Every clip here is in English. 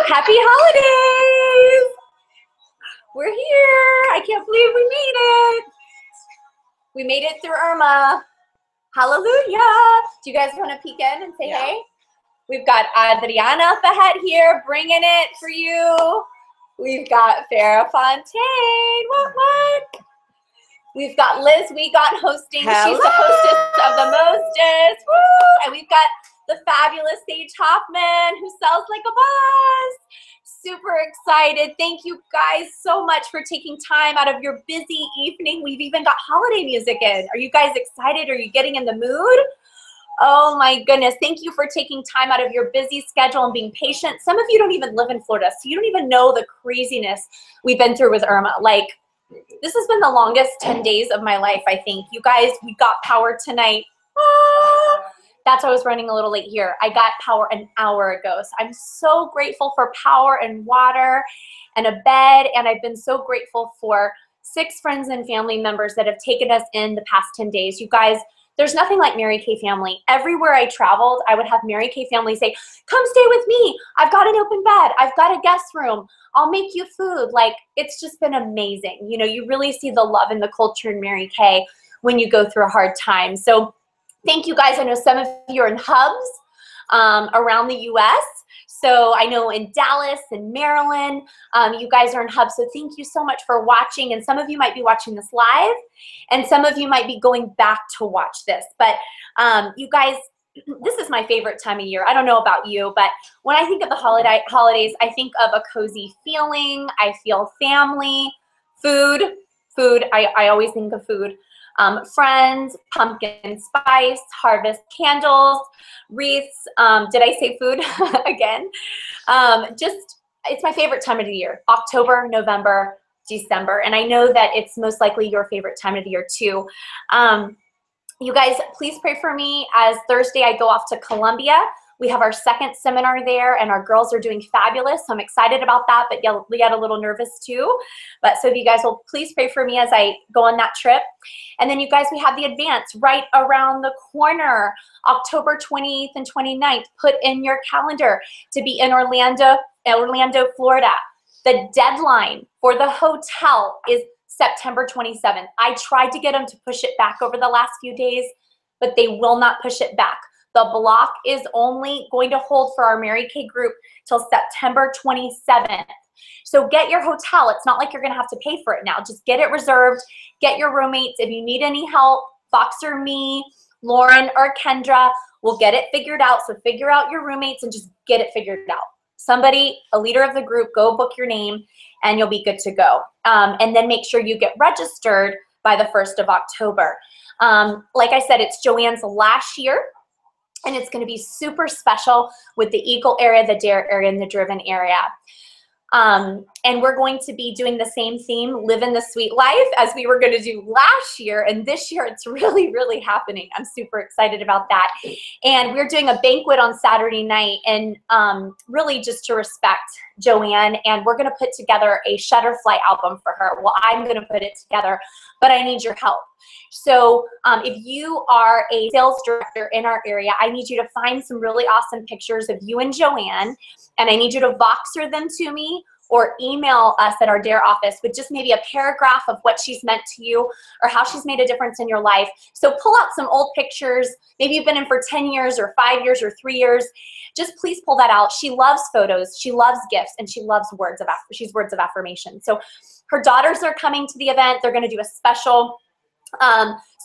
Happy holidays! We're here. I can't believe we made it. We made it through Irma. Hallelujah. Do you guys want to peek in and say hey? We've got Adriana Fahet here bringing it for you. We've got Farrah Fontaine. What? We've got Liz Wegot hosting. Hello. She's the hostess of the mostest. Woo! And we've got the fabulous Sage Hoffman, who sells like a boss. Super excited. Thank you guys so much for taking time out of your busy evening. We've even got holiday music in. Are you guys excited? Are you getting in the mood? Oh my goodness. Thank you for taking time out of your busy schedule and being patient. Some of you don't even live in Florida, so you don't even know the craziness we've been through with Irma. Like, this has been the longest 10 days of my life, I think. You guys, we got power tonight. That's why I was running a little late here. I got power an hour ago. So I'm so grateful for power and water and a bed. And I've been so grateful for 6 friends and family members that have taken us in the past 10 days. You guys, there's nothing like Mary Kay family. Everywhere I traveled, I would have Mary Kay family say, come stay with me. I've got an open bed. I've got a guest room. I'll make you food. Like, it's just been amazing. You know, you really see the love and the culture in Mary Kay when you go through a hard time. So thank you guys. I know some of you are in hubs around the US. So I know in Dallas and Maryland, you guys are in hubs. So thank you so much for watching. And some of you might be watching this live, and some of you might be going back to watch this. But you guys, this is my favorite time of year. I don't know about you, but when I think of the holidays, I think of a cozy feeling. I feel family, food. I always think of food. Friends, pumpkin spice, harvest candles, wreaths. Did I say food again? It's my favorite time of the year, October, November, December. And I know that it's most likely your favorite time of the year too. You guys, please pray for me as Thursday I go off to Columbia. We have our second seminar there, and our girls are doing fabulous. So I'm excited about that, but we got a little nervous too. But so if you guys will please pray for me as I go on that trip. And then you guys, we have the advance right around the corner, October 28th and 29th. Put in your calendar to be in Orlando, Florida. The deadline for the hotel is September 27th. I tried to get them to push it back over the last few days, but they will not push it back. The block is only going to hold for our Mary Kay group till September 27th. So get your hotel. It's not like you're going to have to pay for it now. Just get it reserved. Get your roommates. If you need any help, Fox or me, Lauren or Kendra will get it figured out. So figure out your roommates and just get it figured out. Somebody, a leader of the group, go book your name and you'll be good to go. And then make sure you get registered by the 1st of October. Like I said, it's Joanne's last year. And it's going to be super special with the Eagle area, the Dare area, and the Driven area. And we're going to be doing the same theme, Living the Sweet Life, as we were going to do last year. And this year, it's really, really happening. I'm super excited about that. And we're doing a banquet on Saturday night, and really just to respect Joanne. And we're going to put together a Shutterfly album for her. Well, I'm going to put it together, but I need your help. So if you are a sales director in our area, I need you to find some really awesome pictures of you and Joanne, and I need you to Voxer them to me or email us at our Dare office with just maybe a paragraph of what she's meant to you or how she's made a difference in your life. So pull out some old pictures. Maybe you've been in for 10 years or 5 years or 3 years. Just please pull that out. She loves photos. She loves gifts, and she loves words of affirmation. So her daughters are coming to the event. They're going to do a special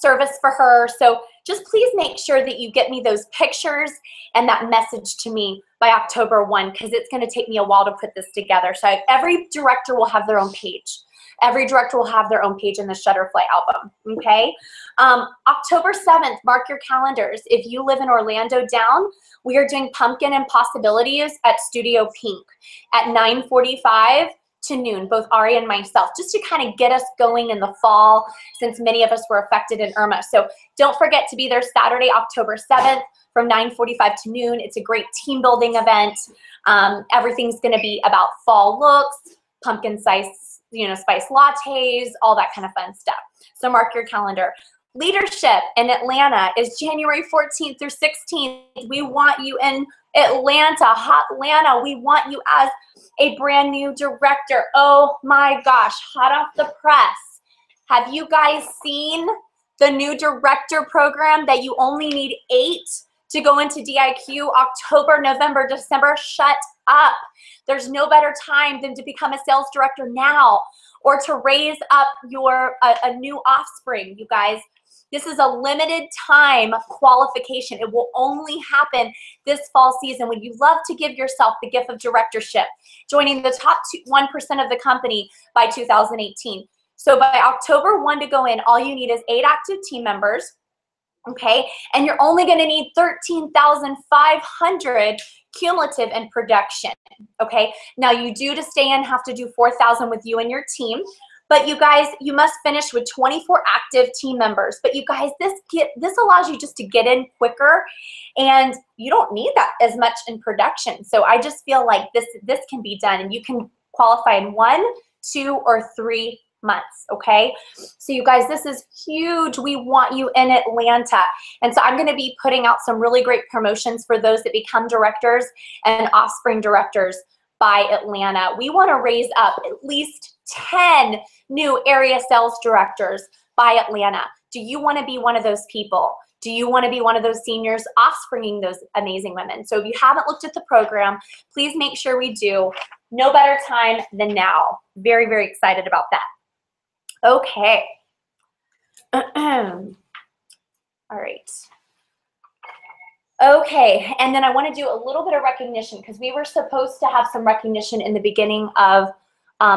service for her. So just please make sure that you get me those pictures and that message to me by October 1, because it's going to take me a while to put this together. So every director will have their own page. Every director will have their own page in the Shutterfly album, okay? October 7th, mark your calendars. If you live in Orlando down, we are doing Pumpkin and Possibilities at Studio Pink at 9:45 to noon, both Ari and myself, just to kind of get us going in the fall, since many of us were affected in Irma. So don't forget to be there Saturday, October 7th from 9:45 to noon. It's a great team building event. Everything's going to be about fall looks, pumpkin spice, spice lattes, all that kind of fun stuff. So mark your calendar. Leadership in Atlanta is January 14th through 16th. We want you in Atlanta, hot Atlanta. We want you as a brand new director. Oh my gosh, hot off the press. Have you guys seen the new director program that you only need 8 to go into DIQ? October, November, December? Shut up. There's no better time than to become a sales director now, or to raise up a new offspring, you guys. This is a limited time qualification. It will only happen this fall season. Would you love to give yourself the gift of directorship, joining the top 1% of the company by 2018? So by October 1 to go in, all you need is 8 active team members, okay? And you're only gonna need 13,500 cumulative in production, okay? Now you do, to stay in, have to do 4,000 with you and your team. But you guys, you must finish with 24 active team members. But you guys, this allows you just to get in quicker, and you don't need that as much in production. So I just feel like this can be done, and you can qualify in 1, 2, or 3 months, okay? So you guys, this is huge. We want you in Atlanta. And so I'm gonna be putting out some really great promotions for those that become directors and offspring directors by Atlanta. We wanna raise up at least 10 new area sales directors by Atlanta. Do you want to be one of those people? Do you want to be one of those seniors offspringing those amazing women? So if you haven't looked at the program, please make sure we do. No better time than now. Very, very excited about that. Okay. All right. Okay, and then I want to do a little bit of recognition, because we were supposed to have some recognition in the beginning of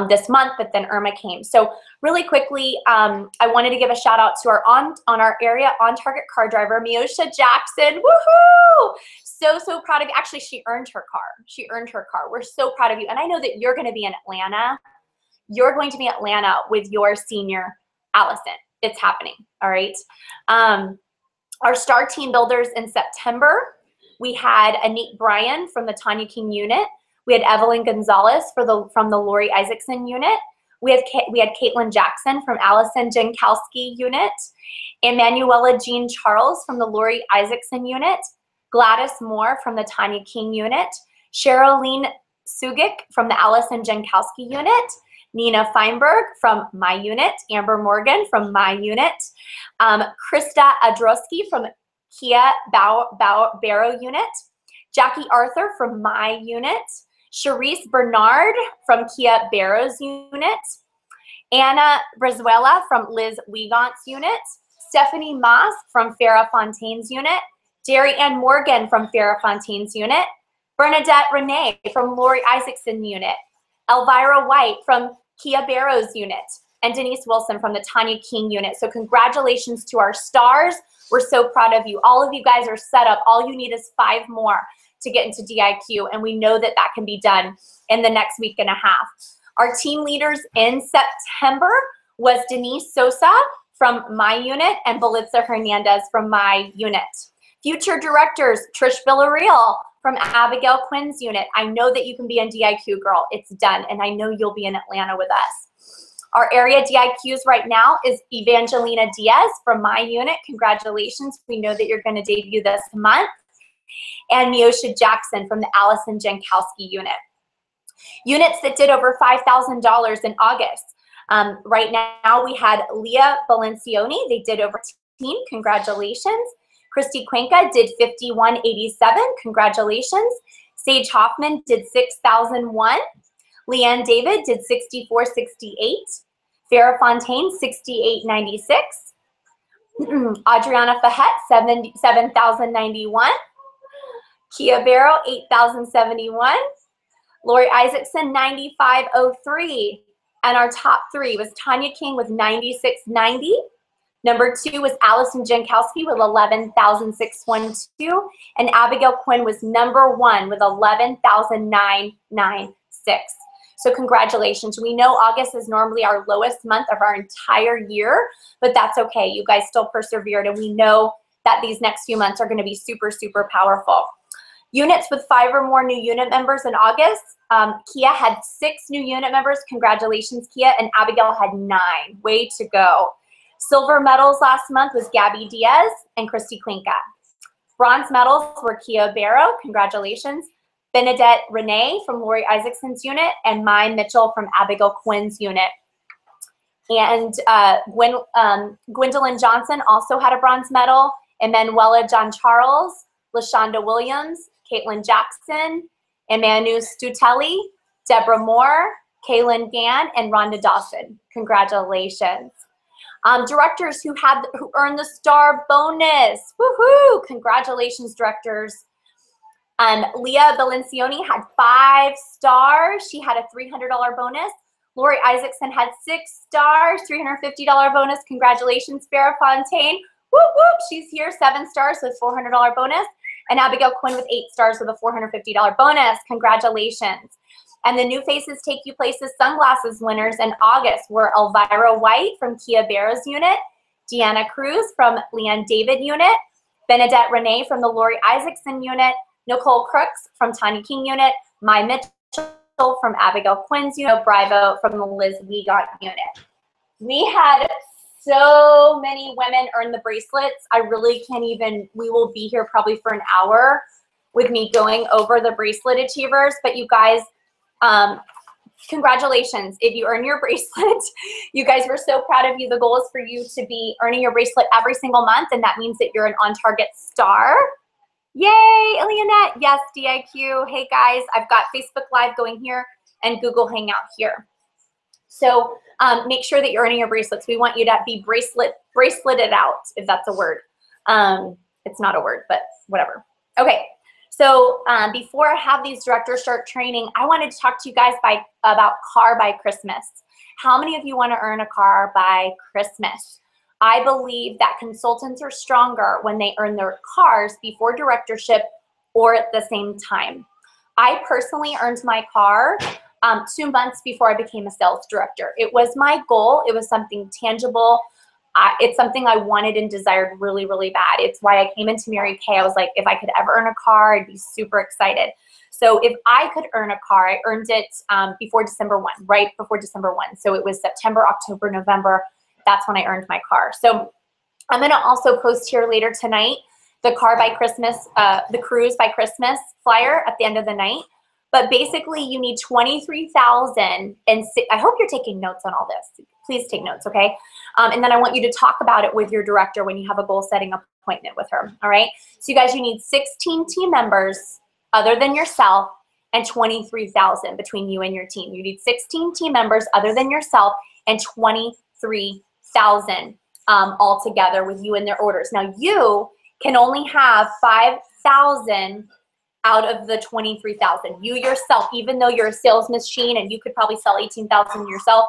this month, but then Irma came. So really quickly, I wanted to give a shout out to our on our area on-target car driver, Miosha Jackson. Woohoo! So proud of you. Actually, she earned her car. She earned her car. We're so proud of you. And I know that you're going to be in Atlanta. You're going to be in Atlanta with your senior, Allison. It's happening, all right? Our star team builders in September, we had Anik Bryan from the Tanya King unit. We had Evelyn Gonzalez from the Lori Isaacson unit. We had Caitlin Jackson from Allison Jankowski unit. Emanuela Jean Charles from the Lori Isaacson unit. Gladys Moore from the Tanya King unit. Sherilyn Sugic from the Allison Jankowski unit. Nina Feinberg from my unit. Amber Morgan from my unit. Krista Adrosky from Kia Barrow unit. Jackie Arthur from my unit. Charisse Bernard from Kia Barrows unit. Anna Brazuela from Liz Wigant's unit. Stephanie Moss from Farrah Fontaine's unit. Derry Ann Morgan from Farrah Fontaine's unit. Bernadette Renee from Lori Isaacson unit. Elvira White from Kia Barrows unit. And Denise Wilson from the Tanya King unit. So congratulations to our stars. We're so proud of you. All of you guys are set up. All you need is 5 more to get into DIQ, and we know that that can be done in the next week and a half. Our team leaders in September was Denise Sosa from my unit and Belitza Hernandez from my unit. Future directors, Trish Villarreal from Abigail Quinn's unit. I know that you can be in DIQ, girl. It's done, and I know you'll be in Atlanta with us. Our area DIQs right now is Evangelina Diaz from my unit. Congratulations. We know that you're going to debut this month. And Miosha Jackson from the Allison Jankowski unit. Units that did over $5,000 in August. Right now we had Leah Valencioni. They did over 15. Congratulations. Christy Cuenca did 5187. Congratulations. Sage Hoffman did 6,001. Leanne David did 6468. Farrah Fontaine 6896. Adriana Fahet 7,091. Kia Barrow, 8,071. Lori Isaacson, 9,503. And our top 3 was Tanya King with 9,690. Number 2 was Allison Jankowski with 11,612. And Abigail Quinn was number 1 with 11,996. So congratulations. We know August is normally our lowest month of our entire year, but that's okay. You guys still persevered, and we know that these next few months are going to be super, super powerful. Units with 5 or more new unit members in August. Kia had 6 new unit members. Congratulations, Kia. And Abigail had 9. Way to go. Silver medals last month was Gabby Diaz and Christy Klinka. Bronze medals were Kia Barrow, congratulations, Benedette Renee from Lori Isaacson's unit, and Mai Mitchell from Abigail Quinn's unit. And Gwendolyn Johnson also had a bronze medal, Emanuela John Charles, LaShonda Williams, Caitlin Jackson, Emanu Stutelli, Deborah Moore, Kaylin Gann, and Rhonda Dawson. Congratulations. Directors who earned the star bonus. Woohoo! Congratulations, directors. Leah Balencioni had 5 stars. She had a $300 bonus. Lori Isaacson had 6 stars, $350 bonus. Congratulations, Farrah Fontaine. Whoop, whoop. She's here, 7 stars with $400 bonus. And Abigail Quinn with 8 stars with a $450 bonus. Congratulations. And the New Faces Take You Places sunglasses winners in August were Elvira White from Kia Barrow's unit, Deanna Cruz from Leanne David unit, Benedette Renee from the Lori Isaacson unit, Nicole Crooks from Tanya King unit, Mai Mitchell from Abigail Quinn's unit, Bravo from the Liz Wegot unit. We had so many women earn the bracelets. I really can't even, we will be here probably for an hour with me going over the bracelet achievers, but you guys, congratulations. If you earn your bracelet, you guys, we're so proud of you. The goal is for you to be earning your bracelet every single month, and that means that you're an on-target star. Yay, Leonette. Yes, DIQ. Hey, guys, I've got Facebook Live going here and Google Hangout here. So make sure that you're earning your bracelets. We want you to be braceleted out, if that's a word. It's not a word, but whatever. Okay. So before I have these directors start training, I wanted to talk to you guys about car by Christmas. How many of you want to earn a car by Christmas? I believe that consultants are stronger when they earn their cars before directorship or at the same time. I personally earned my car 2 months before I became a sales director. It was my goal. It was something tangible. It's something I wanted and desired really, really bad. It's why I came into Mary Kay. I was like, if I could ever earn a car, I'd be super excited. So if I could earn a car, I earned it before December 1, right before December 1. So it was September, October, November. That's when I earned my car. So I'm going to also post here later tonight the car by Christmas, the cruise by Christmas flyer at the end of the night. But basically, you need 23,000, and I hope you're taking notes on all this. Please take notes, okay? And then I want you to talk about it with your director when you have a goal-setting appointment with her, all right? So you guys, you need 16 team members other than yourself and 23,000 between you and your team. You need 16 team members other than yourself and 23,000 all together with you and their orders. Now, you can only have 5,000 out of the 23,000. You yourself, even though you're a sales machine and you could probably sell 18,000 yourself,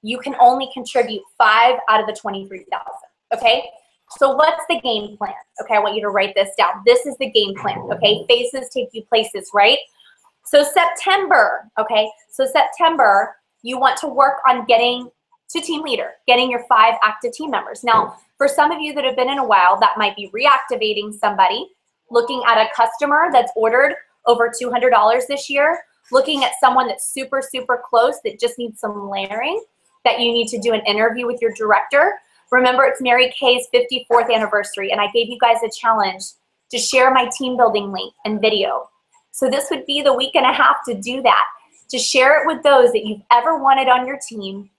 you can only contribute 5 out of the 23,000, okay? So what's the game plan? Okay, I want you to write this down. This is the game plan, okay? Faces take you places, right? So September, okay? So September, you want to work on getting to team leader, getting your 5 active team members. Now, for some of you that have been in a while, that might be reactivating somebody, looking at a customer that's ordered over $200 this year, looking at someone that's super, super close that just needs some layering, that you need to do an interview with your director. Remember, it's Mary Kay's 54th anniversary, and I gave you guys a challenge to share my team building link and video. So this would be the week and a half to do that, to share it with those that you've ever wanted on your team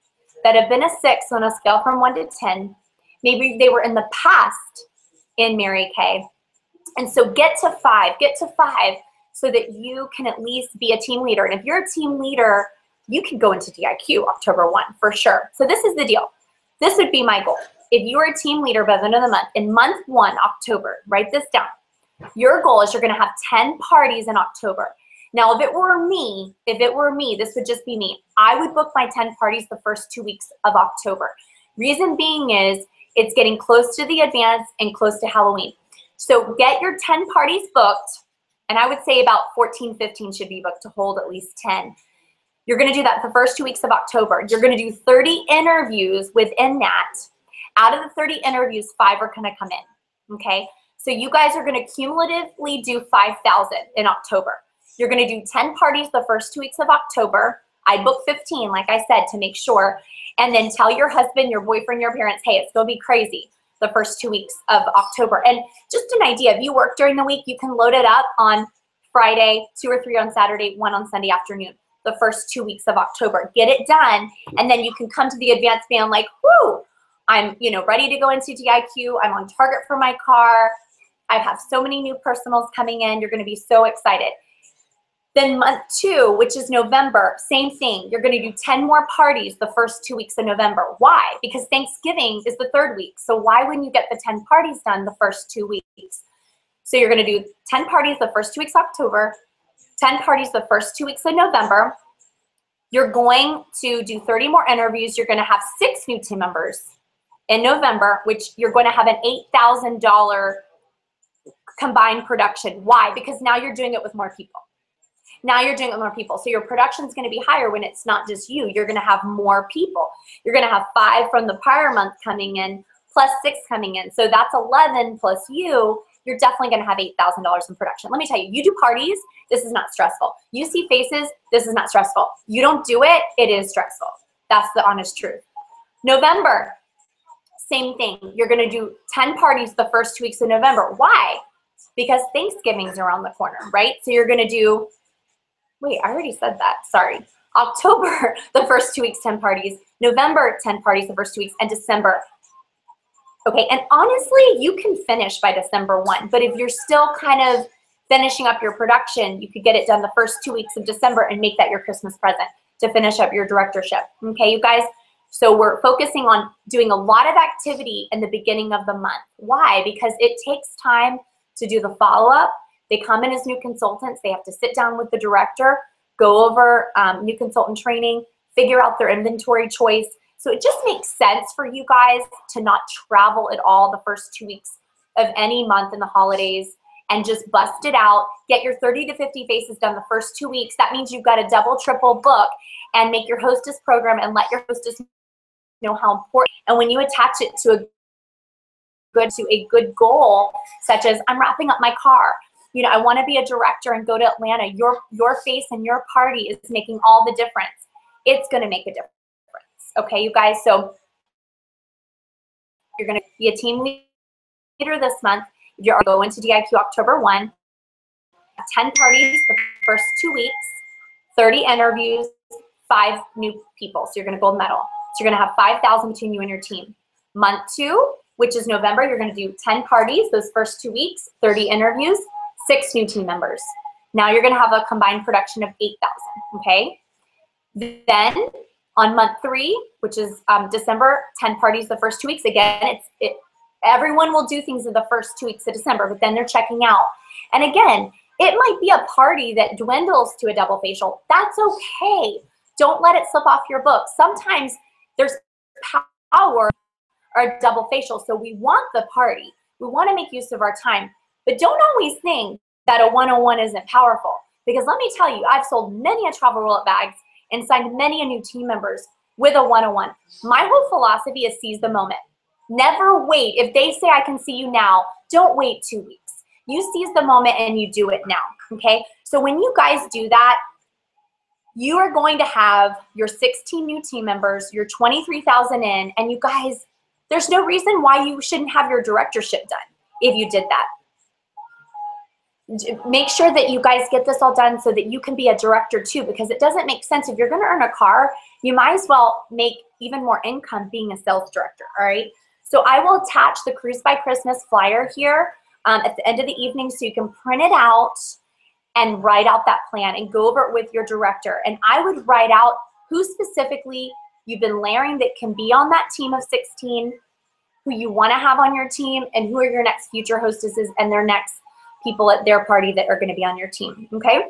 that have been a 6 on a scale from 1 to 10. Maybe they were in the past in Mary Kay. And so get to 5 so that you can at least be a team leader. And if you're a team leader, you can go into DIQ October 1 for sure. So this is the deal. This would be my goal. If you're a team leader by the end of the month, in month 1, October, write this down. Your goal is you're going to have 10 parties in October. Now, if it were me, this would just be me. I would book my 10 parties the first 2 weeks of October. Reason being is it's getting close to the advance and close to Halloween. So get your 10 parties booked, and I would say about 14, 15 should be booked to hold at least 10. You're going to do that the first 2 weeks of October. You're going to do 30 interviews within that. Out of the 30 interviews, 5 are going to come in, okay? So you guys are going to cumulatively do 5,000 in October. You're going to do 10 parties the first 2 weeks of October. I'd book 15, like I said, to make sure. And then tell your husband, your boyfriend, your parents, hey, it's going to be crazy the first 2 weeks of October. And just an idea, if you work during the week, you can load it up on Friday, 2 or 3 on Saturday, 1 on Sunday afternoon, the first 2 weeks of October. Get it done, and then you can come to the advanced band like, whoo, I'm ready to go into DIQ. I'm on target for my car. I have so many new personals coming in. You're going to be so excited. Then month 2, which is November, same thing. You're going to do 10 more parties the first 2 weeks of November. Why? Because Thanksgiving is the 3rd week. So why wouldn't you get the 10 parties done the first 2 weeks? So you're going to do 10 parties the first 2 weeks of October, 10 parties the first 2 weeks of November. You're going to do 30 more interviews. You're going to have 6 new team members in November, which you're going to have an $8,000 combined production. Why? Because now you're doing it with more people. Now you're doing it with more people. So your production is going to be higher when it's not just you. You're going to have more people. You're going to have 5 from the prior month coming in, plus 6 coming in. So that's 11 plus you. You're definitely going to have $8,000 in production. Let me tell you, you do parties, this is not stressful. You see faces, this is not stressful. You don't do it, it is stressful. That's the honest truth. November, same thing. You're going to do 10 parties the first 2 weeks of November. Why? Because Thanksgiving's around the corner, right? So you're going to do, wait, I already said that, sorry. October, the first 2 weeks, 10 parties. November, 10 parties the first 2 weeks, and December. Okay, and honestly, you can finish by December 1, but if you're still kind of finishing up your production, you could get it done the first 2 weeks of December and make that your Christmas present to finish up your directorship. Okay, you guys? So we're focusing on doing a lot of activity in the beginning of the month. Why? Because it takes time to do the follow-up. They come in as new consultants. They have to sit down with the director, go over new consultant training, figure out their inventory choice. So it just makes sense for you guys to not travel at all the first 2 weeks of any month in the holidays and just bust it out. Get your 30 to 50 faces done the first 2 weeks. That means you've got a double, triple book, and make your hostess program and let your hostess know how important. And when you attach it to a good goal, such as I'm wrapping up my car, I want to be a director and go to Atlanta. Your face and your party is making all the difference. It's going to make a difference. Okay, you guys, so you're going to be a team leader this month. You're going to DIQ October 1, 10 parties the first 2 weeks, 30 interviews, 5 new people. So you're going to gold medal. So you're going to have 5,000 between you and your team. Month 2, which is November, you're going to do 10 parties those first 2 weeks, 30 interviews, 6 new team members. Now you're going to have a combined production of 8,000, okay? Then on month 3, which is December, 10 parties the first 2 weeks. Again, everyone will do things in the first 2 weeks of December, but then they're checking out. And again, it might be a party that dwindles to a double facial. That's okay. Don't let it slip off your book. Sometimes there's power or a double facial, so we want the party. We want to make use of our time, but don't always think that a 101 isn't powerful, because let me tell you, I've sold many a travel roll-up bags and signed many a new team members with a 101. My whole philosophy is seize the moment. Never wait. If they say I can see you now, don't wait 2 weeks. You seize the moment and you do it now, okay? So when you guys do that, you are going to have your 16 new team members, your 23,000 in, and you guys, there's no reason why you shouldn't have your directorship done if you did that. Make sure that you guys get this all done so that you can be a director too, because it doesn't make sense. If you're going to earn a car, you might as well make even more income being a sales director, all right? So I will attach the Cruise by Christmas flyer here at the end of the evening so you can print it out and write out that plan and go over it with your director. And I would write out who specifically you've been layering that can be on that team of 16, who you want to have on your team, and who are your next future hostesses and their next people at their party that are going to be on your team, okay?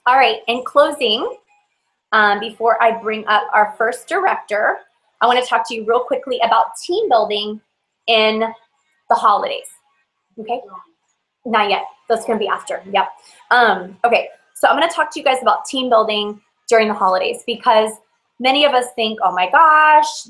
All right, in closing, before I bring up our first director, I want to talk to you real quickly about team building in the holidays, okay? Not yet, that's going to be after, yep. Okay, so I'm going to talk to you guys about team building during the holidays, because many of us think, oh my gosh,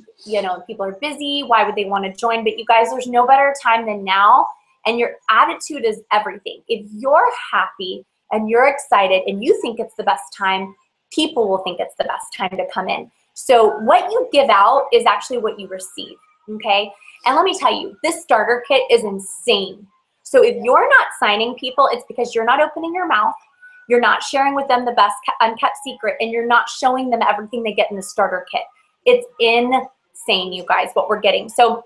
people are busy, why would they want to join? But you guys, there's no better time than now. And your attitude is everything. If you're happy and you're excited and you think it's the best time, people will think it's the best time to come in. So what you give out is actually what you receive, okay? And let me tell you, this starter kit is insane. So if you're not signing people, it's because you're not opening your mouth, you're not sharing with them the best unkept secret, and you're not showing them everything they get in the starter kit. It's insane, you guys, what we're getting. So,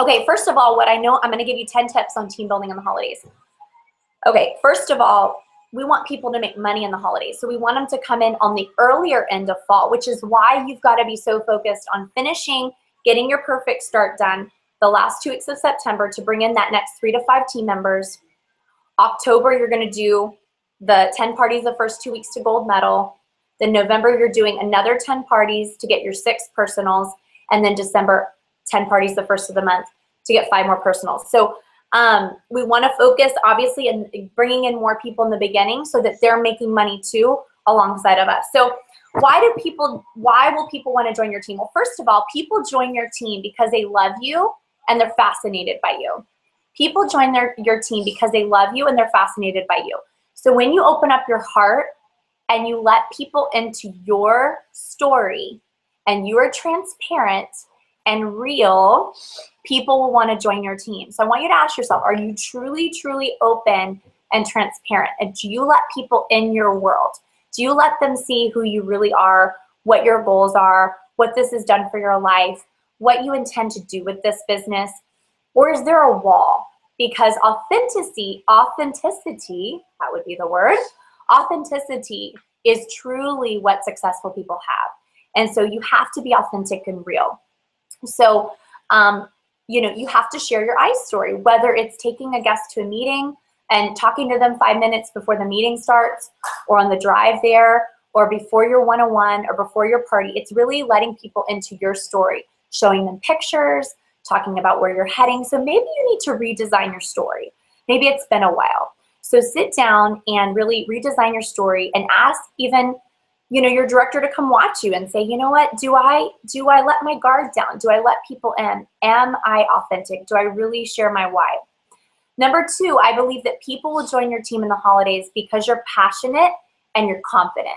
okay, first of all, what I know, I'm gonna give you 10 tips on team building in the holidays. Okay, first of all, we want people to make money in the holidays. So we want them to come in on the earlier end of fall, which is why you've got to be so focused on finishing, getting your perfect start done the last 2 weeks of September to bring in that next 3 to 5 team members. October, you're going to do the 10 parties the first 2 weeks to gold medal. Then November, you're doing another 10 parties to get your 6 personals. And then December, 10 parties the first of the month to get 5 more personals. So we want to focus, obviously, in bringing in more people in the beginning so that they're making money too alongside of us. So why will people want to join your team? Well, first of all, people join your team because they love you and they're fascinated by you. People join your team because they love you and they're fascinated by you. So when you open up your heart and you let people into your story and you are transparent and real, people will want to join your team. So I want you to ask yourself, are you truly, truly open and transparent? And do you let people in your world? Do you let them see who you really are, what your goals are, what this has done for your life, what you intend to do with this business? Or is there a wall? Because authenticity, that would be the word, authenticity is truly what successful people have. And so you have to be authentic and real. So, you have to share your ICE story, whether it's taking a guest to a meeting and talking to them 5 minutes before the meeting starts, or on the drive there, or before your one-on-one, or before your party. It's really letting people into your story, showing them pictures, talking about where you're heading. So maybe you need to redesign your story. Maybe it's been a while. So sit down and really redesign your story and ask even your director to come watch you and say, you know what, do I let my guard down? Do I let people in? Am I authentic? Do I really share my why? Number 2, I believe that people will join your team in the holidays because you're passionate and you're confident.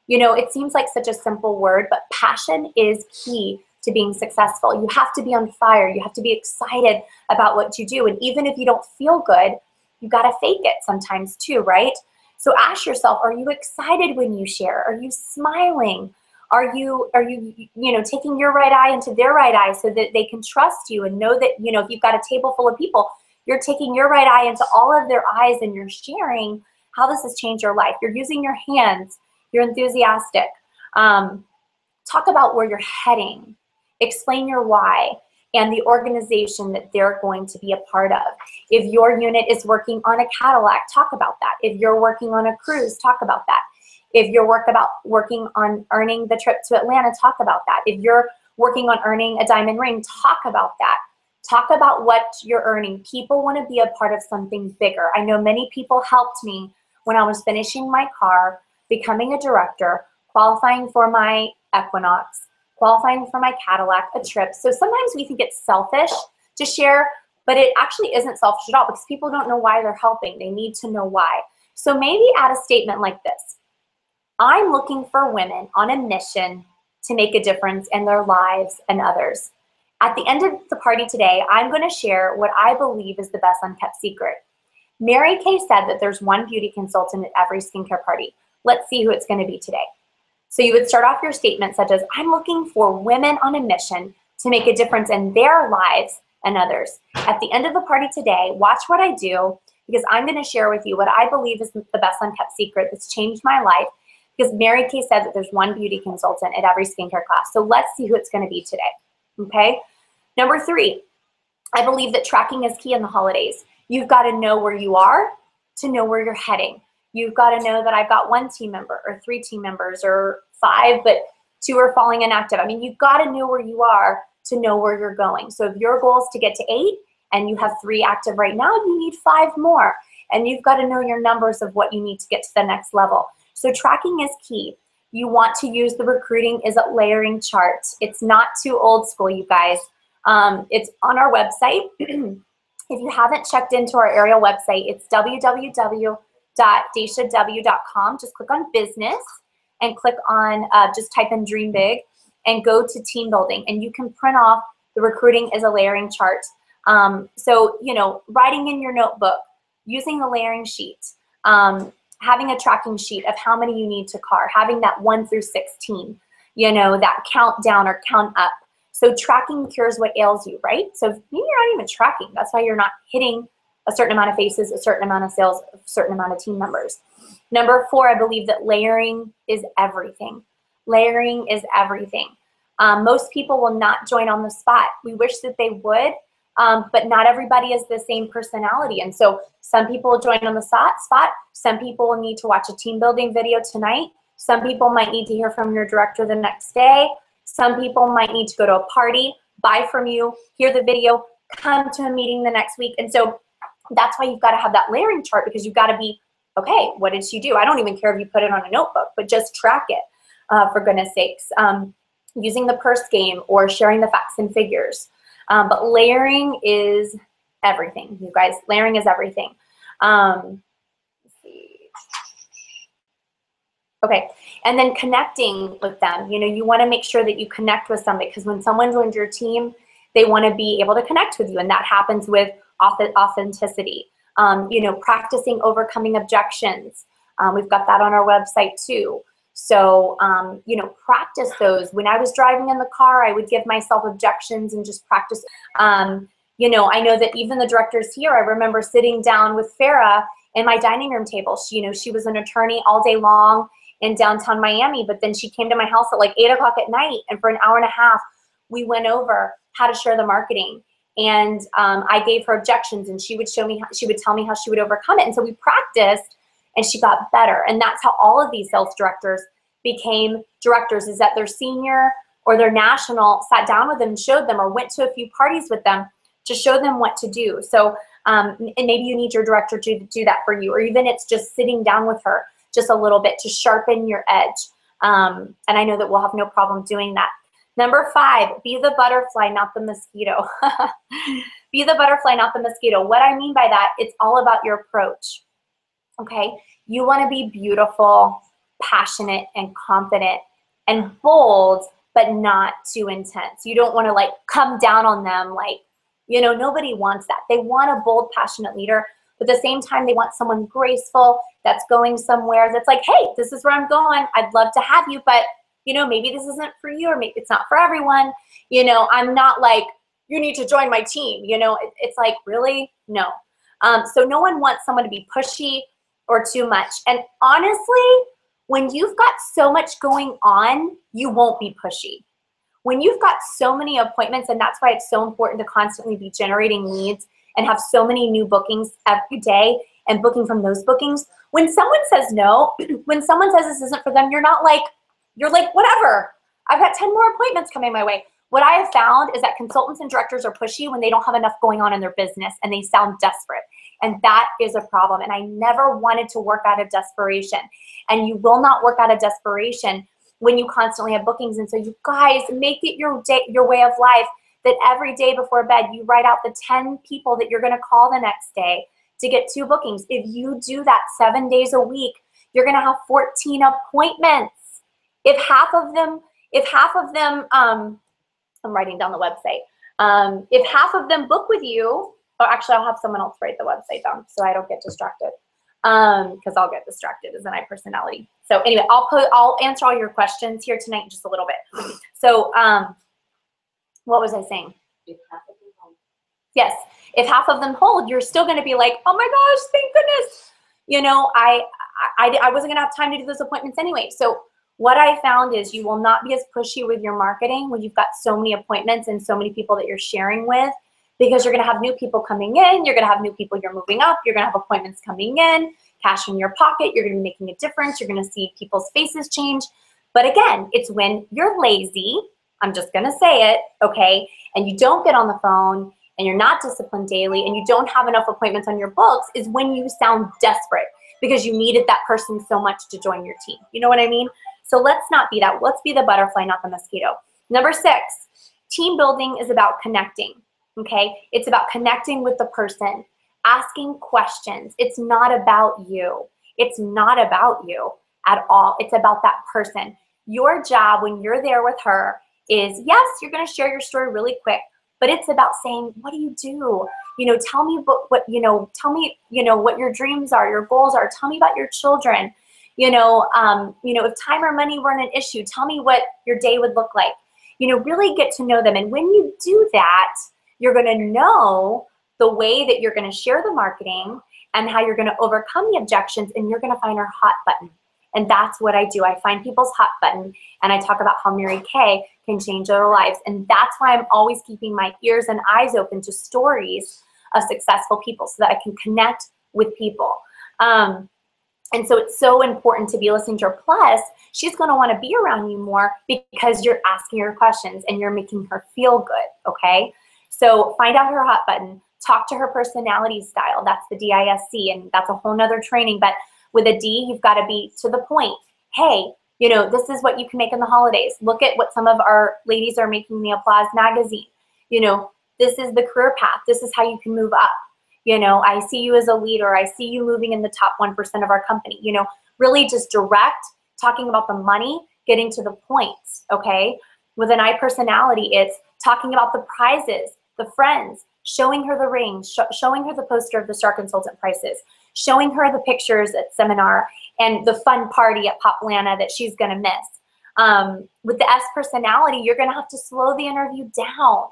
It seems like such a simple word, but passion is key to being successful. You have to be on fire. You have to be excited about what you do. And even if you don't feel good, you got to fake it sometimes too, right? So ask yourself, are you excited when you share? Are you smiling? Are you taking your right eye into their right eye so that they can trust you and know that, if you've got a table full of people, you're taking your right eye into all of their eyes and you're sharing how this has changed your life. You're using your hands. You're enthusiastic. Talk about where you're heading. Explain your why and the organization that they're going to be a part of. If your unit is working on a Cadillac, talk about that. If you're working on a cruise, talk about that. If you're working on earning the trip to Atlanta, talk about that. If you're working on earning a diamond ring, talk about that. Talk about what you're earning. People want to be a part of something bigger. I know many people helped me when I was finishing my car, becoming a director, qualifying for my Equinox, qualifying for my Cadillac, a trip. So sometimes we think it's selfish to share, but it actually isn't selfish at all because people don't know why they're helping. They need to know why. So maybe add a statement like this. I'm looking for women on a mission to make a difference in their lives and others. At the end of the party today, I'm going to share what I believe is the best unkept secret. Mary Kay said that there's one beauty consultant at every skincare party. Let's see who it's going to be today. So you would start off your statement such as, I'm looking for women on a mission to make a difference in their lives and others. At the end of the party today, watch what I do because I'm going to share with you what I believe is the best unkept secret that's changed my life because Mary Kay said that there's one beauty consultant at every skincare class. So let's see who it's going to be today, okay? Number 3, I believe that tracking is key in the holidays. You've got to know where you are to know where you're heading. You've got to know that I've got 1 team member or 3 team members or 5, but 2 are falling inactive. I mean, you've got to know where you are to know where you're going. So if your goal is to get to 8 and you have 3 active right now, you need 5 more. And you've got to know your numbers of what you need to get to the next level. So tracking is key. You want to use the recruiting is a layering chart. It's not too old school, you guys. It's on our website. If you haven't checked into our Ariel website, it's www.daciaw.com. Just click on business and click on, just type in Dream Big and go to team building, and you can print off the recruiting as a layering chart. So, you know, writing in your notebook, using the layering sheet, having a tracking sheet of how many you need to CAR, having that 1 through 16, you know, that count down or count up. So tracking cures what ails you, right? So maybe you're not even tracking. That's why you're not hitting a certain amount of faces, a certain amount of sales, a certain amount of team members. Number 4, I believe that layering is everything. Layering is everything. Most people will not join on the spot. We wish that they would, but not everybody is the same personality. And so some people will join on the spot. Some people will need to watch a team building video tonight. Some people might need to hear from your director the next day. Some people might need to go to a party, buy from you, hear the video, come to a meeting the next week. And so that's why you've got to have that layering chart, because you've got to be, okay, what did she do? I don't even care if you put it on a notebook, but just track it, for goodness sakes. Using the purse game or sharing the facts and figures. But layering is everything, you guys. Layering is everything. Let's see. Okay, and then connecting with them. You know, you want to make sure that you connect with somebody, because when someone joins your team, they want to be able to connect with you, and that happens with authenticity. You know, practicing overcoming objections. We've got that on our website too. So, you know, practice those. When I was driving in the car, I would give myself objections and just practice. You know, I know that even the directors here, I remember sitting down with Farah in my dining room table. She, you know, she was an attorney all day long in downtown Miami, but then she came to my house at like 8 o'clock at night, and for an hour and a half, we went over how to share the marketing. And I gave her objections, and she would show me, she would tell me how she would overcome it. And so we practiced, and she got better. And that's how all of these sales directors became directors, is that their senior or their national sat down with them and showed them, or went to a few parties with them to show them what to do. So, and maybe you need your director to do that for you, or even it's just sitting down with her just a little bit to sharpen your edge. And I know that we'll have no problem doing that. Number 5, be the butterfly, not the mosquito. Be the butterfly, not the mosquito. What I mean by that, it's all about your approach. Okay, you want to be beautiful, passionate, and confident, and bold, but not too intense. You don't want to like come down on them, like, you know, nobody wants that. They want a bold, passionate leader, but at the same time, they want someone graceful that's going somewhere that's like, hey, this is where I'm going. I'd love to have you, but you know, maybe this isn't for you, or maybe it's not for everyone. You know, I'm not like, you need to join my team. You know, it's like, really? No. So no one wants someone to be pushy or too much. And honestly, when you've got so much going on, you won't be pushy. When you've got so many appointments, and that's why it's so important to constantly be generating leads and have so many new bookings every day and booking from those bookings. When someone says no, when someone says this isn't for them, you're not like, you're like, whatever, I've got 10 more appointments coming my way. What I have found is that consultants and directors are pushy when they don't have enough going on in their business and they sound desperate. And that is a problem. And I never wanted to work out of desperation. And you will not work out of desperation when you constantly have bookings. And so you guys, make it your way of life that every day before bed, you write out the 10 people that you're going to call the next day to get 2 bookings. If you do that 7 days a week, you're going to have 14 appointments. If half of them, I'm writing down the website. If half of them book with you, or actually I'll have someone else write the website down so I don't get distracted, because I'll get distracted as an I personality. So anyway, I'll answer all your questions here tonight in just a little bit. So what was I saying? If half of them hold. Yes, if half of them hold, you're still going to be like, oh my gosh, thank goodness. You know, I wasn't going to have time to do those appointments anyway. So what I found is you will not be as pushy with your marketing when you've got so many appointments and so many people that you're sharing with, because you're going to have new people coming in, you're going to have new people you're moving up, you're going to have appointments coming in, cash in your pocket, you're going to be making a difference, you're going to see people's faces change. But again, it's when you're lazy, I'm just going to say it, okay, and you don't get on the phone and you're not disciplined daily and you don't have enough appointments on your books is when you sound desperate because you needed that person so much to join your team. You know what I mean? So let's not be that. Let's be the butterfly, not the mosquito. Number 6, team building is about connecting, okay? It's about connecting with the person, asking questions. It's not about you. It's not about you. at all. It's about that person. Your job when you're there with her is, yes, you're going to share your story really quick, but it's about saying, what do you do? You know, tell me what what your dreams are, your goals are. Tell me about your children. If time or money weren't an issue, tell me what your day would look like. Really get to know them. And when you do that, you're going to know the way that you're going to share the marketing and how you're going to overcome the objections, and you're going to find our hot button. And that's what I do. I find people's hot button, and I talk about how Mary Kay can change their lives. And that's why I'm always keeping my ears and eyes open to stories of successful people so that I can connect with people. And so it's so important to be listening to her. Plus, she's going to want to be around you more because you're asking her questions and you're making her feel good, okay? So find out her hot button. Talk to her personality style. That's the DISC, and that's a whole nother training. But with a D, you've got to be to the point. Hey, this is what you can make in the holidays. Look at what some of our ladies are making in the Applause magazine. This is the career path. This is how you can move up. I see you as a leader. I see you moving in the top 1% of our company. Really just direct, talking about the money, getting to the points, okay? With an I personality, it's talking about the prizes, the friends, showing her the ring, showing her the poster of the Star Consultant prices, showing her the pictures at seminar and the fun party at Poplana that she's going to miss. With the S personality, you're going to have to slow the interview down.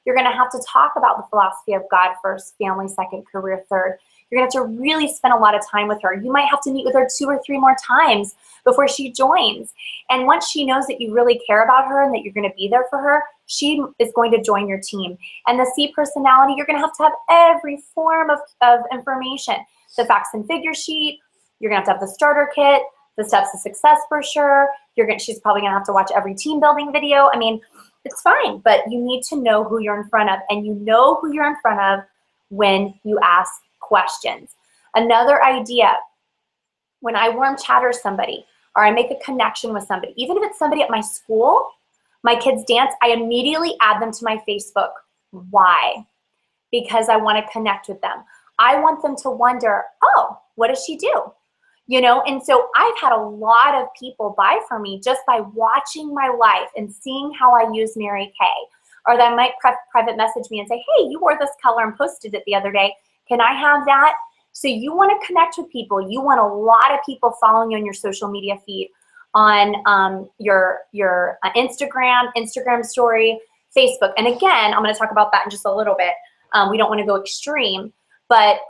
You're going to have to talk about the philosophy of God first, family second, career third. You're going to have to really spend a lot of time with her. You might have to meet with her 2 or 3 more times before she joins. And once she knows that you really care about her and that you're going to be there for her, she is going to join your team. And the C personality, you're going to have every form of information. The facts and figure sheet, you're going to have the starter kit, the steps to success brochure. She's probably going to have to watch every team building video. I mean, it's fine, but you need to know who you're in front of, and you know who you're in front of when you ask questions. Another idea, when I warm chatter somebody or I make a connection with somebody, even if it's somebody at my school, my kids dance, I immediately add them to my Facebook. Why? Because I want to connect with them. I want them to wonder, oh, what does she do? And so I've had a lot of people buy from me just by watching my life and seeing how I use Mary Kay. Or they might private message me and say, hey, you wore this color and posted it the other day. Can I have that? So you want to connect with people. You want a lot of people following you on your social media feed, on your Instagram story, Facebook. And again, I'm going to talk about that in just a little bit. We don't want to go extreme, but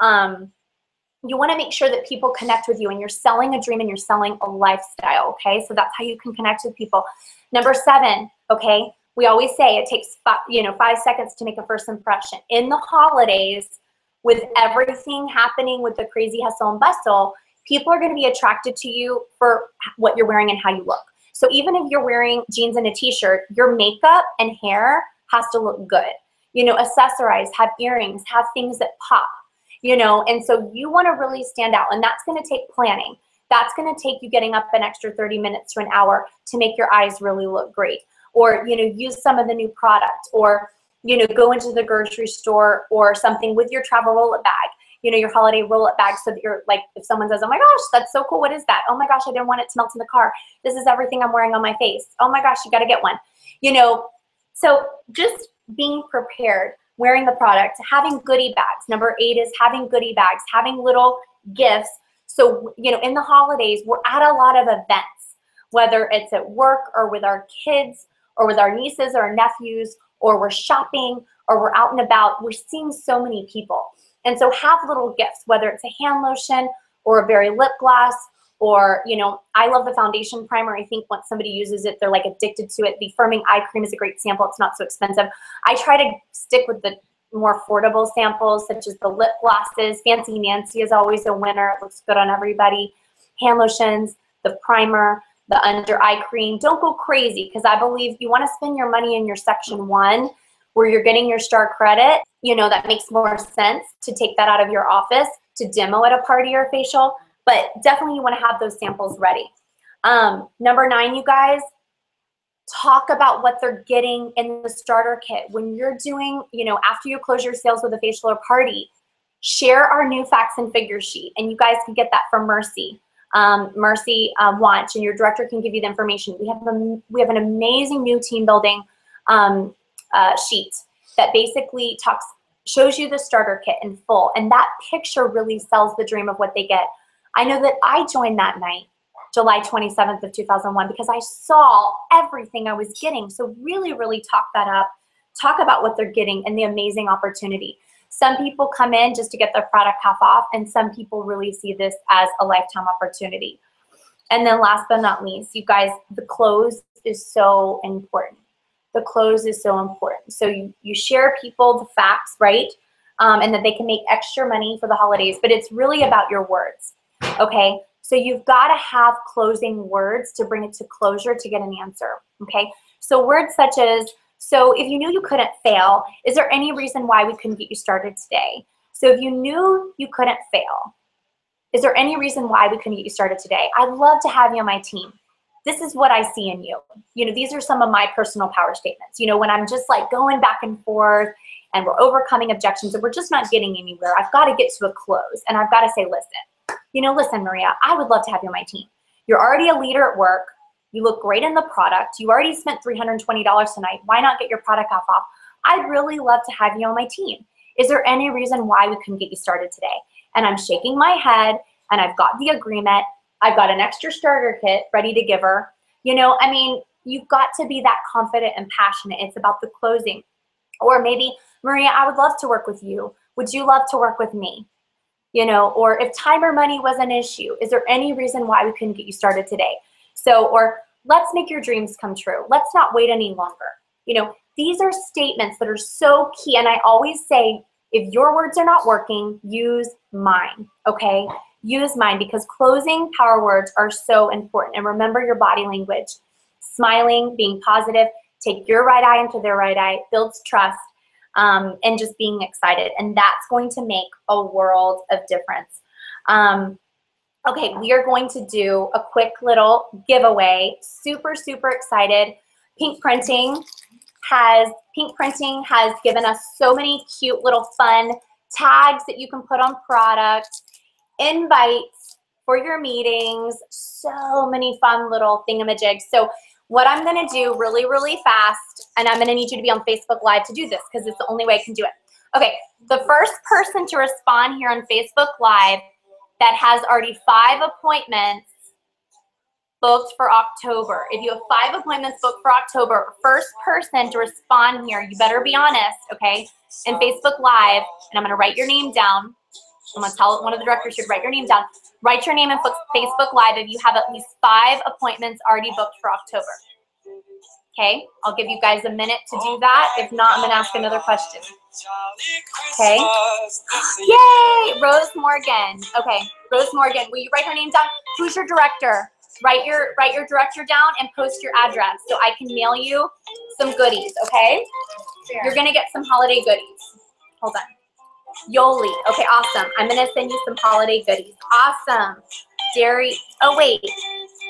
you want to make sure that people connect with you, and you're selling a dream and you're selling a lifestyle, okay? So that's how you can connect with people. Number 7, okay? We always say it takes 5 seconds to make a first impression. In the holidays, with everything happening with the crazy hustle and bustle, people are going to be attracted to you for what you're wearing and how you look. So even if you're wearing jeans and a t-shirt, your makeup and hair has to look good. Accessorize, have earrings, have things that pop. And so you want to really stand out, and that's going to take planning. That's going to take you getting up an extra 30 minutes to an hour to make your eyes really look great. Or, use some of the new product, or, go into the grocery store or something with your travel roll-up bag, your holiday roll-up bag, so that you're like, if someone says, oh my gosh, that's so cool, what is that? Oh my gosh, I didn't want it to melt in the car. This is everything I'm wearing on my face. Oh my gosh, you got to get one. So just being prepared, wearing the product, having goodie bags. Number 8 is having goodie bags, having little gifts. So, in the holidays, we're at a lot of events, whether it's at work or with our kids or with our nieces or our nephews, or we're shopping or we're out and about. We're seeing so many people. And so have little gifts, whether it's a hand lotion or a berry lip gloss, or, I love the foundation primer. I think once somebody uses it, they're like addicted to it. The Firming Eye Cream is a great sample. It's not so expensive. I try to stick with the more affordable samples, such as the lip glosses. Fancy Nancy is always a winner. It looks good on everybody. Hand lotions, the primer, the under eye cream. Don't go crazy, because I believe you want to spend your money in your section 1 where you're getting your star credit. That makes more sense to take that out of your office to demo at a party or facial. But definitely you want to have those samples ready. Number 9, you guys, talk about what they're getting in the starter kit. When you're doing, after you close your sales with a facial or party, share our new facts and figure sheet. And you guys can get that from Mercy. Mercy wants, and your director can give you the information. We have an amazing new team building sheet that basically shows you the starter kit in full, and that picture really sells the dream of what they get. I know that I joined that night, July 27th of 2001, because I saw everything I was getting. So really, really talk that up. Talk about what they're getting and the amazing opportunity. Some people come in just to get their product half off, and some people really see this as a lifetime opportunity. And then last but not least, you guys, the close is so important. The close is so important. So you share people the facts, right? And that they can make extra money for the holidays, but it's really about your words, okay? So you've got to have closing words to bring it to closure to get an answer, okay? So words such as, so if you knew you couldn't fail, is there any reason why we couldn't get you started today? So if you knew you couldn't fail, is there any reason why we couldn't get you started today? I'd love to have you on my team. This is what I see in you. You know, these are some of my personal power statements. You know, when I'm just like going back and forth and we're overcoming objections and we're just not getting anywhere, I've got to get to a close and I've got to say, listen, Maria, I would love to have you on my team. You're already a leader at work. You look great in the product. You already spent $320 tonight. Why not get your product half off? I'd really love to have you on my team. Is there any reason why we couldn't get you started today? And I'm shaking my head and I've got the agreement. I've got an extra starter kit ready to give her. You know, I mean, you've got to be that confident and passionate. It's about the closing. Or maybe, Maria, I would love to work with you. Would you love to work with me? You know, or if time or money was an issue, is there any reason why we couldn't get you started today? So, or let's make your dreams come true. Let's not wait any longer. You know, these are statements that are so key. And I always say, if your words are not working, use mine, okay? Use mine, because closing power words are so important. And remember your body language. Smiling, being positive, take your right eye into their right eye, builds trust, and just being excited. And that's going to make a world of difference. Okay, we are going to do a quick little giveaway. Super, super excited. Pink Printing has given us so many cute little fun tags that you can put on product, invites for your meetings, so many fun little thingamajigs. So what I'm gonna do really, really fast, and I'm gonna need you to be on Facebook Live to do this because it's the only way I can do it. Okay, the first person to respond here on Facebook Live that has already 5 appointments booked for October. If you have 5 appointments booked for October, first person to respond here, you better be honest, okay, in Facebook Live, and I'm gonna write your name down. I'm gonna tell one of the directors here to write your name down. Write your name in Facebook Live if you have at least 5 appointments already booked for October. Okay, I'll give you guys a minute to do that. If not, I'm gonna ask another question. Okay. Yay, Rose Morgan. Okay, Rose Morgan, will you write her name down? Who's your director? Write your director down and post your address so I can mail you some goodies, okay? You're gonna get some holiday goodies. Hold on. Yoli. Okay, awesome. I'm gonna send you some holiday goodies. Awesome. Jerry. Oh wait.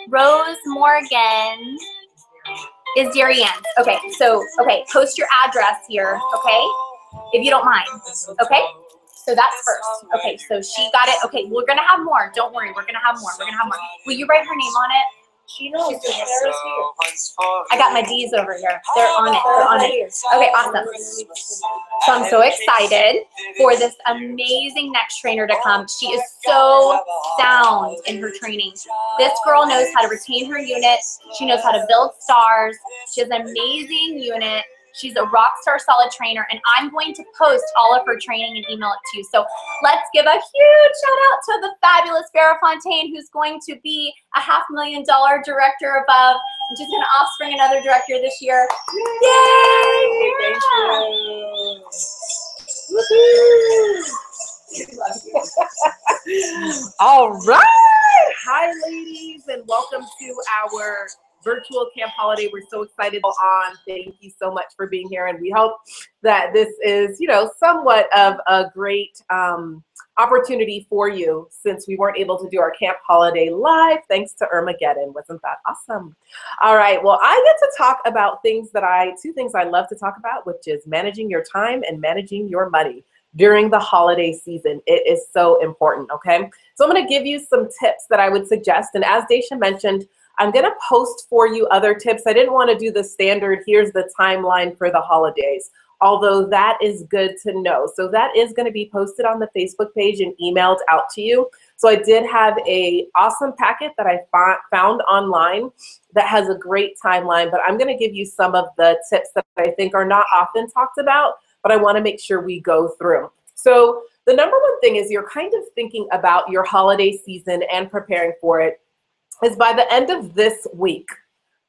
Rose Morgan is Jerry Ann. Okay, so post your address here, okay? If you don't mind. Okay? So that's first. Okay, so she got it. Okay, we're gonna have more. Don't worry, we're gonna have more. We're gonna have more. Will you write her name on it? She knows. Sarah's here. I got my D's over here. They're on it. They're on it. Okay, awesome. So I'm so excited for this amazing next trainer to come. She is so sound in her training. This girl knows how to retain her unit. She knows how to build stars. She has an amazing unit. She's a rock star solid trainer, and I'm going to post all of her training and email it to you. So let's give a huge shout out to the fabulous Farrah Fontaine, who's going to be a $500,000 director above, and she's going to offspring another director this year. Yay! Thank you. All right. Hi, ladies, and welcome to our virtual camp holiday. We're so excited to go on. Thank you so much for being here, and we hope that this is, you know, somewhat of a great opportunity for you, since we weren't able to do our camp holiday live thanks to Irmageddon. Wasn't that awesome? All right, well, I get to talk about two things I love to talk about, which is managing your time and managing your money. during the holiday season. It is so important, okay? So I'm gonna give you some tips that I would suggest. And as Daisha mentioned, I'm gonna post for you other tips. I didn't wanna do the standard, here's the timeline for the holidays, although that is good to know. So that is gonna be posted on the Facebook page and emailed out to you. So I did have a awesome packet that I found online that has a great timeline, but I'm gonna give you some of the tips that I think are not often talked about, but I wanna make sure we go through. So the number one thing is you're kind of thinking about your holiday season and preparing for it is by the end of this week,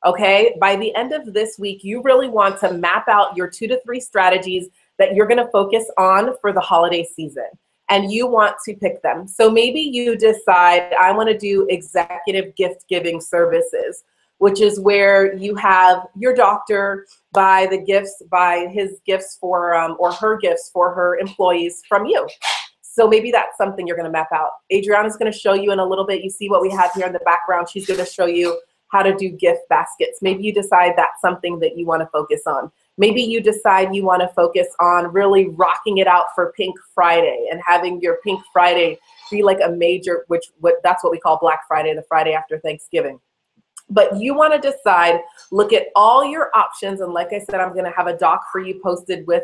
okay? By the end of this week, you really want to map out your 2 to 3 strategies that you're gonna focus on for the holiday season. And you want to pick them. So maybe you decide, I wanna do executive gift giving services, which is where you have your doctor buy his gifts for, or her gifts for her employees from you. So maybe that's something you're gonna map out. Adriana's gonna show you in a little bit. You see what we have here in the background. She's gonna show you how to do gift baskets. Maybe you decide that's something that you wanna focus on. Maybe you decide you wanna focus on really rocking it out for Pink Friday and having your Pink Friday be like a major, that's what we call Black Friday, the Friday after Thanksgiving. But you want to decide, look at all your options, and like I said, I'm going to have a doc for you posted with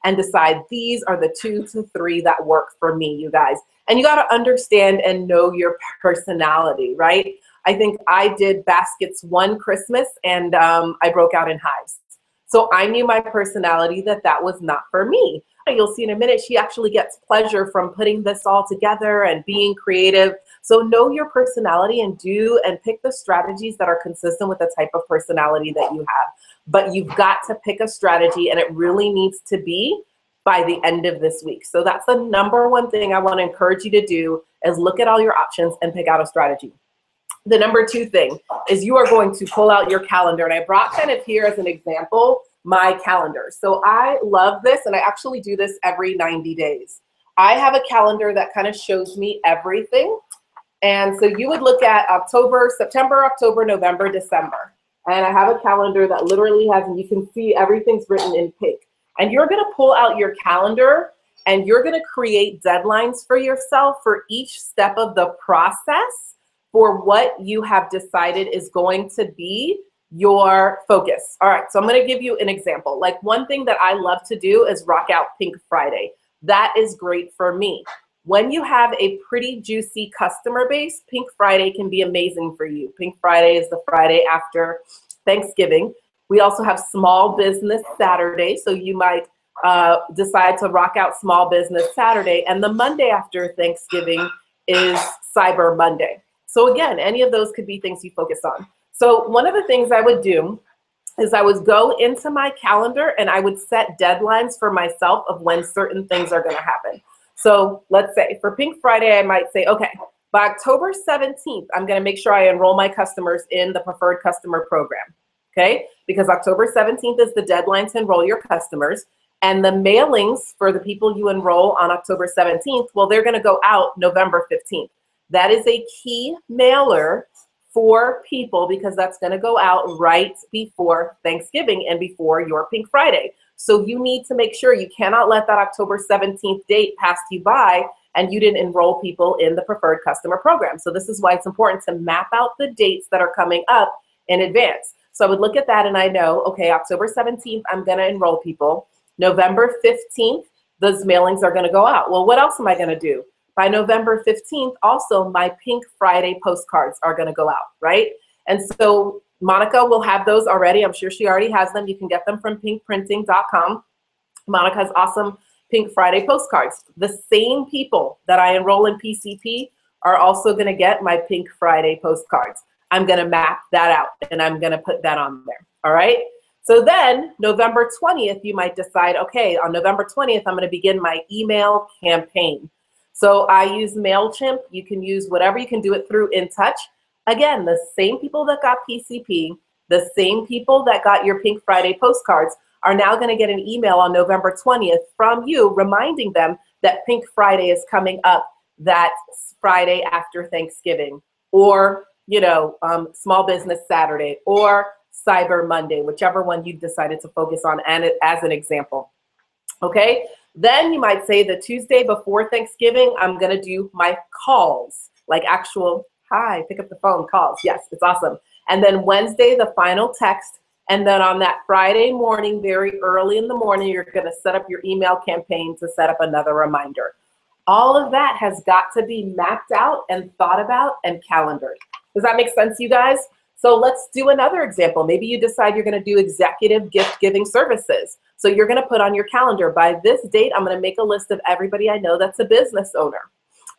and decide these are the 2 to 3 that work for me, you guys. And you got to understand and know your personality, right? I think I did baskets one Christmas and I broke out in hives. So I knew my personality that was not for me. You'll see in a minute, she actually gets pleasure from putting this all together and being creative. So know your personality and pick the strategies that are consistent with the type of personality that you have. But you've got to pick a strategy, and it really needs to be by the end of this week. So that's the number one thing I want to encourage you to do, is look at all your options and pick out a strategy. The number 2 thing is you are going to pull out your calendar. And I brought kind of here as an example my calendar. So I love this, and I actually do this every 90 days. I have a calendar that kind of shows me everything. And so you would look at September, October, November, December. And I have a calendar that literally has, and you can see everything's written in pink. And you're gonna pull out your calendar and you're gonna create deadlines for yourself for each step of the process for what you have decided is going to be your focus. All right, so I'm gonna give you an example. Like, one thing that I love to do is rock out Pink Friday. That is great for me. When you have a pretty juicy customer base, Pink Friday can be amazing for you. Pink Friday is the Friday after Thanksgiving. We also have Small Business Saturday, so you might decide to rock out Small Business Saturday, and the Monday after Thanksgiving is Cyber Monday. So again, any of those could be things you focus on. So one of the things I would do is I would go into my calendar and I would set deadlines for myself of when certain things are gonna happen. So let's say for Pink Friday, I might say, okay, by October 17th, I'm gonna make sure I enroll my customers in the Preferred Customer Program, okay? Because October 17th is the deadline to enroll your customers, and the mailings for the people you enroll on October 17th, well, they're gonna go out November 15th. That is a key mailer for people because that's gonna go out right before Thanksgiving and before your Pink Friday. So you need to make sure, you cannot let that October 17th date pass you by and you didn't enroll people in the Preferred Customer Program. So this is why it's important to map out the dates that are coming up in advance. So I would look at that and I know, okay, October 17th, I'm gonna enroll people. November 15th, those mailings are gonna go out. Well, what else am I gonna do? By November 15th, also my Pink Friday postcards are gonna go out, right? And so Monica will have those already. I'm sure she already has them. You can get them from pinkprinting.com. Monica has awesome Pink Friday postcards. The same people that I enroll in PCP are also gonna get my Pink Friday postcards. I'm gonna map that out and I'm gonna put that on there, all right? So then November 20th, you might decide, okay, on November 20th, I'm gonna begin my email campaign. So I use MailChimp. You can use whatever, you can do it through InTouch. Again, the same people that got PCP, the same people that got your Pink Friday postcards are now gonna get an email on November 20th from you reminding them that Pink Friday is coming up that Friday after Thanksgiving, or Small Business Saturday, or Cyber Monday, whichever one you decided to focus on, and as an example. Okay, Then you might say the Tuesday before Thanksgiving, I'm going to do my calls, like actual, hi, pick up the phone calls. Yes, it's awesome. And then Wednesday, the final text. And then on that Friday morning, very early in the morning, you're going to set up your email campaign to set up another reminder. All of that has got to be mapped out and thought about and calendared. Does that make sense, you guys? So let's do another example. Maybe you decide you're going to do executive gift giving services. So you're going to put on your calendar, by this date, I'm going to make a list of everybody I know that's a business owner.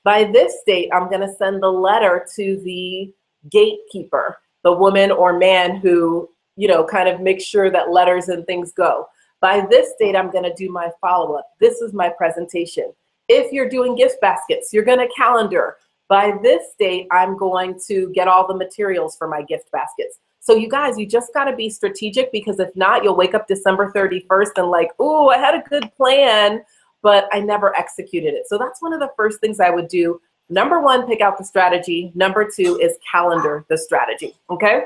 By this date, I'm going to send the letter to the gatekeeper, the woman or man who, you know, kind of makes sure that letters and things go. By this date, I'm going to do my follow-up. This is my presentation. If you're doing gift baskets, you're going to calendar. By this date, I'm going to get all the materials for my gift baskets. So you guys, you just got to be strategic, because if not, you'll wake up December 31st and like, oh, I had a good plan, but I never executed it. So that's one of the first things I would do. Number one, pick out the strategy. Number two is calendar the strategy, okay?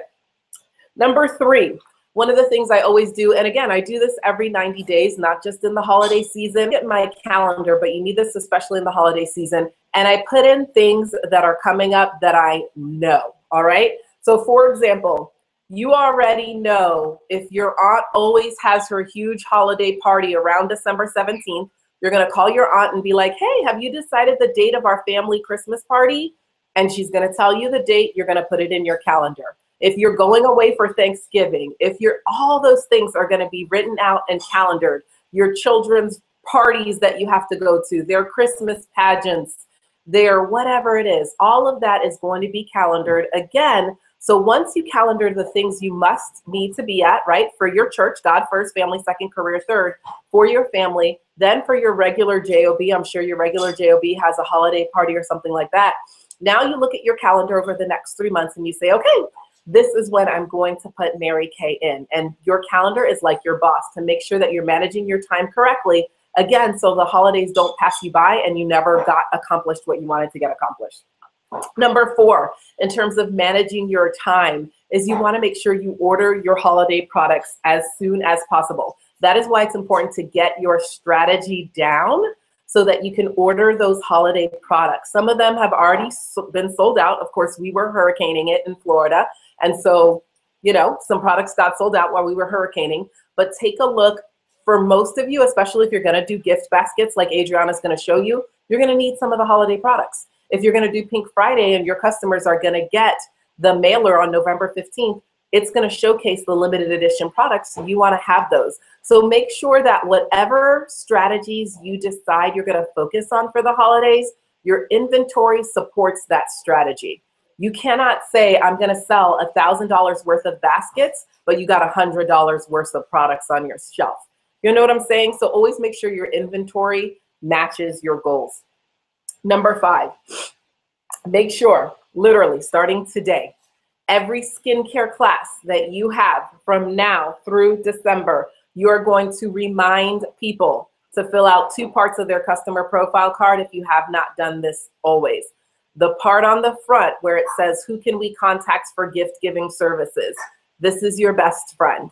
Number three, one of the things I always do, and again, I do this every 90 days, not just in the holiday season. Get my calendar, but you need this especially in the holiday season. And I put in things that are coming up that I know, all right? So for example, you already know if your aunt always has her huge holiday party around December 17th, you're gonna call your aunt and be like, hey, have you decided the date of our family Christmas party? And she's gonna tell you the date, you're gonna put it in your calendar. If you're going away for Thanksgiving, all those things are gonna be written out and calendared. Your children's parties that you have to go to, their Christmas pageants, their whatever it is, all of that is going to be calendared again. So once you calendar the things you must need to be at, right, for your church, God first, family second, career third, for your family, then for your regular JOB, I'm sure your regular JOB has a holiday party or something like that. Now you look at your calendar over the next 3 months and you say, okay, this is when I'm going to put Mary Kay in. And your calendar is like your boss to make sure that you're managing your time correctly. Again, so the holidays don't pass you by and you never got accomplished what you wanted to get accomplished. Number four, in terms of managing your time, is you want to make sure you order your holiday products as soon as possible. That is why it's important to get your strategy down so that you can order those holiday products. Some of them have already been sold out. Of course, we were hurricaning it in Florida. And so, you know, some products got sold out while we were hurricaning. But take a look. For most of you, especially if you're going to do gift baskets like Adriana's going to show you, you're going to need some of the holiday products. If you're going to do Pink Friday and your customers are going to get the mailer on November 15th, it's going to showcase the limited edition products. So you want to have those. So make sure that whatever strategies you decide you're going to focus on for the holidays, your inventory supports that strategy. You cannot say, I'm going to sell $1,000 worth of baskets, but you got $100 worth of products on your shelf. You know what I'm saying? So always make sure your inventory matches your goals. Number five, make sure, literally starting today, every skincare class that you have from now through December, you are going to remind people to fill out 2 parts of their customer profile card if you have not done this always. The part on the front where it says, who can we contact for gift giving services? This is your best friend.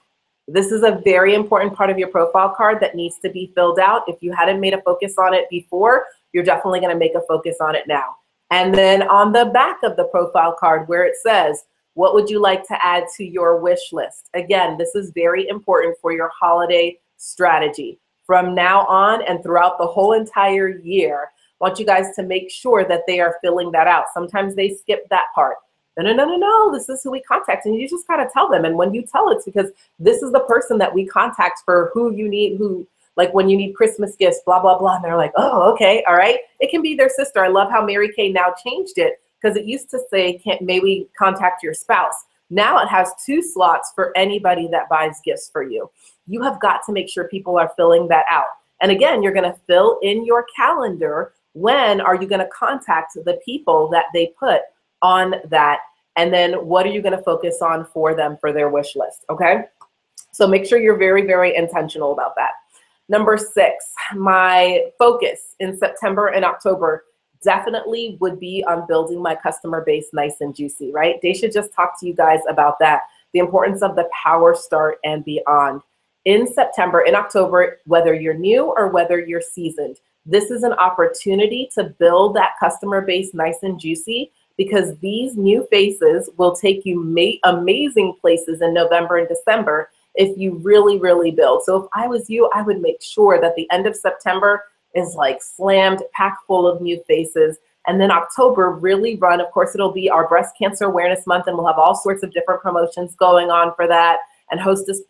This is a very important part of your profile card that needs to be filled out. If you hadn't made a focus on it before, you're definitely going to make a focus on it now. And then on the back of the profile card where it says, what would you like to add to your wish list? Again, this is very important for your holiday strategy. From now on and throughout the whole entire year, I want you guys to make sure that they are filling that out. Sometimes they skip that part. No, this is who we contact. And you just got to tell them. And when you tell, it's because this is the person that we contact for who you need, like when you need Christmas gifts, blah, blah, blah. And they're like, oh, okay, all right. It can be their sister. I love how Mary Kay now changed it, because it used to say, may we contact your spouse? Now it has 2 slots for anybody that buys gifts for you. You have got to make sure people are filling that out. And again, you're going to fill in your calendar. When are you going to contact the people that they put on that? And then what are you going to focus on for them for their wish list? Okay. So make sure you're very, very intentional about that. Number 6, my focus in September and October definitely would be on building my customer base nice and juicy, right? Daisha just talked to you guys about that. The importance of the Power Start and beyond. in September, in October, whether you're new or whether you're seasoned, this is an opportunity to build that customer base nice and juicy, because these new faces will take you amazing places in November and December if you really, really build. So if I was you, I would make sure that the end of September is like slammed, packed full of new faces. And then October, really run, of course, it'll be our Breast Cancer Awareness Month, and we'll have all sorts of different promotions going on for that, and hostess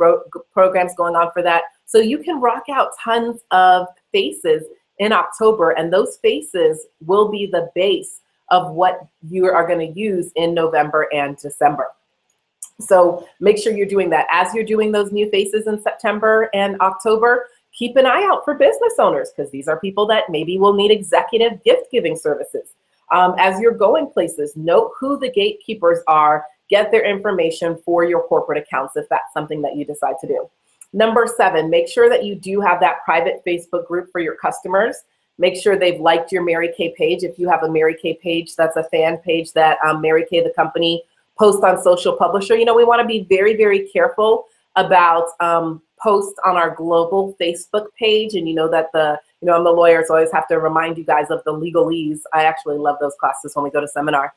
programs going on for that. So you can rock out tons of faces in October, and those faces will be the base of what you are going to use in November and December. So make sure you're doing that. As you're doing those new faces in September and October, keep an eye out for business owners, because these are people that maybe will need executive gift giving services. As you're going places, note who the gatekeepers are, get their information for your corporate accounts if that's something that you decide to do. Number 7, make sure that you do have that private Facebook group for your customers. Make sure they've liked your Mary Kay page. If you have a Mary Kay page, that's a fan page that Mary Kay, the company, posts on Social Publisher. You know, we want to be very, very careful about posts on our global Facebook page. And you know that I'm the lawyer, so I always have to remind you guys of the legalese. I actually love those classes when we go to seminar.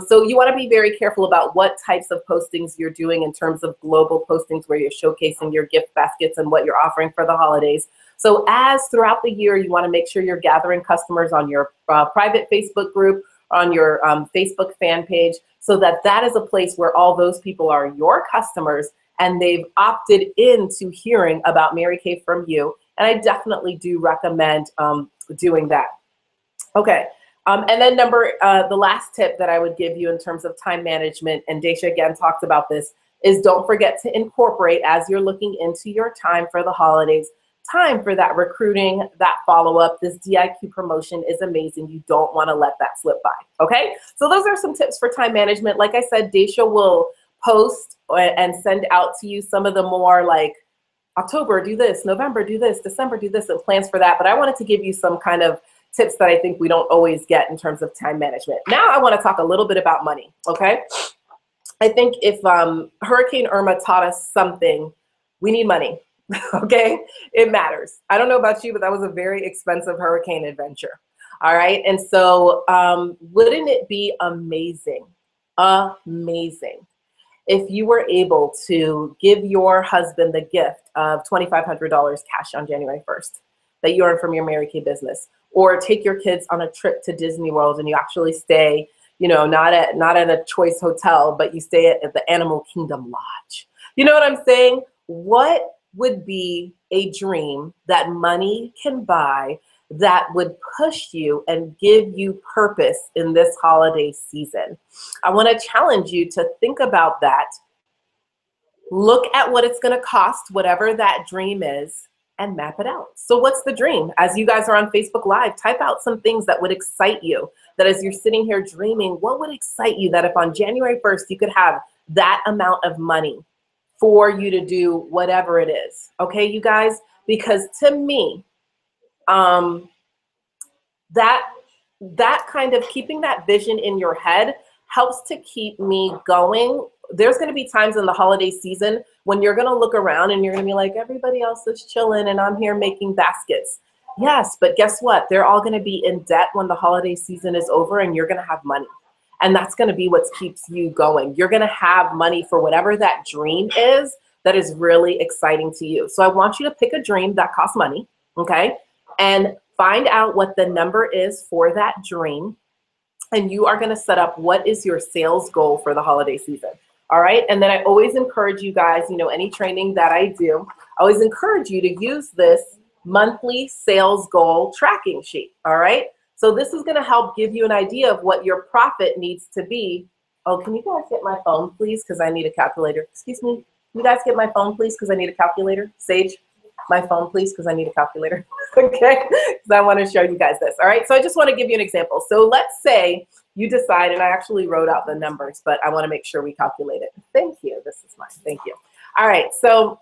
So you want to be very careful about what types of postings you're doing in terms of global postings where you're showcasing your gift baskets and what you're offering for the holidays. So as throughout the year, you want to make sure you're gathering customers on your private Facebook group, on your Facebook fan page, so that that is a place where all those people are your customers and they've opted into hearing about Mary Kay from you. And I definitely do recommend doing that. Okay. And then the last tip that I would give you in terms of time management, and Daisha again talked about this, is don't forget to incorporate, as you're looking into your time for the holidays, time for that recruiting, that follow-up. This DIQ promotion is amazing. You don't want to let that slip by, okay? So those are some tips for time management. Like I said, Daisha will post and send out to you some of the more like October, do this, November, do this, December, do this, and plans for that. But I wanted to give you some kind of tips that I think we don't always get in terms of time management. Now I want to talk a little bit about money, okay? I think if Hurricane Irma taught us something, we need money, okay? It matters. I don't know about you, but that was a very expensive hurricane adventure, all right? And so wouldn't it be amazing, if you were able to give your husband the gift of $2,500 cash on January 1st that you earned from your Mary Kay business, or take your kids on a trip to Disney World and you actually stay, you know, not at a choice hotel, but you stay at the Animal Kingdom Lodge. You know what I'm saying? What would be a dream that money can buy that would push you and give you purpose in this holiday season? I want to challenge you to think about that. Look at what it's going to cost, whatever that dream is, and map it out. So what's the dream? As you guys are on Facebook Live, type out some things that would excite you, that as you're sitting here dreaming, what would excite you that if on January 1st you could have that amount of money for you to do whatever it is. Okay, you guys? Because to me, that kind of keeping that vision in your head helps to keep me going. There's going to be times in the holiday season when you're going to look around and you're going to be like, everybody else is chilling and I'm here making baskets. Yes, but guess what? They're all going to be in debt when the holiday season is over, and you're going to have money. And that's going to be what keeps you going. You're going to have money for whatever that dream is that is really exciting to you. So I want you to pick a dream that costs money, okay? And find out what the number is for that dream. And you are going to set up what is your sales goal for the holiday season. All right. And then I always encourage you guys, you know, any training that I do, I always encourage you to use this monthly sales goal tracking sheet. All right. So this is going to help give you an idea of what your profit needs to be. Oh, can you guys get my phone, please? Because I need a calculator. Excuse me. Can you guys get my phone, please? Because I need a calculator. Sage, my phone, please, because I need a calculator. Okay. Because I want to show you guys this. All right. So I just want to give you an example. So let's say you decide, and I actually wrote out the numbers, but I want to make sure we calculate it. Thank you. This is mine. Thank you. All right. So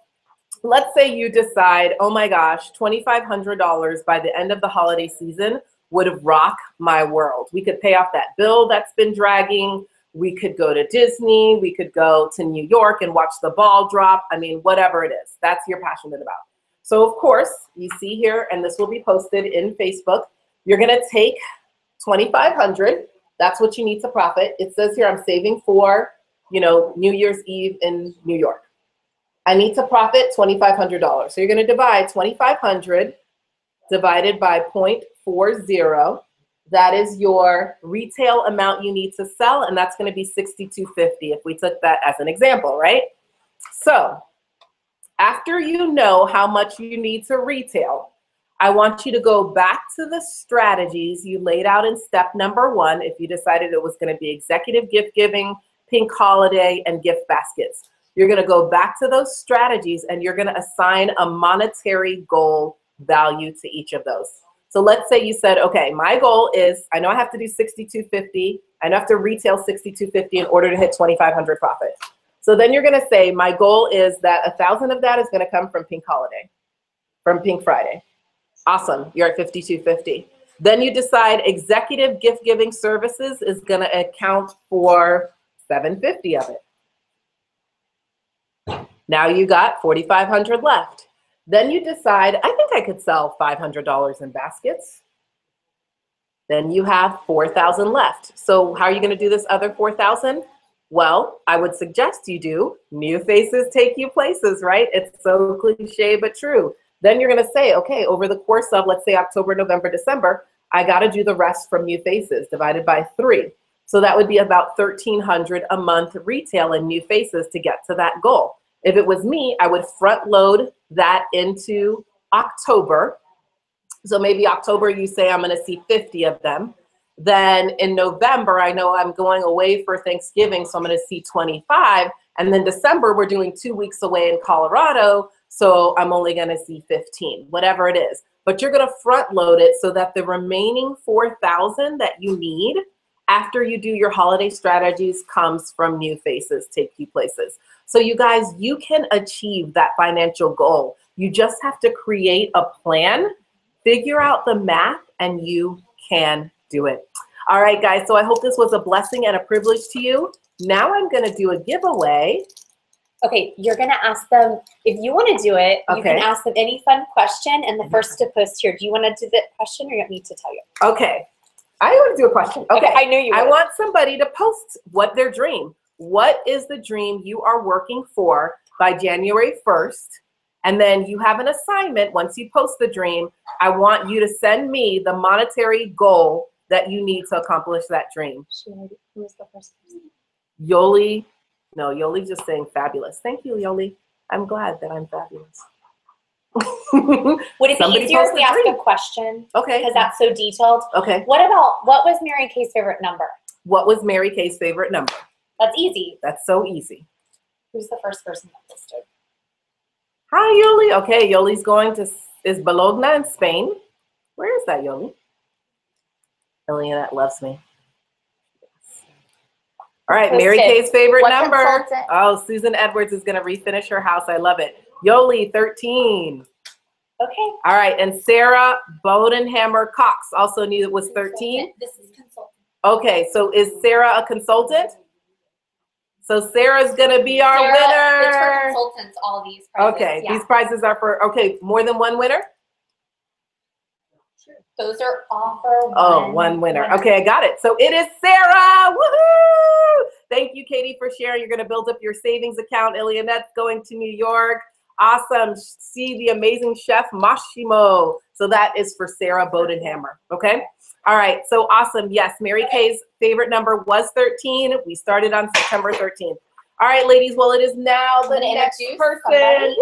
let's say you decide, oh my gosh, $2,500 by the end of the holiday season would rock my world. We could pay off that bill that's been dragging. We could go to Disney. We could go to New York and watch the ball drop. I mean, whatever it is, that's you're passionate about. So of course, you see here, and this will be posted in Facebook, you're gonna take $2,500. That's what you need to profit. It says here, I'm saving for, you know, New Year's Eve in New York. I need to profit $2,500. So you're gonna divide 2,500 divided by 0.40. That is your retail amount you need to sell, and that's gonna be $62.50 if we took that as an example, right? So after you know how much you need to retail, I want you to go back to the strategies you laid out in step number 1 if you decided it was gonna be executive gift giving, pink holiday, and gift baskets. You're gonna go back to those strategies and you're gonna assign a monetary goal value to each of those. So let's say you said, okay, my goal is, I know I have to do $62.50. I know I have to retail $62.50 in order to hit $2,500 profit. So then you're gonna say, my goal is that 1,000 of that is gonna come from Pink Holiday, from Pink Friday. Awesome, you're at $52.50. Then you decide executive gift giving services is gonna account for $750 of it. Now you got $4,500 left. Then you decide, I think I could sell $500 in baskets. Then you have 4,000 left. So how are you gonna do this other 4,000? Well, I would suggest you do new faces take you places, right? It's so cliche, but true. Then you're gonna say, okay, over the course of, let's say October, November, December, I gotta do the rest from new faces divided by 3. So that would be about $1,300 a month retail in new faces to get to that goal. If it was me, I would front load that into October. So maybe October, you say I'm gonna see 50 of them. Then in November, I know I'm going away for Thanksgiving, so I'm gonna see 25. And then December, we're doing 2 weeks away in Colorado, so I'm only gonna see 15, whatever it is. But you're gonna front load it so that the remaining 4,000 that you need after you do your holiday strategies comes from new faces, take you places. So you guys, you can achieve that financial goal. You just have to create a plan, figure out the math, and you can do it. All right, guys, so I hope this was a blessing and a privilege to you. Now I'm gonna do a giveaway. Okay, you're gonna ask them, if you wanna do it, you can ask them any fun question, and the first to post here. Do you wanna do the question or you want me to tell you? Okay, I want to do a question. Okay, I knew you would. I want somebody to post what their dream. What is the dream you are working for by January 1st? And then you have an assignment. Once you post the dream, I want you to send me the monetary goal that you need to accomplish that dream. Who was the first person? Yoli. No, Yoli's just saying fabulous. Thank you, Yoli. I'm glad that I'm fabulous. Would it be easier if we ask a question? Okay. Because that's so detailed. Okay. What was Mary Kay's favorite number? What was Mary Kay's favorite number? That's easy. That's so easy. Who's the first person that listed? Hi, Yoli. Okay, Yoli's going to, is Bologna in Spain? Where is that, Yoli? Elena loves me. All right, Mary Kay's favorite number. Consultant? Oh, Susan Edwards is going to refinish her house. I love it. Yoli, 13. Okay. All right, and Sarah Bodenhammer Cox also knew it was 13. This is consultant. Okay, so is Sarah a consultant? So Sarah's going to be our winner. It's for consultants, all these prizes. Okay, these prizes are for, okay, more than one winner? Sure. Those are all for one winner. Okay, I got it. So it is Sarah. Woohoo! Thank you, Katie, for sharing. You're going to build up your savings account. Ilianette's going to New York. Awesome. See the amazing chef Massimo. So that is for Sarah Bodenhammer. Okay. All right. So awesome. Yes, Mary Kay's favorite number was 13. We started on September 13th. All right, ladies. Well, it is now the next person.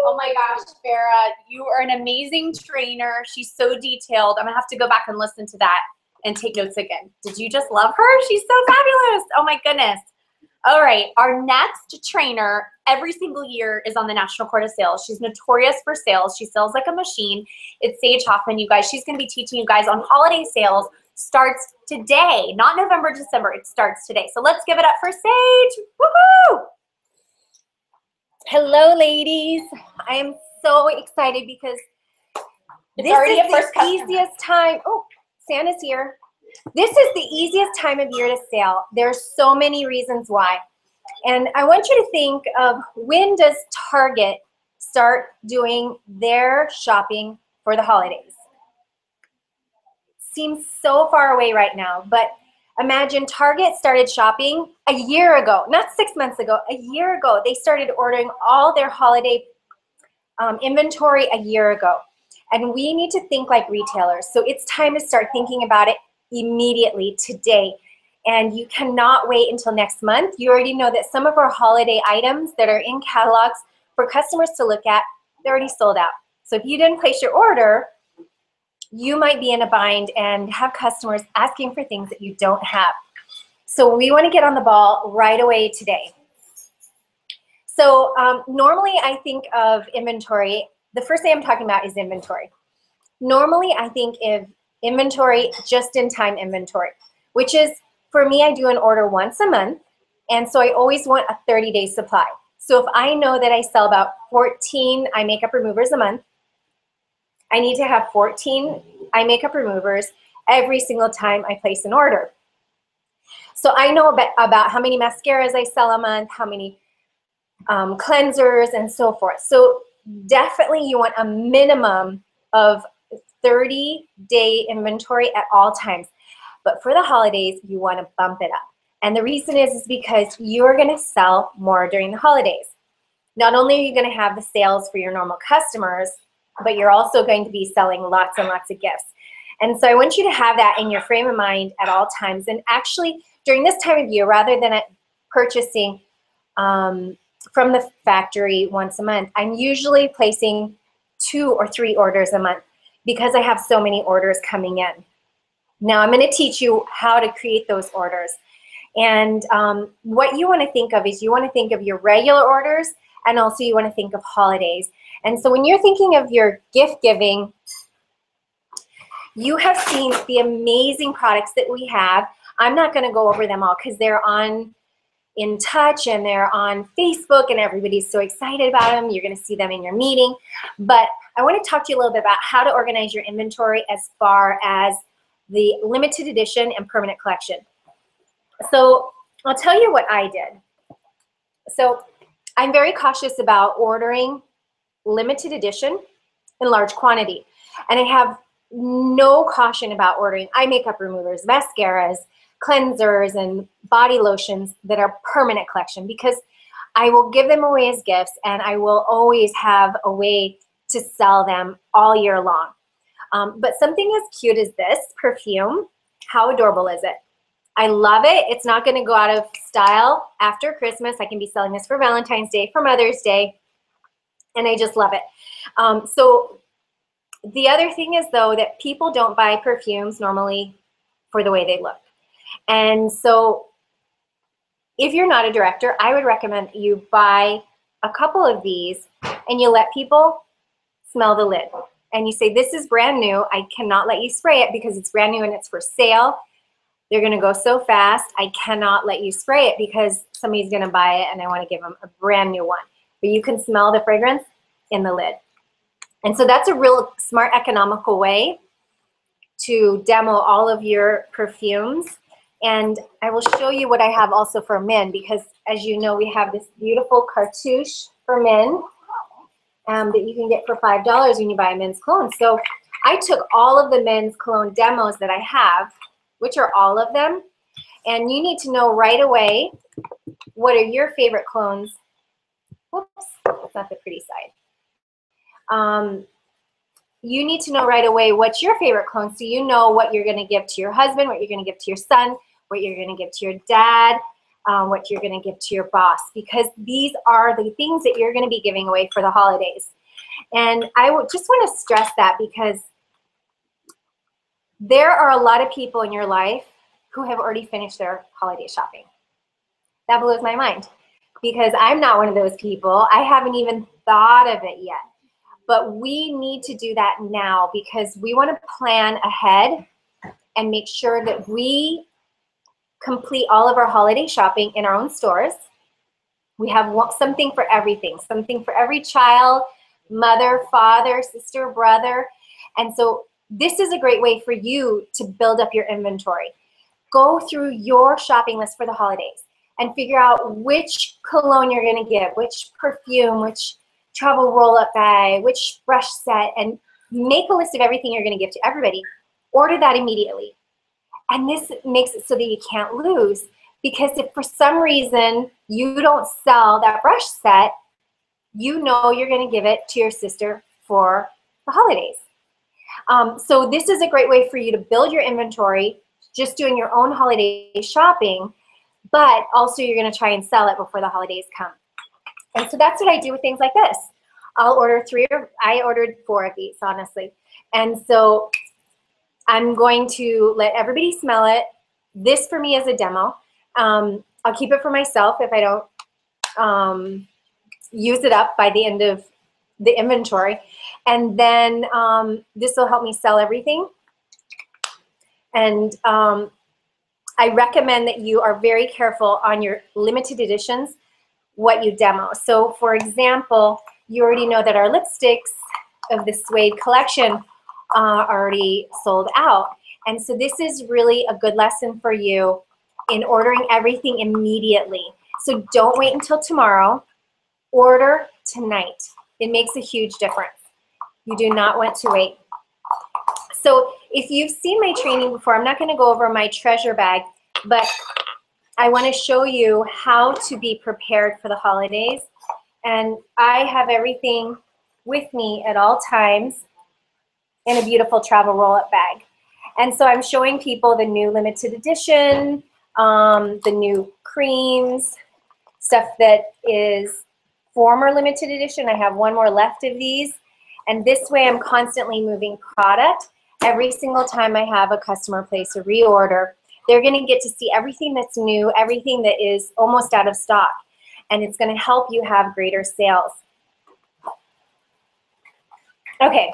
Oh my gosh, Farah, you are an amazing trainer. She's so detailed. I'm gonna have to go back and listen to that and take notes again. Did you just love her? She's so fabulous. Oh my goodness. All right, our next trainer every single year is on the National Court of Sales. She's notorious for sales. She sells like a machine. It's Sage Hoffman, you guys. She's going to be teaching you guys on holiday sales. Starts today, not November, December. It starts today. So let's give it up for Sage. Woohoo! Hello, ladies. I am so excited because this is the easiest time. Oh, Santa's here. This is the easiest time of year to sell. There's so many reasons why. And I want you to think of, when does Target start doing their shopping for the holidays? Seems so far away right now, but imagine Target started shopping a year ago, not 6 months ago, a year ago. They started ordering all their holiday inventory a year ago. And we need to think like retailers. So it's time to start thinking about it immediately, today. And you cannot wait until next month. You already know that some of our holiday items that are in catalogs for customers to look at, they're already sold out. So if you didn't place your order, you might be in a bind and have customers asking for things that you don't have. So we want to get on the ball right away today. So normally I think of inventory. The first thing I'm talking about is inventory. Normally I think of inventory, just-in-time inventory, which is, for me, I do an order once a month, and so I always want a 30-day supply. So if I know that I sell about 14 eye makeup removers a month, I need to have 14 eye makeup removers every single time I place an order. So I know about how many mascaras I sell a month, how many cleansers, and so forth. So definitely you want a minimum of 30-day inventory at all times. But for the holidays, you want to bump it up. And the reason is because you're going to sell more during the holidays. Not only are you going to have the sales for your normal customers, but you're also going to be selling lots and lots of gifts. And so I want you to have that in your frame of mind at all times. And actually, during this time of year, rather than purchasing from the factory once a month, I'm usually placing 2 or 3 orders a month because I have so many orders coming in. Now I'm going to teach you how to create those orders. And what you want to think of is, you want to think of your regular orders, and also you want to think of holidays. And so when you're thinking of your gift giving, you have seen the amazing products that we have. I'm not going to go over them all because they're on In Touch and they're on Facebook and everybody's so excited about them. You're going to see them in your meeting. But I want to talk to you a little bit about how to organize your inventory as far as the limited edition and permanent collection. So I'll tell you what I did. So I'm very cautious about ordering limited edition in large quantity. And I have no caution about ordering eye makeup removers, mascaras, cleansers, and body lotions that are permanent collection, because I will give them away as gifts and I will always have a way to sell them all year long. But something as cute as this perfume, how adorable is it? I love it. It's not going to go out of style after Christmas. I can be selling this for Valentine's Day, for Mother's Day, and I just love it. So the other thing is, though, that people don't buy perfumes normally for the way they look. And so if you're not a director, I would recommend you buy a couple of these and you let people smell the lid. And you say, this is brand new. I cannot let you spray it because it's brand new and it's for sale. They're going to go so fast. I cannot let you spray it because somebody's going to buy it and I want to give them a brand new one. But you can smell the fragrance in the lid. And so that's a real smart, economical way to demo all of your perfumes. And I will show you what I have also for men, because as you know, we have this beautiful cartouche for men that you can get for $5 when you buy a men's cologne. So I took all of the men's cologne demos that I have, which are all of them, and you need to know right away what are your favorite colognes. Whoops, that's not the pretty side. You need to know right away what's your favorite cologne, so you know what you're going to give to your husband, what you're going to give to your son, what you're going to give to your dad, what you're going to give to your boss, because these are the things that you're going to be giving away for the holidays. And I just want to stress that, because there are a lot of people in your life who have already finished their holiday shopping. That blows my mind, because I'm not one of those people. I haven't even thought of it yet. But we need to do that now, because we want to plan ahead and make sure that we complete all of our holiday shopping in our own stores. We have something for everything, something for every child, mother, father, sister, brother. And so this is a great way for you to build up your inventory. Go through your shopping list for the holidays and figure out which cologne you're going to give, which perfume, which travel roll-up bag, which brush set, and make a list of everything you're going to give to everybody. Order that immediately. And this makes it so that you can't lose, because if for some reason you don't sell that brush set, you know you're going to give it to your sister for the holidays. So this is a great way for you to build your inventory, just doing your own holiday shopping, but also you're going to try and sell it before the holidays come. And so that's what I do with things like this. I'll order I ordered 4 of these, honestly. And so I'm going to let everybody smell it. This for me is a demo. I'll keep it for myself if I don't use it up by the end of the inventory. And then this will help me sell everything. And I recommend that you are very careful on your limited editions, what you demo. So for example, you already know that our lipsticks of the Suede collection are already sold out. And so this is really a good lesson for you in ordering everything immediately. So don't wait until tomorrow. Order tonight. It makes a huge difference. You do not want to wait. So if you've seen my training before, I'm not going to go over my treasure bag, but I want to show you how to be prepared for the holidays. And I have everything with me at all times in a beautiful travel roll-up bag. And so I'm showing people the new limited edition, the new creams, stuff that is former limited edition. I have one more left of these. And this way I'm constantly moving product. Every single time I have a customer place a reorder, they're going to get to see everything that's new, everything that is almost out of stock. And it's going to help you have greater sales. Okay.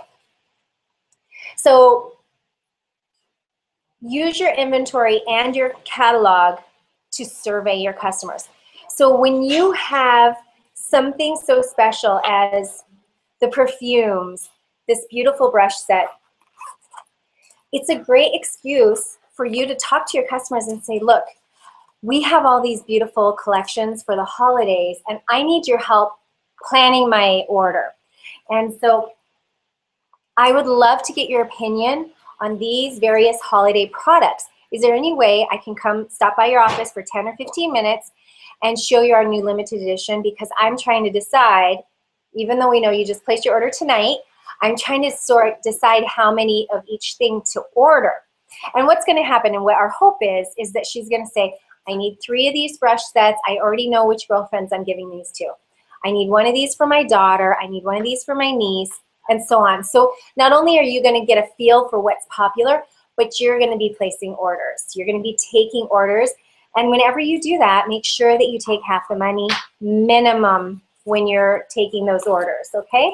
So use your inventory and your catalog to survey your customers. So when you have something so special as the perfumes, this beautiful brush set, it's a great excuse for you to talk to your customers and say, look, we have all these beautiful collections for the holidays, and I need your help planning my order. And so I would love to get your opinion on these various holiday products. Is there any way I can come stop by your office for 10 or 15 minutes and show you our new limited edition? Because I'm trying to decide, even though we know you just placed your order tonight, I'm trying to decide how many of each thing to order. And what's going to happen, and what our hope is that she's going to say, I need 3 of these brush sets. I already know which girlfriends I'm giving these to. I need 1 of these for my daughter. I need 1 of these for my niece, and so on. So not only are you going to get a feel for what's popular, but you're going to be placing orders. You're going to be taking orders. And whenever you do that, make sure that you take half the money minimum when you're taking those orders, okay?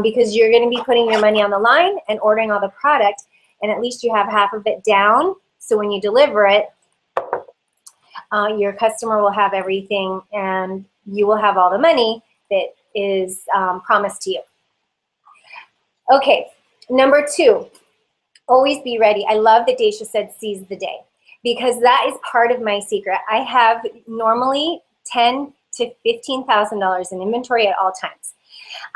Because you're going to be putting your money on the line and ordering all the product, and at least you have half of it down. So when you deliver it, your customer will have everything, and you will have all the money that is promised to you. Okay, number 2, always be ready. I love that Daisha said seize the day, because that is part of my secret. I have normally $10,000 to $15,000 in inventory at all times.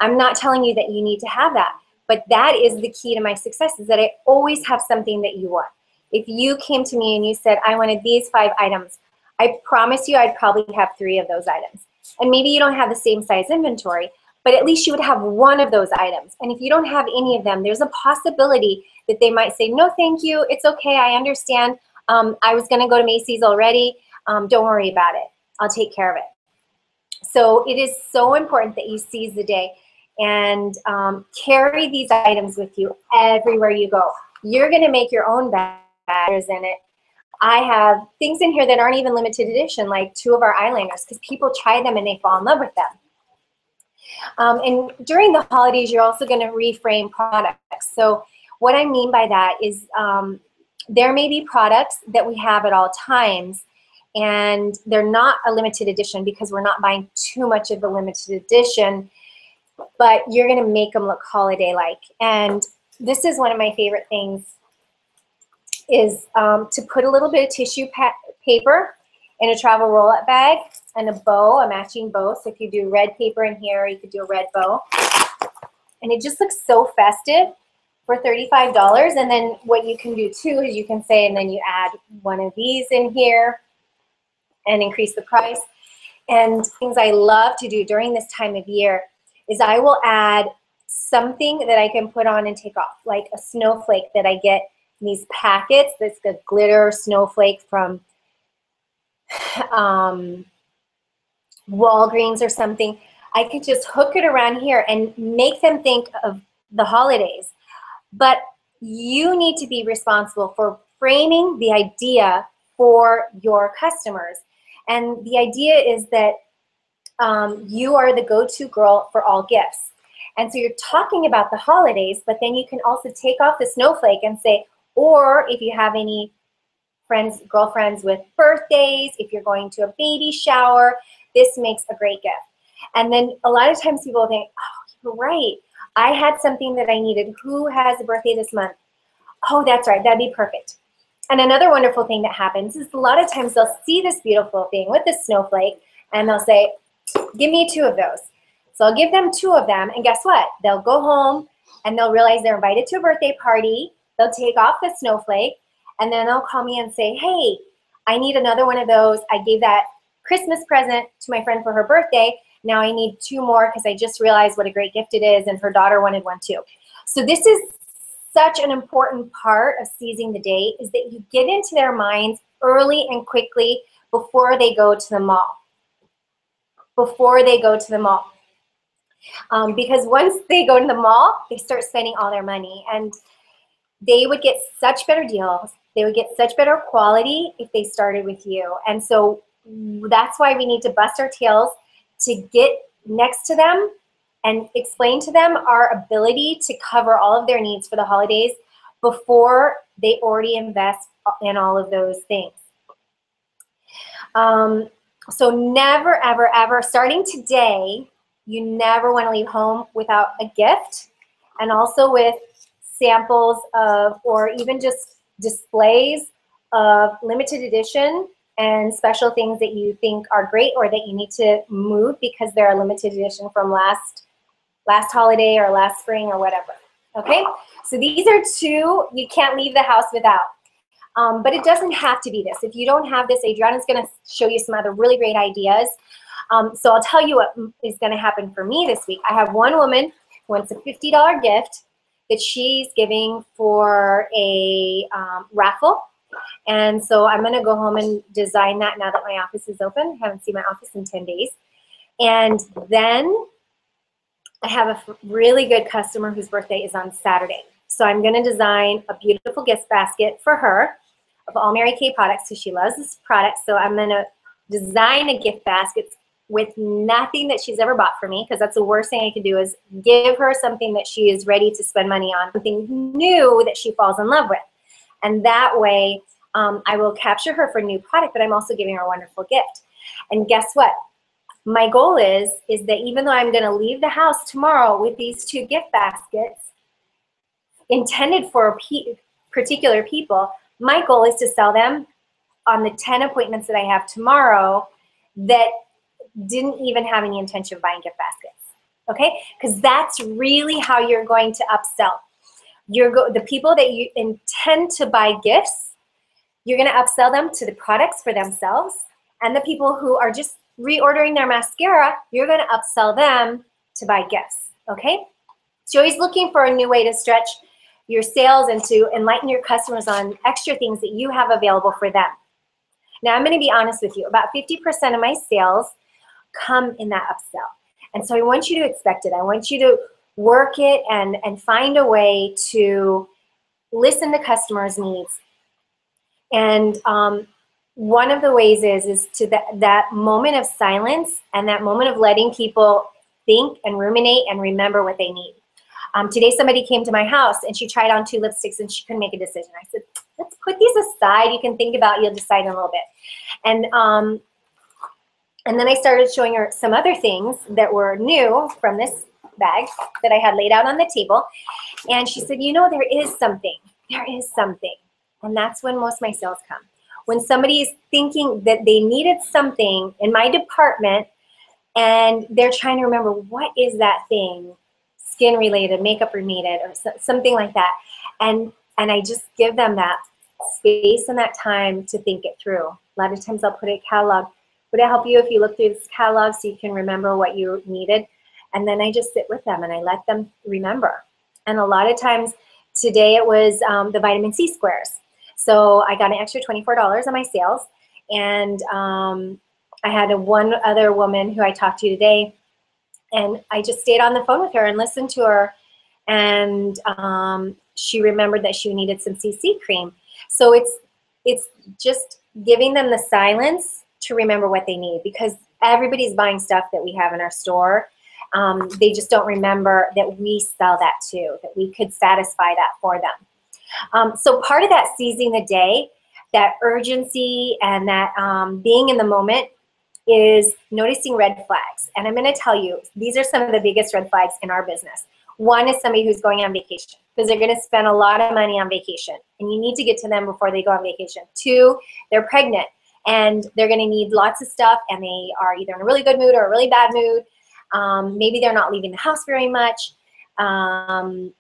I'm not telling you that you need to have that, but that is the key to my success, is that I always have something that you want. If you came to me and you said, I wanted these 5 items, I promise you I'd probably have 3 of those items. And maybe you don't have the same size inventory, but at least you would have 1 of those items. And if you don't have any of them, there's a possibility that they might say, no, thank you, it's okay, I understand. I was gonna go to Macy's already. Don't worry about it. I'll take care of it. So it is so important that you seize the day and carry these items with you everywhere you go. You're gonna make your own bags in it. I have things in here that aren't even limited edition, like 2 of our eyeliners, because people try them and they fall in love with them. And during the holidays, you're also going to reframe products. So what I mean by that is there may be products that we have at all times, and they're not a limited edition because we're not buying too much of the limited edition, but you're going to make them look holiday-like. And this is one of my favorite things, is to put a little bit of tissue paper in a travel roll-up bag and a bow, a matching bow. So if you do red paper in here, you could do a red bow. And it just looks so festive for $35. And then what you can do too is you can say, and then you add one of these in here and increase the price. And things I love to do during this time of year is I will add something that I can put on and take off, like a snowflake that I get in these packets. That's a glitter snowflake from Walgreens or something. I could just hook it around here and make them think of the holidays. But you need to be responsible for framing the idea for your customers. And the idea is that you are the go-to girl for all gifts. And so you're talking about the holidays, but then you can also take off the snowflake and say, or if you have any friends, girlfriends with birthdays, if you're going to a baby shower, this makes a great gift. And then a lot of times people think, oh, you're right. I had something that I needed. Who has a birthday this month? Oh, that's right. That'd be perfect. And another wonderful thing that happens is a lot of times they'll see this beautiful thing with the snowflake and they'll say, give me 2 of those. So I'll give them 2 of them, and guess what? They'll go home and they'll realize they're invited to a birthday party. They'll take off the snowflake, and then they'll call me and say, hey, I need another one of those. I gave that Christmas present to my friend for her birthday. Now I need 2 more because I just realized what a great gift it is, and her daughter wanted one too. So this is such an important part of seizing the day, is that you get into their minds early and quickly before they go to the mall. Before they go to the mall. Because once they go to the mall, they start spending all their money, and they would get such better deals. They would get such better quality if they started with you. And so that's why we need to bust our tails to get next to them and explain to them our ability to cover all of their needs for the holidays before they already invest in all of those things. So never, ever, ever, starting today, you never want to leave home without a gift, and also with samples of, or even just displays of limited edition and special things that you think are great or that you need to move because they're a limited edition from last holiday or last spring or whatever. Okay, so these are 2 you can't leave the house without. But it doesn't have to be this. If you don't have this, Adriana's going to show you some other really great ideas. So I'll tell you what is going to happen for me this week. I have one woman who wants a $50 gift that she's giving for a raffle. And so I'm going to go home and design that now that my office is open. I haven't seen my office in 10 days. And then I have a really good customer whose birthday is on Saturday. So I'm going to design a beautiful gift basket for her of all Mary Kay products, because she loves this product. So I'm going to design a gift basket with nothing that she's ever bought for me, because that's the worst thing I can do, is give her something that she is ready to spend money on, something new that she falls in love with. And that way I will capture her for a new product, but I'm also giving her a wonderful gift. And guess what? My goal is that even though I'm going to leave the house tomorrow with these 2 gift baskets intended for particular people, my goal is to sell them on the 10 appointments that I have tomorrow that didn't even have any intention of buying gift baskets. Okay? Because that's really how you're going to upsell. The people that you intend to buy gifts, you're going to upsell them to the products for themselves. And the people who are just reordering their mascara, you're going to upsell them to buy gifts. Okay? So you're always looking for a new way to stretch your sales and to enlighten your customers on extra things that you have available for them. Now, I'm going to be honest with you. About 50% of my sales come in that upsell. And so I want you to expect it. I want you to work it and find a way to listen to customers' needs. And one of the ways is to that moment of silence and that moment of letting people think and ruminate and remember what they need. Today somebody came to my house and she tried on 2 lipsticks and she couldn't make a decision. I said, let's put these aside. You can think about it. You'll decide in a little bit. And then I started showing her some other things that were new from this bag that I had laid out on the table. And she said, you know, there is something. There is something. And that's when most of my sales come. When somebody is thinking that they needed something in my department and they're trying to remember, what is that thing? Skin related, makeup related, or something like that. And I just give them that space and that time to think it through. A lot of times I'll put a catalog. Would it help you if you look through this catalog so you can remember what you needed? And then I just sit with them and I let them remember. And a lot of times, today it was the vitamin C squares. So I got an extra $24 on my sales. And I had one other woman who I talked to today, and I just stayed on the phone with her and listened to her. And she remembered that she needed some CC cream. So it's just giving them the silence to remember what they need, because everybody's buying stuff that we have in our store. They just don't remember that we sell that too, that we could satisfy that for them. So part of that seizing the day, that urgency and that being in the moment, is noticing red flags. And I'm going to tell you, these are some of the biggest red flags in our business. One is somebody who's going on vacation, because they're going to spend a lot of money on vacation, and you need to get to them before they go on vacation. Two, they're pregnant, and they're going to need lots of stuff, and they are either in a really good mood or a really bad mood. Maybe they're not leaving the house very much. And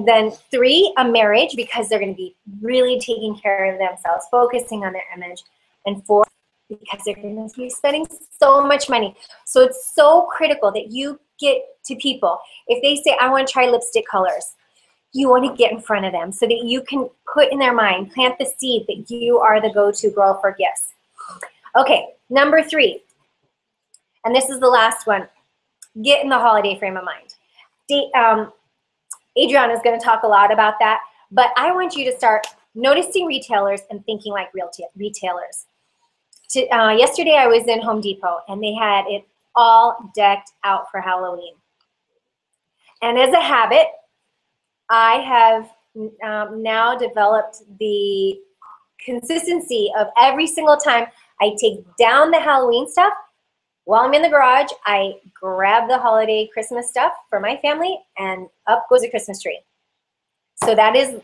then three, a marriage, because they're going to be really taking care of themselves, focusing on their image. And four, because they're going to be spending so much money. So it's so critical that you get to people. If they say, I want to try lipstick colors, you want to get in front of them so that you can put in their mind, plant the seed that you are the go-to girl for gifts. Okay, number three, and this is the last one, get in the holiday frame of mind. Adriana is going to talk a lot about that, but I want you to start noticing retailers and thinking like real retailers. Yesterday I was in Home Depot, and they had it all decked out for Halloween. And as a habit, I have now developed the consistency of every single time I take down the Halloween stuff, while I'm in the garage, I grab the holiday Christmas stuff for my family, and up goes the Christmas tree. So that is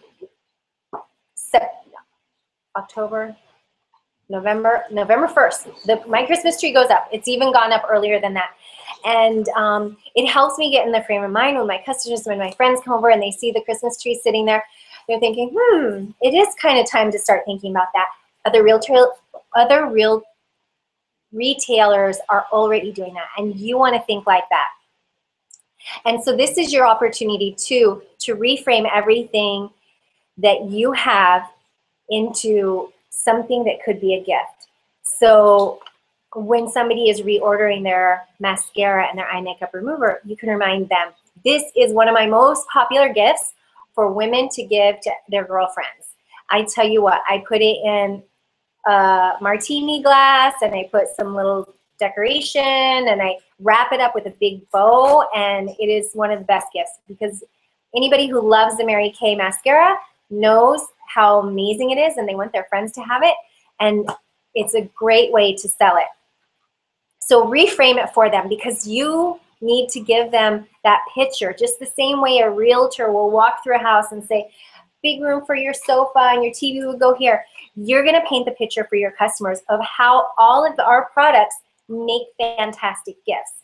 October, November 1st. My Christmas tree goes up. It's even gone up earlier than that. And it helps me get in the frame of mind when my customers, when my friends come over and they see the Christmas tree sitting there, they're thinking, it is kind of time to start thinking about that. Other real retailers are already doing that, and you want to think like that. And so this is your opportunity to reframe everything that you have into something that could be a gift. So when somebody is reordering their mascara and their eye makeup remover, you can remind them, this is one of my most popular gifts for women to give to their girlfriends. I tell you what, I put it in a martini glass, and I put some little decoration, and I wrap it up with a big bow, and it is one of the best gifts, because anybody who loves the Mary Kay mascara knows how amazing it is, and they want their friends to have it, and it's a great way to sell it. So reframe it for them, because you need to give them that picture, just the same way a realtor will walk through a house and say, big room for your sofa and your TV would go here. You're going to paint the picture for your customers of how all of our products make fantastic gifts.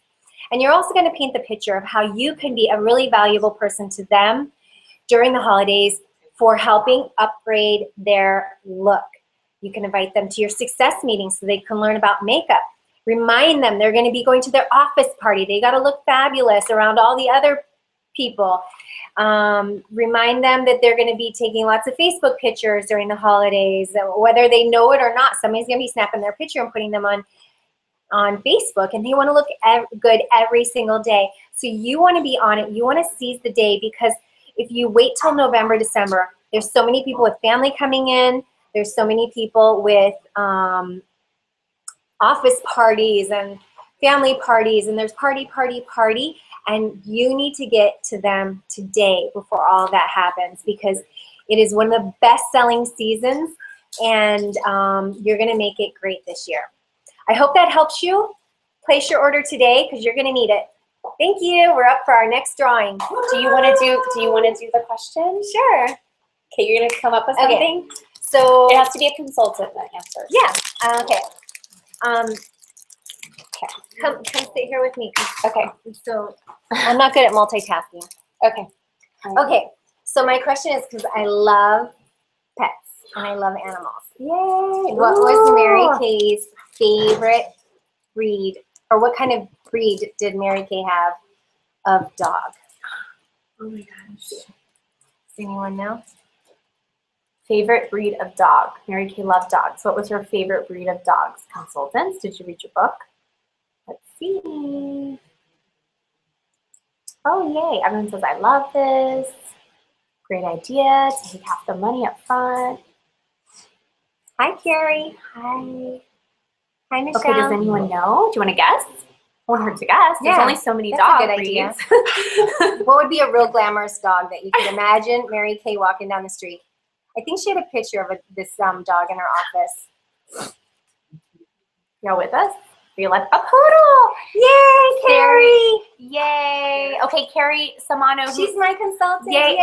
And you're also going to paint the picture of how you can be a really valuable person to them during the holidays for helping upgrade their look. You can invite them to your success meetings so they can learn about makeup. Remind them they're going to be going to their office party. They got to look fabulous around all the other people. Remind them that they're going to be taking lots of Facebook pictures during the holidays, whether they know it or not. Somebody's going to be snapping their picture and putting them on Facebook, and they want to look good every single day. So you want to be on it. You want to seize the day, because if you wait till November, December, there's so many people with family coming in. There's so many people with office parties and family parties, and there's party, and you need to get to them today before all that happens, because it is one of the best-selling seasons, and you're going to make it great this year. I hope that helps you. Place your order today, because you're going to need it. Thank you. We're up for our next drawing. Do you want to do the question? Sure. Okay, you're gonna come up with something. Okay. So it has to be a consultant that answers. Yeah. Okay. Okay. Come sit here with me. Okay. So I'm not good at multitasking. Okay. Okay. So my question is, because I love pets and I love animals. Yay! What was Mary Kay's favorite breed, or what kind of breed did Mary Kay have of dog? Oh my gosh. Does anyone know? Favorite breed of dog. Mary Kay loved dogs. What was her favorite breed of dogs? Consultants, did you read your book? Let's see. Oh, yay. Everyone says, I love this. Great idea to take half the money up front. Hi, Carrie. Hi. Hi, Michelle. Okay, does anyone know? Do you want to guess? I want her to guess. There's only so many dog breeds. What would be a real glamorous dog that you could imagine Mary Kay walking down the street? I think she had a picture of this dog in her office. Y'all with us? Are you like a poodle? Yay, Carrie! Yay! Okay, Carrie Samano. She's my consultant. Yay!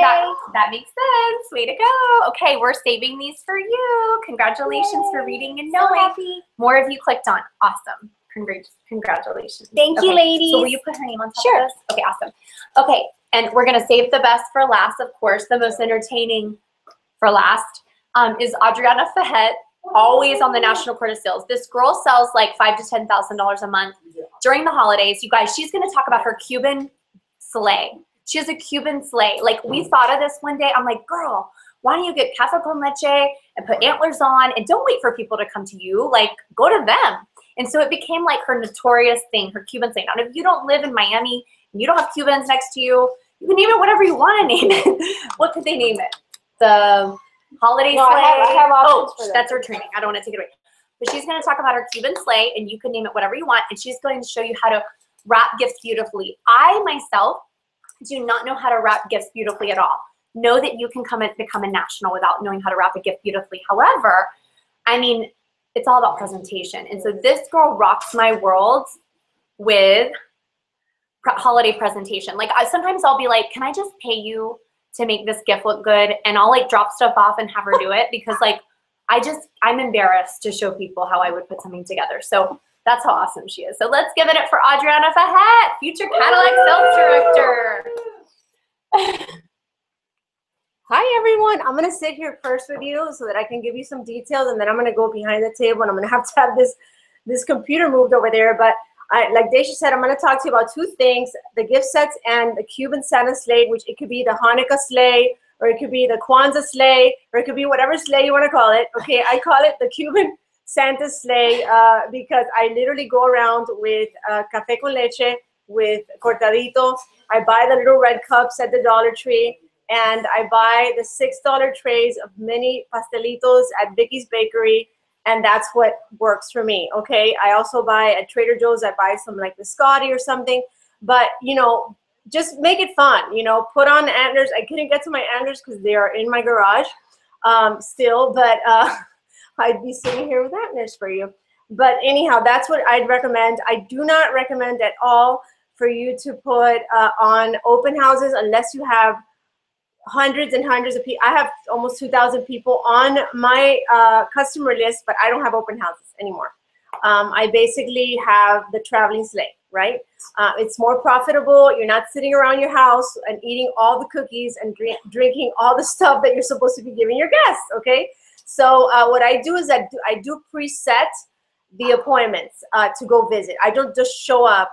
That makes sense. Way to go. Okay, we're saving these for you. Congratulations for reading and knowing. So happy. More of you clicked on. Awesome. Congratulations. Thank you, ladies. So will you put her name on top of this? Okay, awesome. Okay, and we're gonna save the best for last, of course. The most entertaining for last is Adriana Fahet, always on the National Court of Sales. This girl sells like $5,000 to $10,000 a month during the holidays. You guys, she's gonna talk about her Cuban sleigh. She has a Cuban sleigh. Like, we thought of this one day. I'm like, girl, why don't you get cafe con leche and put antlers on, and don't wait for people to come to you. Like, go to them. And so it became like her notorious thing, her Cuban sleigh. Now, if you don't live in Miami and you don't have Cubans next to you, you can name it whatever you want to name it. What could they name it? The holiday sleigh. I have options for that. That's her training. I don't want to take it away. But she's going to talk about her Cuban sleigh, and you can name it whatever you want. And she's going to show you how to wrap gifts beautifully. I myself do not know how to wrap gifts beautifully at all. Know that you can come and become a national without knowing how to wrap a gift beautifully. However, I mean, it's all about presentation. And so this girl rocks my world with holiday presentation. Like, sometimes I'll be like, can I just pay you to make this gift look good? And I'll like drop stuff off and have her do it, because like, I'm embarrassed to show people how I would put something together. So that's how awesome she is. So let's give it up for Adriana Fahet, future Cadillac sales director. Hi everyone, I'm gonna sit here first with you so that I can give you some details, and then I'm gonna go behind the table, and I'm gonna have to have this computer moved over there. But like Daisha said, I'm gonna talk to you about two things: the gift sets and the Cuban Santa sleigh, which it could be the Hanukkah sleigh, or it could be the Kwanzaa sleigh, or it could be whatever sleigh you wanna call it. Okay, I call it the Cuban Santa sleigh because I literally go around with café con leche, with cortadito. I buy the little red cups at the Dollar Tree, and I buy the $6 trays of mini pastelitos at Vicky's Bakery, and that's what works for me, okay? I also buy at Trader Joe's, I buy some like biscotti or something, but you know, just make it fun, you know, put on the antlers. I couldn't get to my antlers because they are in my garage still, but I'd be sitting here with antlers for you. But anyhow, that's what I'd recommend. I do not recommend at all for you to put on open houses unless you have hundreds and hundreds of people. I have almost 2,000 people on my customer list, but I don't have open houses anymore. I basically have the traveling sleigh, right? It's more profitable. You're not sitting around your house and eating all the cookies and drinking all the stuff that you're supposed to be giving your guests, okay? So what I do is I do preset the appointments to go visit. I don't just show up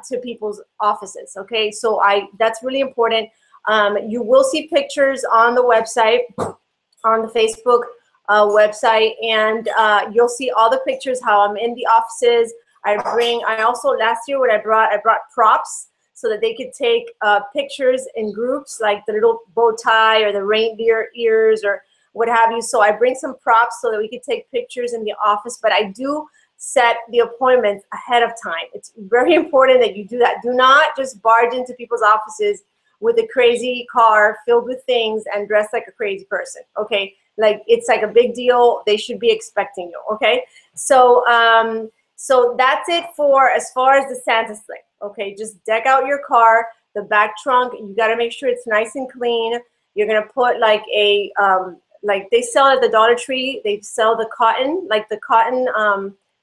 to people's offices, okay? So that's really important. You will see pictures on the website, on the Facebook website, and you'll see all the pictures, how I'm in the offices. I also, last year, what I brought props so that they could take pictures in groups, like the little bow tie or the reindeer ears or what have you. So I bring some props so that we could take pictures in the office, but I do set the appointments ahead of time. It's very important that you do that. Do not just barge into people's offices with a crazy car filled with things and dress like a crazy person, okay? Like, it's like a big deal. They should be expecting you, okay? So so that's it for as far as the Santa sleigh, okay? Just deck out your car, the back trunk, you gotta make sure it's nice and clean. You're gonna put like a, like they sell at the Dollar Tree, they sell the cotton, like the cotton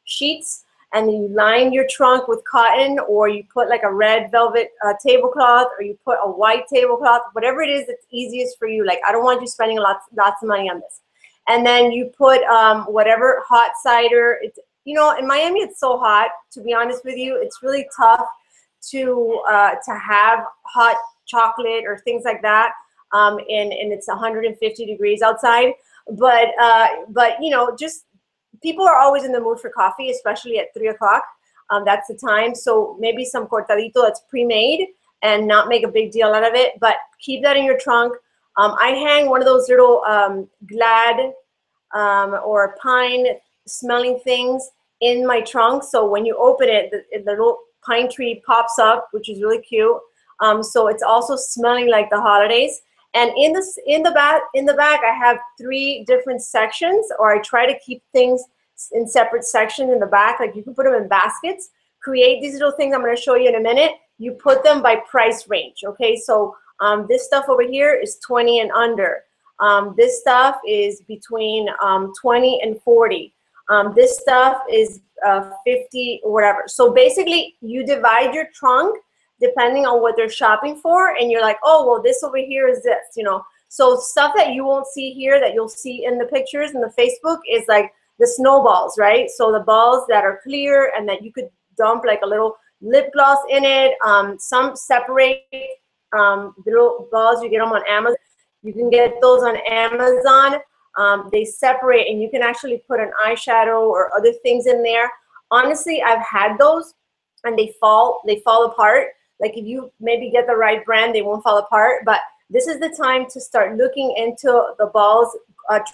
sheets, and then you line your trunk with cotton, or you put like a red velvet tablecloth, or you put a white tablecloth, whatever it is that's easiest for you. Like, I don't want you spending lots of money on this. And then you put whatever hot cider. It's, you know, in Miami it's so hot, to be honest with you. It's really tough to have hot chocolate or things like that, and it's 150 degrees outside. But you know, just people are always in the mood for coffee, especially at 3 o'clock. That's the time. So maybe some cortadito that's pre-made and not make a big deal out of it, but keep that in your trunk. I hang one of those little Glad or pine smelling things in my trunk. So when you open it, the little pine tree pops up, which is really cute. So it's also smelling like the holidays. And in the back, I have 3 different sections, or I try to keep things in separate sections in the back. Like, you can put them in baskets. Create these little things I'm going to show you in a minute. You put them by price range. Okay, so this stuff over here is 20 and under. This stuff is between 20 and 40. This stuff is 50 or whatever. So basically, you divide your trunk depending on what they're shopping for, and you're like, oh, well, this over here is this, you know. So stuff that you won't see here that you'll see in the pictures in the Facebook is like the snowballs, right? So the balls that are clear and that you could dump like a little lip gloss in it. Some separate little balls, you get them on Amazon. You can get those on Amazon. They separate, and you can actually put an eyeshadow or other things in there. Honestly, I've had those, and they fall apart. Like, if you maybe get the right brand, they won't fall apart. But this is the time to start looking into the balls.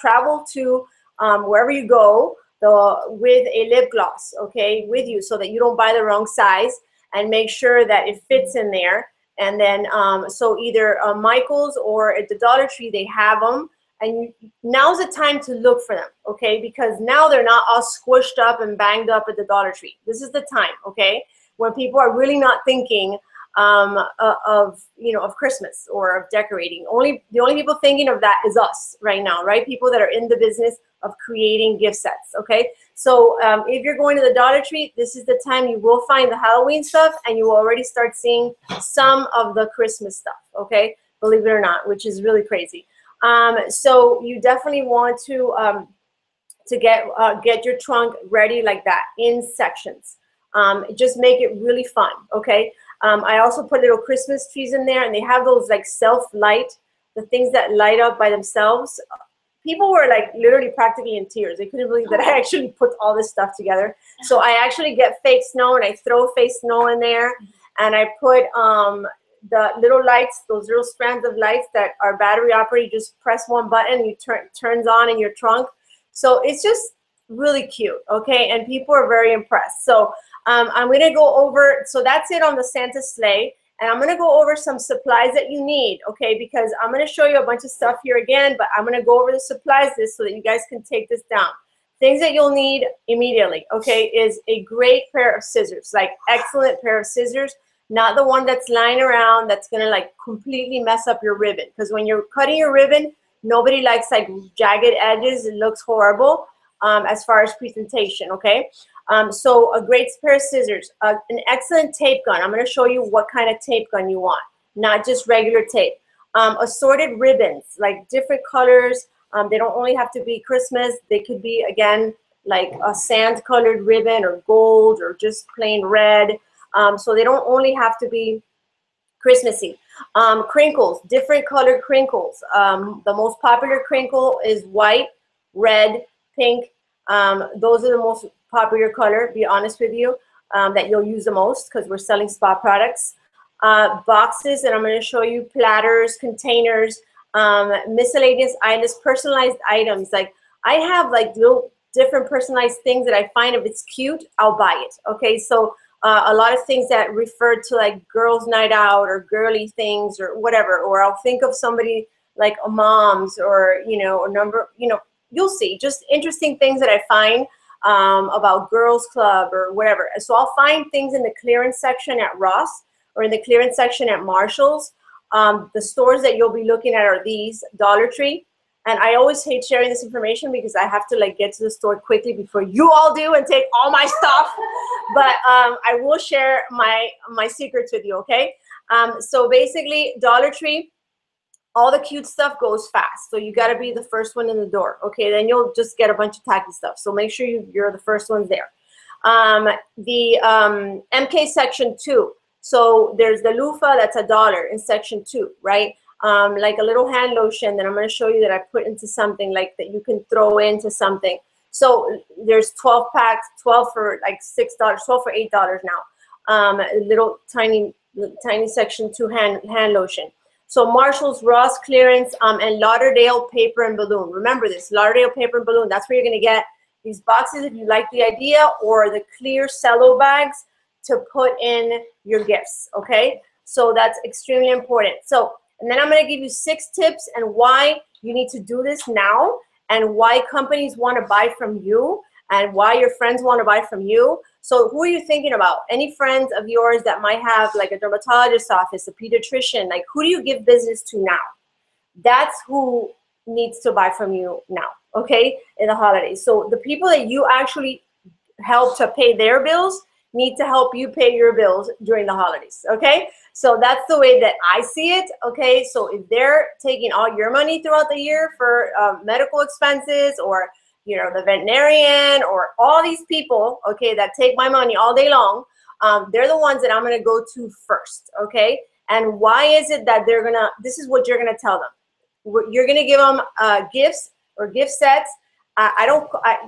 Travel to wherever you go with a lip gloss, okay, with you, so that you don't buy the wrong size, and make sure that it fits in there. And then, so either Michael's or at the Dollar Tree, they have them. And now's the time to look for them, okay? Because now they're not all squished up and banged up at the Dollar Tree. This is the time, okay, when people are really not thinking of Christmas or of decorating. The only people thinking of that is us right now, right? People that are in the business of creating gift sets, okay? So if you're going to the Dollar Tree, this is the time you will find the Halloween stuff, and you will already start seeing some of the Christmas stuff, okay? Believe it or not, which is really crazy. So you definitely want to get your trunk ready like that in sections. Just make it really fun, okay? I also put little Christmas trees in there, and they have those like self-light, the things that light up by themselves. People were like literally practically in tears. They couldn't believe that I actually put all this stuff together. So I actually get fake snow, and I throw fake snow in there, and I put the little lights, those little strands of lights that are battery operated. You just press one button, you turns on in your trunk. So it's just really cute, okay? And people are very impressed. So I'm gonna go over, so that's it on the Santa sleigh. And I'm gonna go over some supplies that you need, okay? Because I'm gonna show you a bunch of stuff here again, but I'm gonna go over the supplies list so that you guys can take this down. Things that you'll need immediately, okay, is a great pair of scissors, like excellent pair of scissors, not the one that's lying around that's gonna like completely mess up your ribbon. Because when you're cutting your ribbon, nobody likes like jagged edges. It looks horrible as far as presentation, okay? So a great pair of scissors, an excellent tape gun. I'm going to show you what kind of tape gun you want, not just regular tape. Assorted ribbons, like different colors. They don't only have to be Christmas. They could be, again, like a sand colored ribbon or gold or just plain red. So they don't only have to be Christmassy. Crinkles, different colored crinkles. The most popular crinkle is white, red, pink. Those are the most popular color, be honest with you, that you'll use the most because we're selling spa products. Boxes, and I'm going to show you platters, containers, miscellaneous items, personalized items. Like I have like little different personalized things that I find if it's cute, I'll buy it. Okay, so a lot of things that refer to like girls' night out or girly things or whatever, or I'll think of somebody like a mom's or, you know, a number, you know, you'll see just interesting things that I find. about Girls Club or whatever. So I'll find things in the clearance section at Ross or in the clearance section at Marshall's. The stores that you'll be looking at are these, Dollar Tree. And I always hate sharing this information because I have to like get to the store quickly before you all do and take all my stuff. But I will share my secrets with you, okay? So basically, Dollar Tree, all the cute stuff goes fast. So you got to be the first one in the door, okay? Then you'll just get a bunch of tacky stuff. So make sure you're the first ones there. The MK section 2. So there's the loofah, that's $1 in section 2, right? Like a little hand lotion that I'm going to show you that I put into something like that you can throw into something. So there's 12 packs, 12 for like $6, 12 for $8 now. Little tiny section 2 hand lotion. So Marshall's, Ross clearance, and Lauderdale paper and balloon. Remember this, Lauderdale paper and balloon. That's where you're going to get these boxes if you like the idea, or the clear cello bags to put in your gifts, okay? So that's extremely important. So, and then I'm going to give you 6 tips and why you need to do this now, and why companies want to buy from you, and why your friends want to buy from you. So who are you thinking about? Any friends of yours that might have like a dermatologist's office, a pediatrician, like who do you give business to now? That's who needs to buy from you now, okay, in the holidays. So the people that you actually help to pay their bills need to help you pay your bills during the holidays, okay? So that's the way that I see it, okay? So if they're taking all your money throughout the year for medical expenses, or, you know, the veterinarian, or all these people, okay, that take my money all day long, they're the ones that I'm gonna go to first, okay? And why is it that they're gonna, this is what you're gonna tell them. You're gonna give them gifts or gift sets.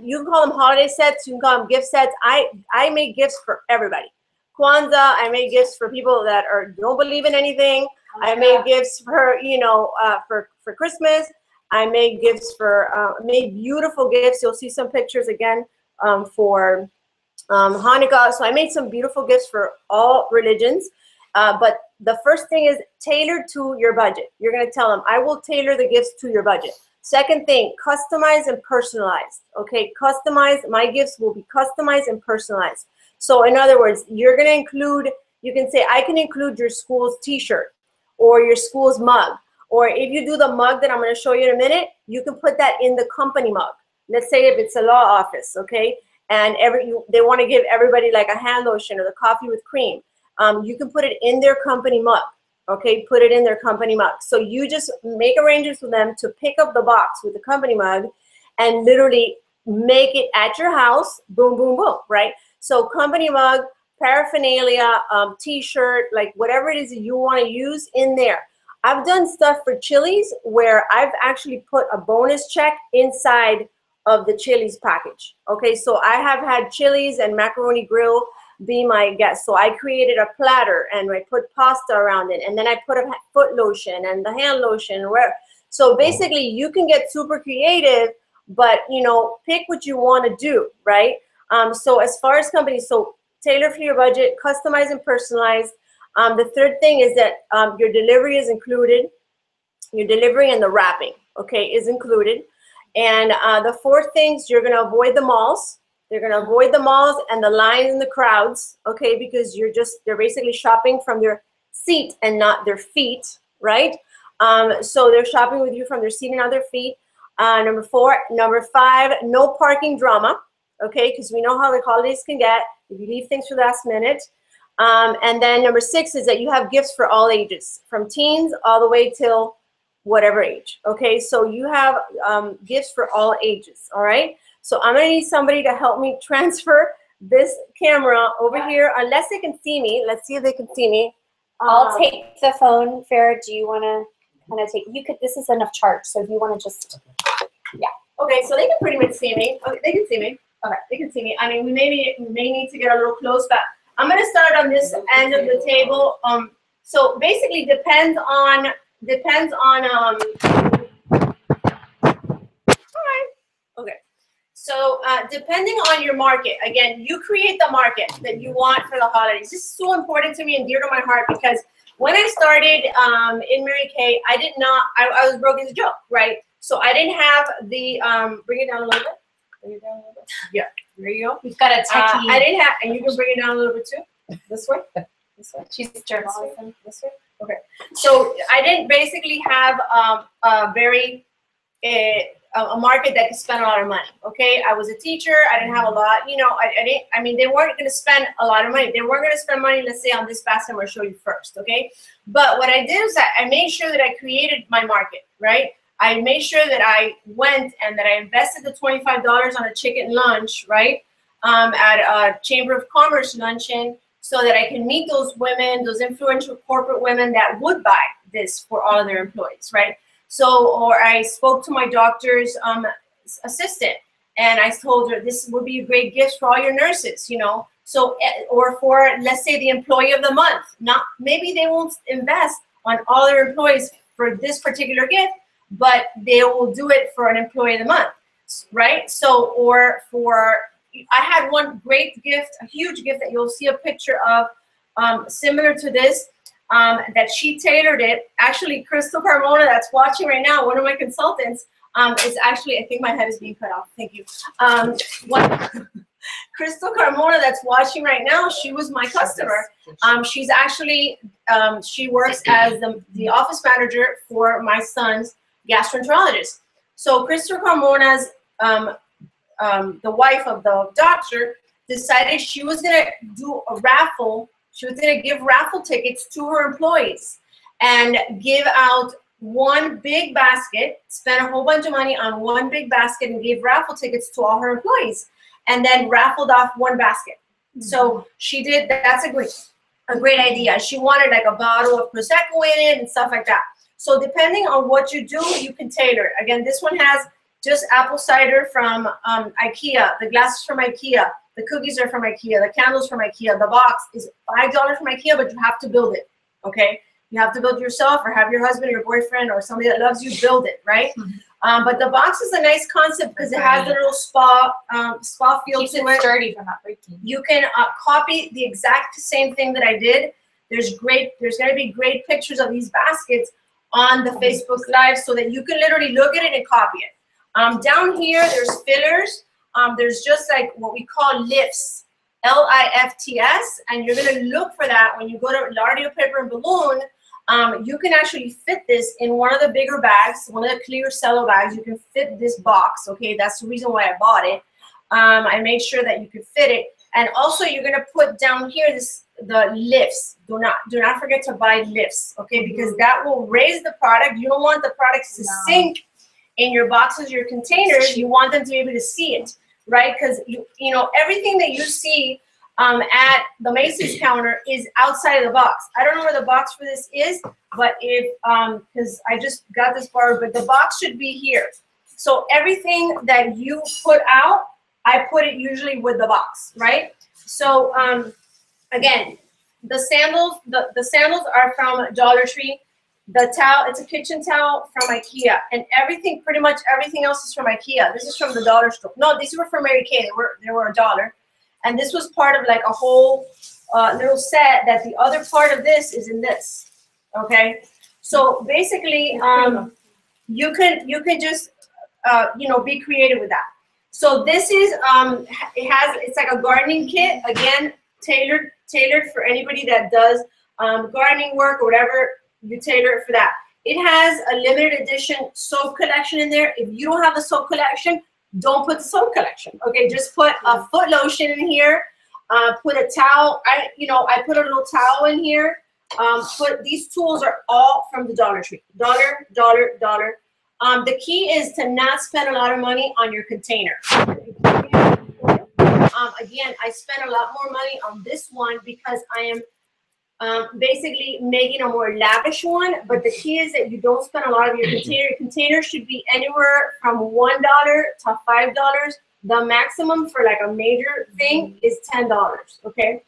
You can call them holiday sets, you can call them gift sets. I make gifts for everybody. Kwanzaa, I make gifts for people that don't believe in anything. I make gifts for, you know, for Christmas. I made gifts for, made beautiful gifts. You'll see some pictures again for Hanukkah. So I made some beautiful gifts for all religions. But the first thing is tailored to your budget. You're gonna tell them, I will tailor the gifts to your budget. Second thing, customized and personalized, okay? Customized, my gifts will be customized and personalized. So in other words, you're gonna include, you can say, I can include your school's t-shirt or your school's mug. Or if you do the mug that I'm gonna show you in a minute, you can put that in the company mug. Let's say if it's a law office, okay? And they wanna give everybody like a hand lotion or the coffee with cream. You can put it in their company mug. Okay, put it in their company mug. So you just make arrangements with them to pick up the box with the company mug and literally make it at your house, boom, boom, boom, right? So company mug, paraphernalia, t-shirt, like whatever it is that you want to use in there. I've done stuff for Chili's where I've actually put a bonus check inside of the Chili's package. Okay, so I have had Chili's and Macaroni Grill be my guest. So I created a platter and I put pasta around it, and then I put a foot lotion and the hand lotion. So basically you can get super creative, but you know, pick what you want to do, right? So as far as companies, so tailor for your budget, customize and personalize. The third thing is that your delivery is included. Your delivery and the wrapping, okay, is included. And the fourth things, you're gonna avoid the malls. They're gonna avoid the malls and the lines and the crowds, okay, because they're basically shopping from their seat and not their feet, right? So they're shopping with you from their seat and not their feet. Number 5, no parking drama, okay, because we know how the holidays can get if you leave things for the last minute. And then number 6 is that you have gifts for all ages, from teens all the way till whatever age, okay? So you have gifts for all ages, all right? So I'm gonna need somebody to help me transfer this camera over here, unless they can see me. Let's see if they can see me. I'll take the phone. Farah, do you wanna kind of take, this is enough charge, so if you wanna just, yeah. Okay, so they can pretty much see me. Okay, they can see me. Okay, they can see me. I mean, we may need to get a little close, but I'm gonna start on this end of the table. So basically depends on okay. So depending on your market, again, you create the market that you want for the holidays. This is so important to me and dear to my heart, because when I started in Mary Kay, I was broke as a joke, right? So I didn't have the, bring it down a little bit. Bring it down a little bit. Yeah, there you go. We've got a techie. I didn't have, and you can bring it down a little bit too. This way. This way. She's This journalism. way. This way. Okay. So I didn't basically have a very a market that could spend a lot of money. Okay, I was a teacher. I didn't have a lot. You know, I didn't. I mean, they weren't going to spend a lot of money. They weren't going to spend money. Let's say on this basket I'm going to show you first. Okay, but what I did is I made sure that I created my market. Right. I made sure that I went and that I invested the $25 on a chicken lunch. Right. At a Chamber of Commerce luncheon, so that I can meet those women, those influential corporate women that would buy this for all of their employees, right? So, or I spoke to my doctor's assistant, and I told her this would be a great gift for all your nurses, you know. So, or for, let's say, the employee of the month. Not, maybe they won't invest on all their employees for this particular gift, but they will do it for an employee of the month, right? So, or for, I had one great gift, a huge gift that you'll see a picture of, similar to this, that she tailored it. Actually, Crystal Carmona, that's watching right now, one of my consultants, is actually, I think my head is being cut off. Thank you. Crystal Carmona, that's watching right now, she was my customer. She's actually, she works as the office manager for my son's gastroenterologist. So Crystal Carmona's, the wife of the doctor, decided she was gonna do a raffle. She was gonna give raffle tickets to her employees and give out one big basket, spend a whole bunch of money on one big basket and gave raffle tickets to all her employees, and then raffled off one basket. Mm-hmm. So she did, that's a great idea. She wanted like a bottle of Prosecco in it and stuff like that. So depending on what you do, you can tailor. Again, this one has just apple cider from IKEA, the glasses from IKEA, the cookies are from IKEA, the candles from IKEA. The box is $5 from IKEA, but you have to build it, okay? You have to build it yourself, or have your husband or your boyfriend or somebody that loves you build it, right? Mm-hmm. But the box is a nice concept because it has a little spa feel Keeps to it it. sturdy from not breaking. You can copy the exact same thing that I did. There's going to be great pictures of these baskets on the Facebook Live so that you can literally look at it and copy it. Down here, there's fillers. There's just like what we call lifts, L-I-F-T-S, and you're gonna look for that when you go to Lardio Paper and Balloon. You can actually fit this in one of the bigger bags, one of the clear cello bags. You can fit this box, okay? That's the reason why I bought it. I made sure that you could fit it. And also you're gonna put down here the lifts. Do not forget to buy lifts, okay? Because that will raise the product. You don't want the products to sink in your boxes, your containers. You want them to be able to see it, right? Because you know everything that you see at the Macy's counter is outside of the box. I don't know where the box for this is, but if because I just got this bar, but the box should be here. So everything that you put out, I put it usually with the box, right? So again, the sandals, the sandals are from Dollar Tree. The towel, it's a kitchen towel from IKEA, and everything, pretty much everything else is from IKEA. This is from the dollar store. No, these were from Mary Kay. They were $1, and this was part of like a whole little set. That the other part of this is in this. Okay, so basically, you can just you know, be creative with that. So this is it's like a gardening kit, again tailored for anybody that does gardening work or whatever. You tailor it for that. It has a limited edition soap collection in there. If you don't have the soap collection, don't put the soap collection. Okay, just put a foot lotion in here. Put a towel. I put a little towel in here. These tools are all from the Dollar Tree. Dollar. The key is to not spend a lot of money on your container. Again, I spent a lot more money on this one because I am basically making a more lavish one, but the key is that you don't spend a lot of your container. Your container should be anywhere from $1 to $5. The maximum for like a major thing is $10, okay?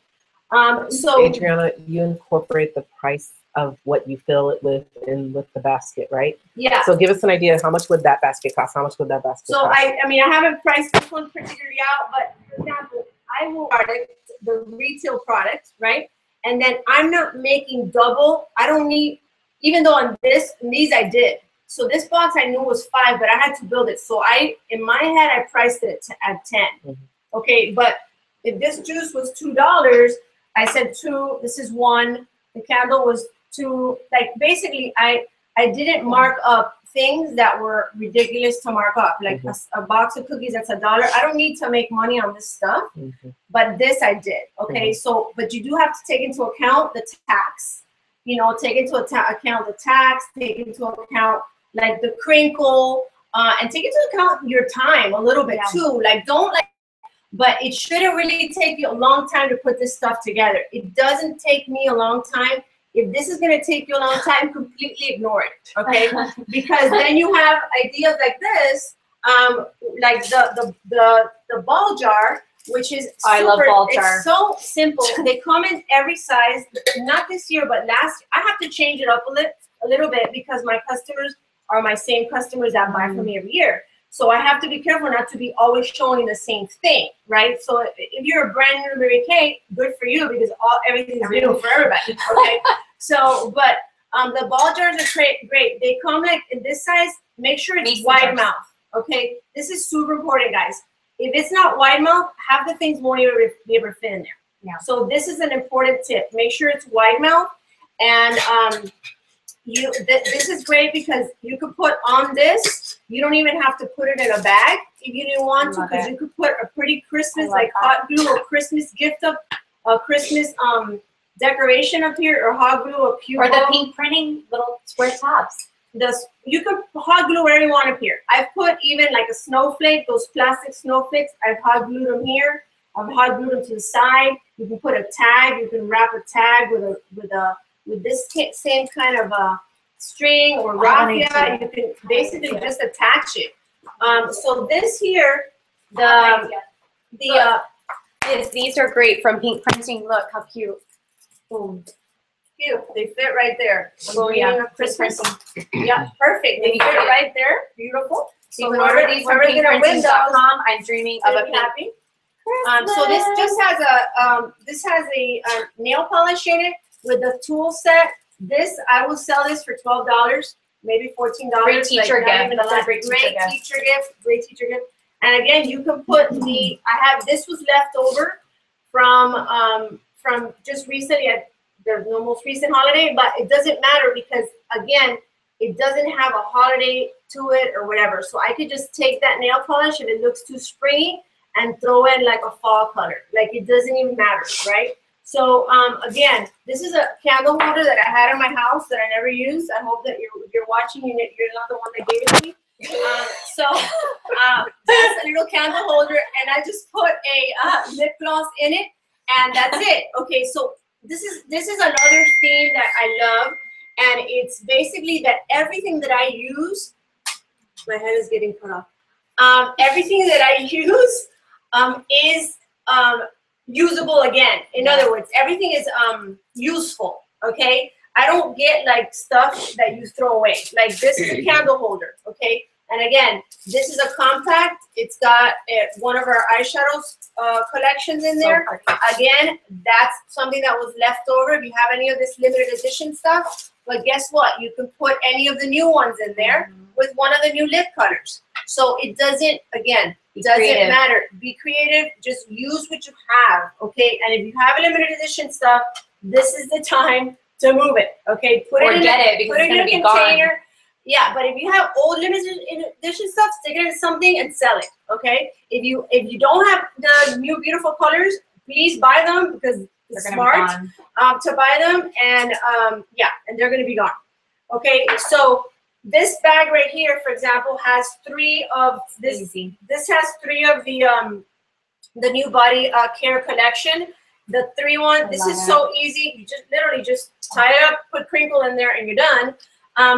So Adriana, you incorporate the price of what you fill it with with the basket, right? Yeah. So give us an idea, how much would that basket cost? How much would that basket cost? I mean, I haven't priced this one particularly out, but for example, I will product the retail product, right? And then I'm not making double. I don't need, even though on these I did. So this box I knew was 5, but I had to build it. So in my head, I priced it at 10. Okay, but if this juice was $2, I said 2. This is 1. The candle was 2. Like basically, I didn't mark up things that were ridiculous to mark up. Like a box of cookies that's $1. I don't need to make money on this stuff, but this I did. Okay, so but you do have to take into account the tax. You know, take into account the tax. Take into account like the crinkle, and take into account your time a little bit too. Like don't like. But it shouldn't really take you a long time to put this stuff together. It doesn't take me a long time. If this is going to take you a long time, completely ignore it, okay? Because then you have ideas like this, like the ball jar, which is super, I love ball jar. It's so simple. They come in every size. Not this year, but last. I have to change it up a little bit because my customers are my same customers that buy from me every year. So I have to be careful not to be always showing the same thing, right? So if you're a brand new Mary Kay, good for you because everything is new for everybody, okay? So, but the ball jars are great. They come like in this size. Make sure it's wide mouth, okay? This is super important, guys. If it's not wide mouth, half the things won't even be able to fit in there. Yeah. So this is an important tip. Make sure it's wide mouth, and this is great because you could put on this. You don't even have to put it in a bag if you didn't want to, because you could put a pretty Christmas like hot glue or Christmas gift up, a Christmas decoration up here, or hot glue a pew or the pink printing little square tops. You could hot glue wherever you want up here. I've put even like a snowflake, those plastic snowflakes. I've hot glued them here. I've hot glued them to the side. You can put a tag. You can wrap a tag with this same kind of string or raffia. You can basically just attach it. So this here, these are great from Pink Printing. Look how cute. Boom. Cute. They fit right there. Oh yeah, Christmas. Yeah, perfect. They fit right there. Beautiful. So you can order these from pinkprinting.com. I'm dreaming of a pink. So this just has a nail polish in it with the tool set. This I will sell this for $12, maybe $14. Great teacher gift. Great teacher gift. And again, you can put this was left over from just recently. There's no most recent holiday, but it doesn't matter because again, it doesn't have a holiday to it or whatever. So I could just take that nail polish if it looks too springy and throw in like a fall color. Like it doesn't even matter, right? So again, this is a candle holder that I had in my house that I never used. I hope that you're watching. You're not the one that gave it to me. That's a little candle holder, and I just put a lip gloss in it, and that's it. Okay, so this is another theme that I love, and it's basically that everything that I use, my head is getting cut off. Everything that I use is usable again. In other words, everything is useful. Okay, I don't get like stuff that you throw away. Like this is a candle holder. Okay, and again, this is a compact. It's got one of our eyeshadows collections in there. Again, that's something that was left over. If you have any of this limited edition stuff, but guess what? You can put any of the new ones in there with one of the new lip colors. So it doesn't, again, doesn't matter. Be creative. Just use what you have, okay? And if you have a limited edition stuff, this is the time to move it, okay? Put it in a container. Yeah, but if you have old limited edition stuff, stick it in something and sell it, okay? If you don't have the new beautiful colors, please buy them because it's smart to buy them, and yeah, and they're gonna be gone. Okay, so this bag right here, for example, has 3 of this. Easy. This has 3 of the new body care collection. The 3 one. This is so easy. You just literally just tie it up, put crinkle in there, and you're done.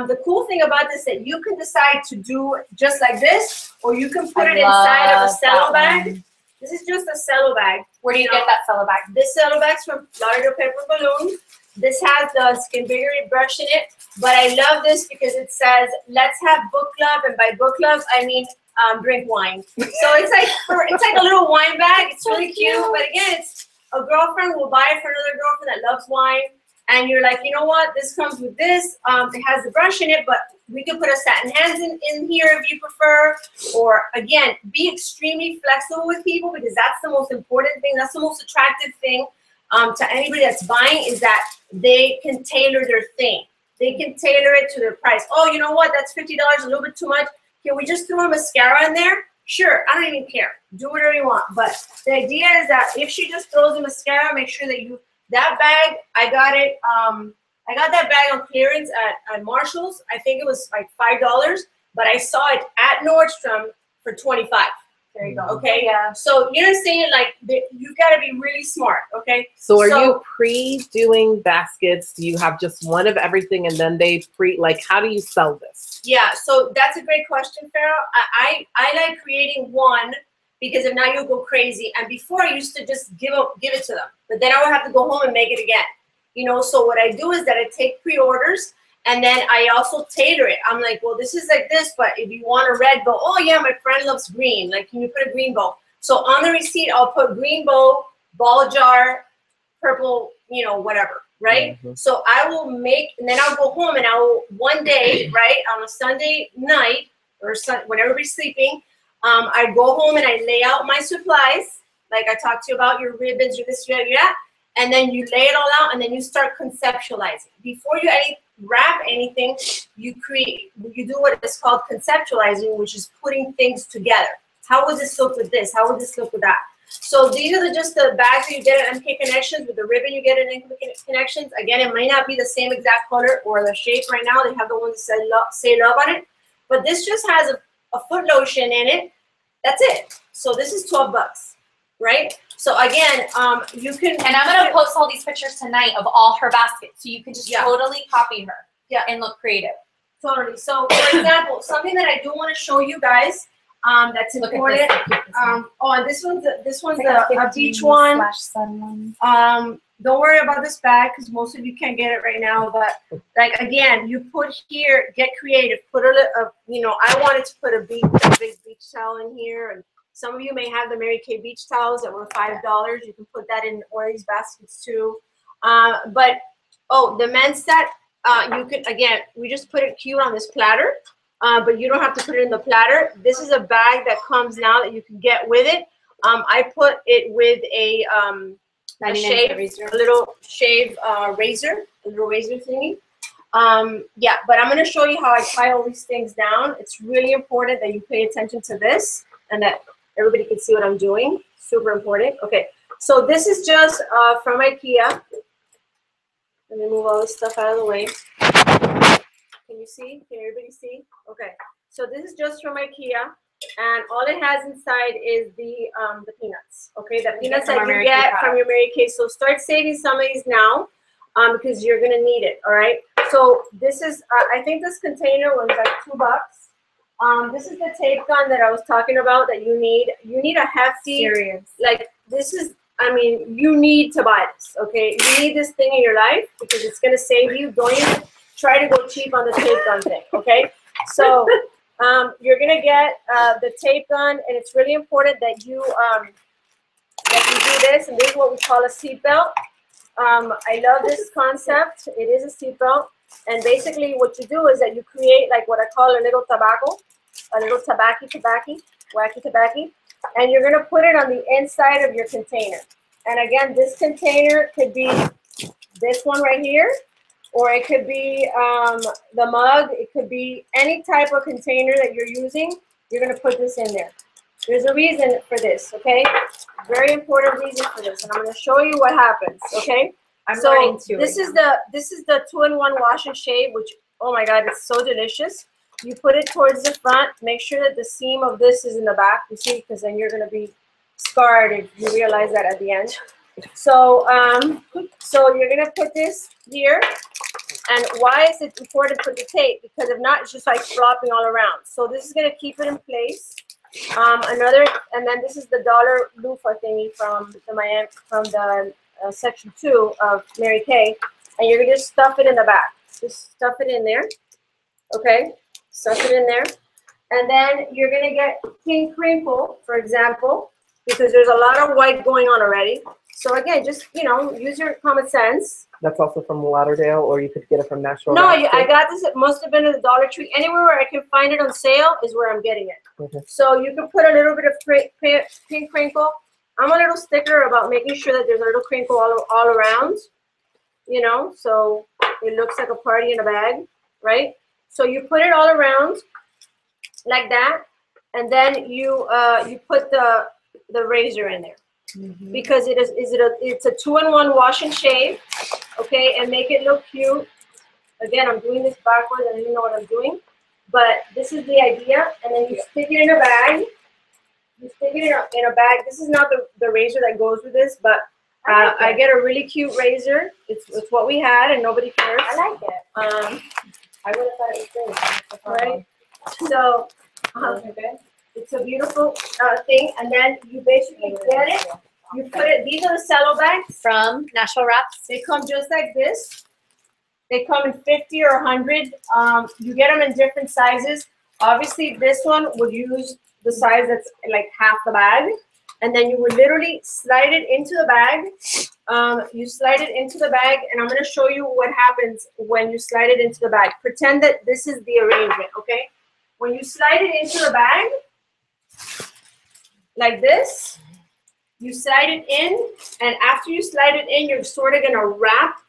The cool thing about this is that you can decide to do just like this, or you can put it inside of a cello bag. This is just a cello bag. Where do you get that cello bag? This cello bag's from Lauderdale Paper Balloon. This has the Skin Biggery brush in it, but I love this because it says, let's have book club, and by book club, I mean drink wine. So it's like a little wine bag. It's really cute, but again, it's a girlfriend will buy it for another girlfriend that loves wine, and you're like, you know what, this comes with this. It has the brush in it, but we could put a satin hands in here if you prefer. Or again, be extremely flexible with people, because that's the most important thing. That's the most attractive thing to anybody that's buying, is that they can tailor their thing. They can tailor it to their price. Oh, you know what? That's $50, a little bit too much. Can we just throw a mascara in there? Sure, I don't even care. Do whatever you want. But the idea is that if she just throws a mascara, make sure that that bag, I got it. I got that bag on clearance at Marshall's. I think it was like $5, but I saw it at Nordstrom for $25. There you go. Okay. Yeah. So you know what I'm saying? Like, you got to be really smart. Okay. So are you pre-doing baskets? Do you have just one of everything and then they like, how do you sell this? Yeah. So that's a great question, Farrah. I like creating one, because if not, you'll go crazy. And before, I used to just give it to them, but then I would have to go home and make it again. You know, so what I do is that I take pre-orders, and then I also tailor it. I'm like, well, this is like this, but if you want a red bow, oh yeah, my friend loves green. Like, can you put a green bow? So on the receipt, I'll put green bow, ball jar, purple, you know, whatever, right? So I will make, and then I'll go home and I will, one day, right, on a Sunday night, or when everybody's sleeping, I go home and I lay out my supplies, like I talked to you about, your ribbons, your this, your that, and then you lay it all out, and then you start conceptualizing. Before you wrap anything, you do what is called conceptualizing, which is putting things together. How would this look with this? How would this look with that? So these are just the bags that you get at MK Connections, with the ribbon you get at MK Connections. Again, it may not be the same exact color or the shape right now. They have the ones that say love on it, but this just has a foot lotion in it. That's it. So this is $12, right? So again, you can. And I'm gonna post all these pictures tonight of all her baskets, so you can just totally copy her. Yeah. And look creative. Totally. So for example, something that I do want to show you guys, that's important. Oh, and this one's a beach one. /sun one. Don't worry about this bag, because most of you can't get it right now. But like, again, you put here, get creative. Put you know, I wanted to put a big beach towel in here, and some of you may have the Mary Kay beach towels that were $5. You can put that in one of these baskets too. But the men's set, you can, again, we just put it cute on this platter, but you don't have to put it in the platter. This is a bag that comes now that you can get with it. I put it with a little shave razor, a little razor thingy. Yeah, but I'm going to show you how I tie all these things down. It's really important that you pay attention to this, and that everybody can see what I'm doing. Super important. Okay, so this is just from IKEA. Let me move all this stuff out of the way. Can you see? Can everybody see? Okay, so this is just from IKEA, and all it has inside is the peanuts. Okay, the peanuts that you get from your Mary Kay. So start saving some of these now, because you're gonna need it. All right. So this is, I think this container was like $2. This is the tape gun that I was talking about that you need. You need a hefty, like this is, I mean, you need to buy this, okay? You need this thing in your life, because it's going to save you. Don't even try to go cheap on the tape gun thing, okay? So you're going to get the tape gun, and it's really important that you do this, and this is what we call a seatbelt. I love this concept. It is a seatbelt. And basically what you do is that you create like what I call a little tobacco, a little wacky tobacco, and you're gonna put it on the inside of your container. And again, this container could be this one right here, or it could be the mug. It could be any type of container that you're using. You're gonna put this in there. There's a reason for this, okay? Very important reason for this, and I'm gonna show you what happens, okay? So this is the 2-in-1 wash and shave, which, oh my God, it's so delicious. You put it towards the front. Make sure that the seam of this is in the back, you see, because then you're gonna be scarred if you realize that at the end. So, so you're gonna put this here. And why is it important to put the tape? Because if not, it's just like flopping all around. So this is gonna keep it in place. And then this is the dollar loofah thingy from the section 2 of Mary Kay, and you're gonna just stuff it in the back. Just stuff it in there, okay? Stuff it in there, and then you're gonna get pink crinkle, for example, because there's a lot of white going on already. So again, just, you know, use your common sense. That's also from Lauderdale, or you could get it from Nashville. No, I got this. It must have been at the Dollar Tree. Anywhere where I can find it on sale is where I'm getting it. Okay. So you can put a little bit of pink crinkle. I'm a little sticker about making sure that there's a little crinkle all around, you know, so it looks like a party in a bag, right? So you put it all around like that, and then you put the razor in there. Mm-hmm. Because it's a 2-in-1 wash and shave, okay, and make it look cute. Again, I'm doing this backwards. I don't even know what I'm doing, but this is the idea. And then you stick it in a bag. You stick it in a bag. This is not the razor that goes with this, but I get a really cute razor. It's what we had, and nobody cares. I like it. I would have thought it was great, right? So it's a beautiful thing, and then you basically get it. You put it. These are the cello bags From Nashville Wraps. They come just like this. They come in 50 or 100. You get them in different sizes. Obviously, this one would use the size that's like half the bag. And then you would literally slide it into the bag. You slide it into the bag, and I'm going to show you what happens when you slide it into the bag. Pretend that this is the arrangement, okay? When you slide it into the bag, like this, you slide it in, and after you slide it in, you're sort of going to wrap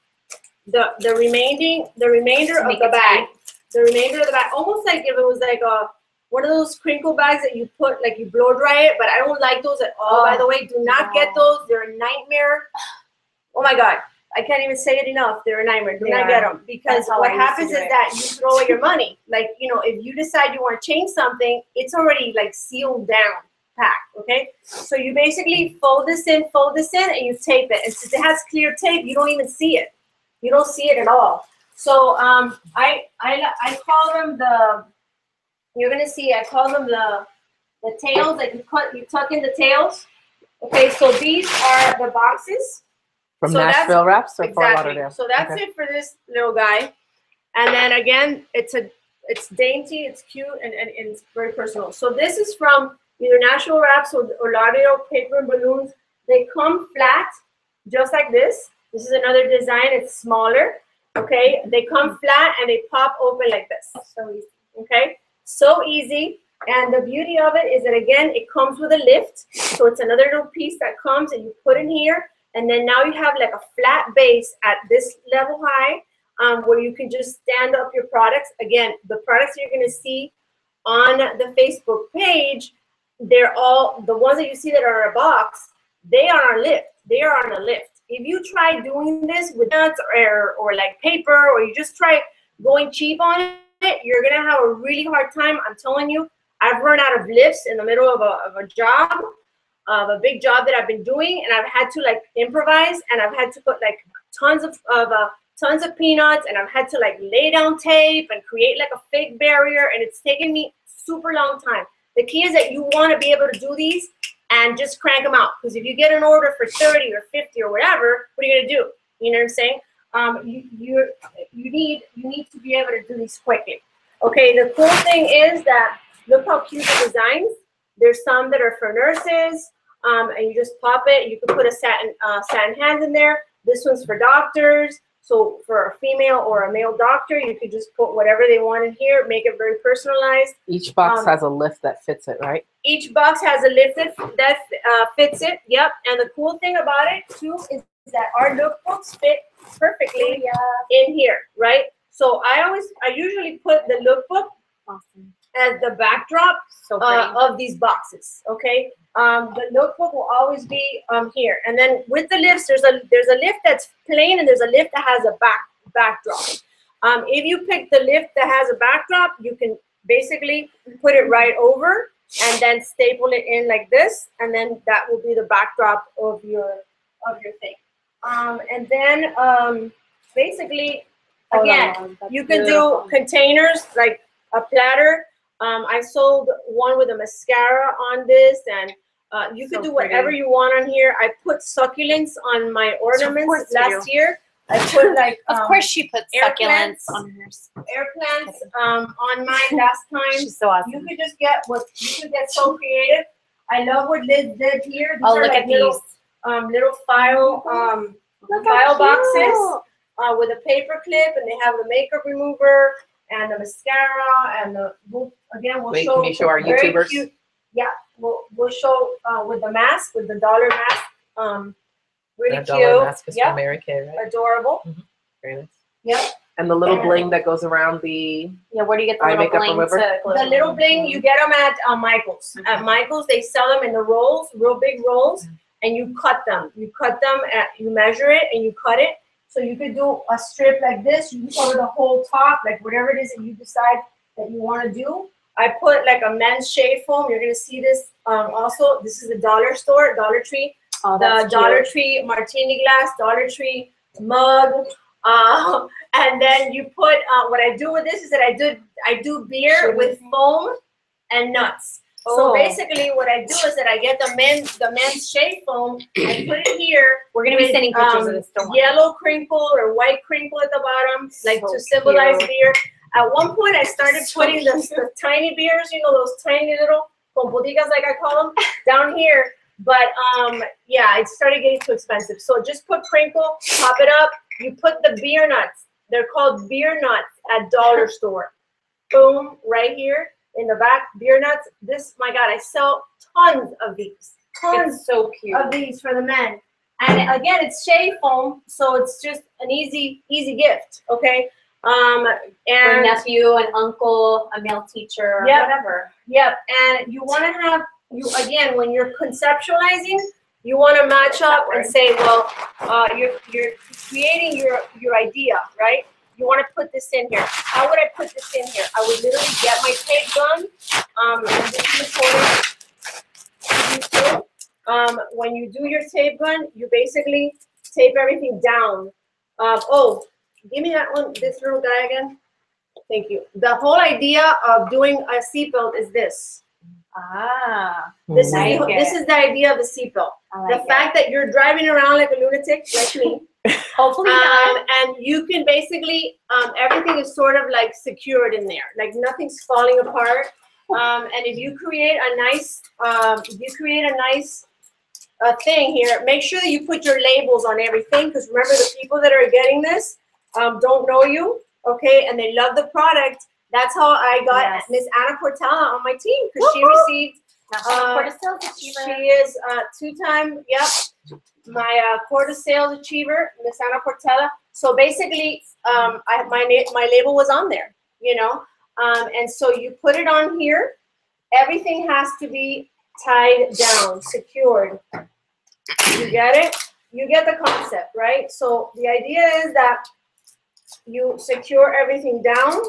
the remainder of the bag. The remainder of the bag, almost like if it was like one of those crinkle bags that you put, like you blow dry it, but I don't like those at all, by the way. Do not get those. They're a nightmare. Oh my God. I can't even say it enough. They're a nightmare. Do not get them. Because what happens is that you throw away your money. Like, you know, if you decide you want to change something, it's already like sealed down, packed, okay? So you basically fold this in, and you tape it. And since it has clear tape, you don't even see it. You don't see it at all. So I call them the, you're going to see, I call them the tails. Like you tuck in the tails. Okay, so these are the boxes. From Nashville Wraps or Fort Lauderdale? So that's it for this little guy. And then again, it's dainty, it's cute, and it's very personal. So this is from either Nashville Wraps or Lauderdale Paper and Balloons. They come flat, just like this. This is another design. It's smaller. Okay, they come flat and they pop open like this. So easy. Okay, so easy. And the beauty of it is that, again, it comes with a lift. So it's another little piece that comes and you put in here. And then now you have like a flat base at this level high where you can just stand up your products. Again, the products you're going to see on the Facebook page, they're all, the ones that you see that are in a box, they are on a lift. They are on a lift. If you try doing this with nuts or like paper, or you just try going cheap on it, you're going to have a really hard time. I'm telling you, I've run out of lifts in the middle of a job, of a big job that I've been doing, and I've had to like improvise, and I've had to put like tons of peanuts, and I've had to like lay down tape and create like a fake barrier, and it's taken me super long time. The key is that you want to be able to do these and just crank them out, because if you get an order for 30 or 50 or whatever, what are you gonna do? You know what I'm saying? You need to be able to do these quickly. Okay, the cool thing is that look how cute the designs. There's some that are for nurses, and you just pop it. You can put a satin hand in there. This one's for doctors. So for a female or a male doctor, you could just put whatever they want in here, make it very personalized. Each box has a lift that fits it, right? Each box has a lift that fits it, yep. And the cool thing about it, too, is that our lookbooks fit perfectly in here, right? So I usually put the lookbook as the backdrop of these boxes, okay? The notebook will always be here. And then with the lifts, there's a lift that's plain, and there's a lift that has a backdrop. If you pick the lift that has a backdrop, you can basically put it right over and then staple it in like this, and then that will be the backdrop of your thing. And then basically, again, you can do containers like a platter. I sold one with a mascara on this, and you can do whatever you want on here. I put succulents on my ornaments last year. I put like of course she put succulents on hers. Air plants on mine last time. She's so awesome. You could just get so creative. I love what Liz did here. Oh, look at these. little file boxes with a paper clip, and they have the makeup remover and the mascara and the again we'll Wait, show. can you show our very YouTubers? cute- yeah, we'll show with the mask, with the dollar mask. Really That cute. dollar mask is Yep. from Mary Kay, right? Adorable. Very nice. Yep. And the little bling that goes around the Yeah, where do you get the eye little makeup bling remover? to glue? The little bling, you get them at Michael's. At Michael's, they sell them in the rolls, real big rolls, and you cut them. You cut them, you measure it, and you cut it. So you could do a strip like this. You can cover the whole top, like whatever it is that you decide that you want to do. I put like a men's shave foam. You're going to see this also. This is the dollar store, Dollar Tree. Oh, The that's Dollar cute. Tree martini glass, Dollar Tree mug. And then you put, what I do with this is that I do beer with foam and nuts. So Oh. basically what I do is that I get the men's shave foam, I put it here. We're gonna be with, sending pictures of this. Don't worry. yellow crinkle or white crinkle at the bottom, like So to symbolize cute. beer. At one point I started putting the tiny beers, you know, those tiny little compotitas like I call them, down here. But yeah, it started getting too expensive. So just put crinkle, pop it up. You put the beer nuts. They're called beer nuts at Dollar Store. Boom, right here in the back, beer nuts. This, my God, I sell tons of these. Tons It's so cute. of these for the men. And again, it's shave foam, so it's just an easy gift, okay? For And nephew, an uncle, a male teacher, Yep. whatever. yep, and you want to have again when you're conceptualizing, you want to match up and say, well, you're creating your idea, right? You want to put this in here. How would I put this in here? I would literally get my tape gun. And this is important. When you do your tape gun, you basically tape everything down. Oh, give me that one, this little guy again. Thank you. The whole idea of doing a seatbelt is this. Ah, This is Like this is the idea of the seatbelt. I The like fact that you're driving around like a lunatic, like me, it. Hopefully not. and you can basically everything is sort of like secured in there, like nothing's falling apart. And if you create a nice thing here, make sure that you put your labels on everything, because remember the people that are getting this don't know you, okay, and they love the product. That's how I got Yes. Miss Anna Portela on my team, because she received. National Court of Sales Achiever. She is two-time, my Quarter Sales Achiever, Miss Anna Portela. So basically, my label was on there, you know, and so you put it on here. Everything has to be tied down, secured. You get it? You get the concept, right? So the idea is that you secure everything down.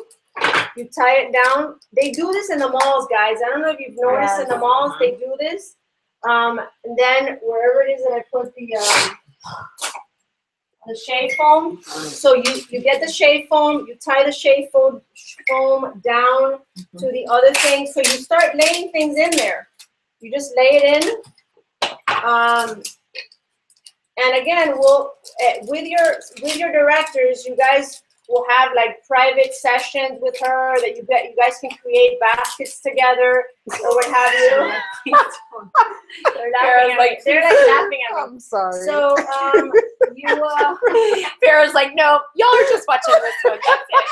You tie it down. They do this in the malls, guys. I don't know if you've noticed in the malls, they do this. And then wherever it is that I put the shave foam. So you get the shave foam, you tie the shave foam down to the other thing. So you start laying things in there. You just lay it in. And again, we'll with your directors, you guys will have like private sessions with her that you guys can create baskets together or what have you. They're like laughing at me. I'm sorry. So Farrah's like, no, y'all are just watching this one. That's it.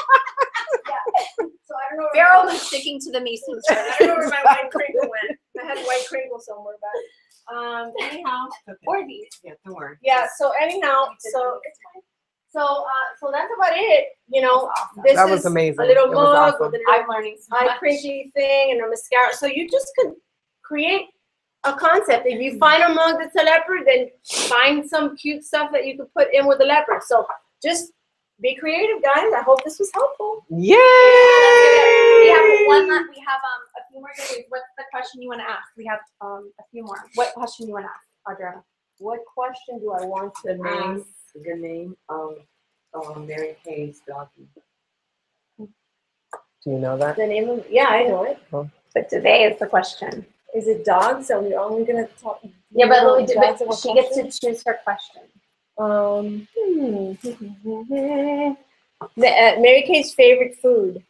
yeah. So I don't know. Farrah was sticking to the Mason I don't know where my white crinkle went. I had a white crinkle somewhere, but anyhow. Or these. Yeah, don't worry. Yeah. So anyhow, so it's fine. So that's about it. You know, this That was is amazing. a little It was mug awesome. with a little I'm learning so eye much. crinkly thing and a mascara. So you just could create a concept. If you find a mug that's a leopard, then find some cute stuff that you could put in with the leopard. So just be creative, guys. I hope this was helpful. Yay! We have one. We have a few more days. What's the question you want to ask? We have a few more. What question do you want to ask, Adriana? What question do I want to ask? The name of Mary Kay's doggy. Do you know that? The name of I know it. But today is the question. Is it dogs? Are we only gonna talk? Yeah, but, dogs of a she gets question? to choose her question. Mary Kay's favorite food.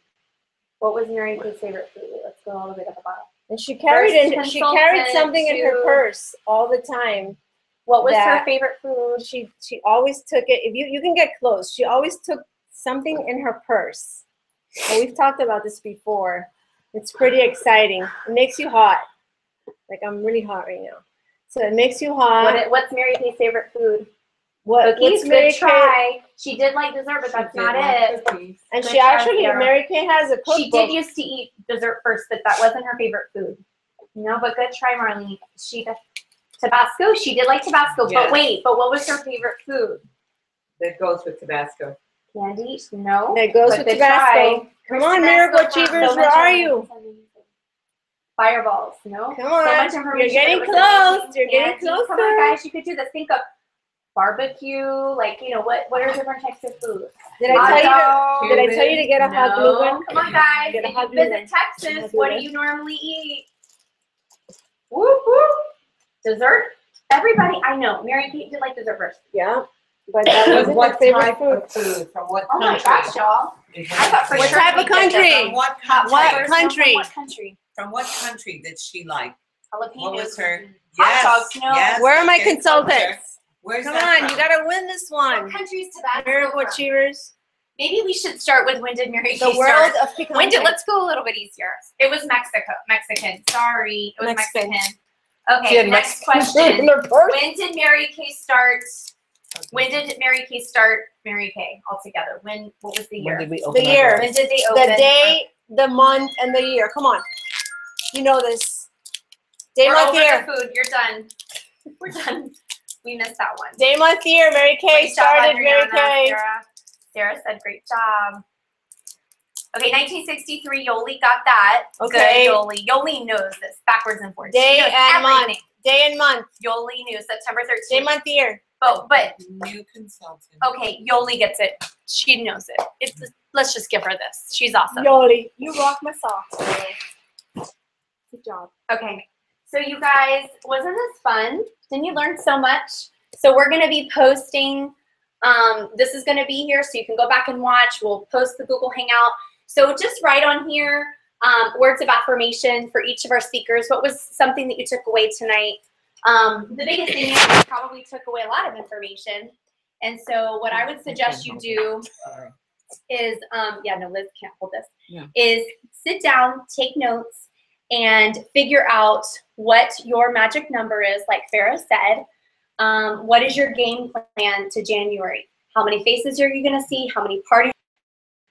What was Mary Kay's favorite food? Let's go all the way to the bottom. And she carried First she carried consultant something in her to- purse all the time. What was her that favorite food? she always took it. If you can get close, she always took something in her purse. And we've talked about this before. It's pretty exciting. It makes you hot. Like I'm really hot right now. So it makes you hot. What's Mary Kay's favorite food? What's Cookies. Mary Good Kay? try. She did like dessert, but that's not it. And Good she try, actually, Sarah. Mary Kay has a cookbook. She did used to eat dessert first, but that wasn't her favorite food. No, but good try, Marlene. Tabasco. She did like Tabasco, Yes. but what was her favorite food? That goes with Tabasco. Candy? No. That goes But with good Tabasco. try. Come on, Tabasco Miracle from Achievers, so where much are you? information. Fireballs, no? Come So on. much You're information. getting It was close. amazing. You're getting Candy. Come on, closer. guys. You could do this. Think of barbecue, like, what are different types of food? Did I tell you to get a hot glue gun? Come on, guys. Get a If hot you glue visit gun. Texas, Hot glue what do gun. you normally eat? Whoop, whoop. Dessert? Everybody, I know. Mary Kate did like dessert first. Yeah, but that wasn't her What favorite type food. of food? From what Oh my country? gosh, y'all. I thought for What sure type of we'd get this. country? From what Hot country? What peppers. No, country? From what country? From what country did she like? Jalapenos. What was her? Hot Yes. dogs, no. Yes. Where are my okay, consultants? culture. Where's Come that on, from? you gotta win this What one. country's Tabasco Miracle from? Achievers. Maybe we should start with when did Mary The Kay world start? of picante. When did? Let's go a little bit easier. It was Mexican. Sorry, it was Mexican. Mexican. She Okay, had next Mexican food in question. her purse. When did Mary Kay start? When did Mary Kay start Mary Kay altogether? What was the When year? did we open The our year. doors? When did they open? The day, the month, and the year. Come on. You know this. Day, We're month, over year. the food. You're done. We're done. We missed that one. Day, month, year. Mary Kay Great job, started Mary Adriana. Kay. Sarah said great job. Okay, 1963, Yoli got that. Okay. Good, Yoli. Yoli knows this backwards and forwards. Day She knows and month. everything. Day and month. Yoli knew September 13th. Day, month, year. But New consultant. okay, Yoli gets it. She knows it. Let's just give her this. She's awesome. Yoli, you rock my socks. Good job. Okay, so you guys, wasn't this fun? Didn't you learn so much? So we're gonna be posting, this is gonna be here so you can go back and watch. We'll post the Google Hangout. So just write on here words of affirmation for each of our speakers. What was something that you took away tonight? The biggest thing is you probably took away a lot of information. And so what I would suggest you do is, yeah, no, Liz can't hold this, is sit down, take notes, and figure out what your magic number is, like Farah said. What is your game plan to January? How many faces are you gonna see? How many parties?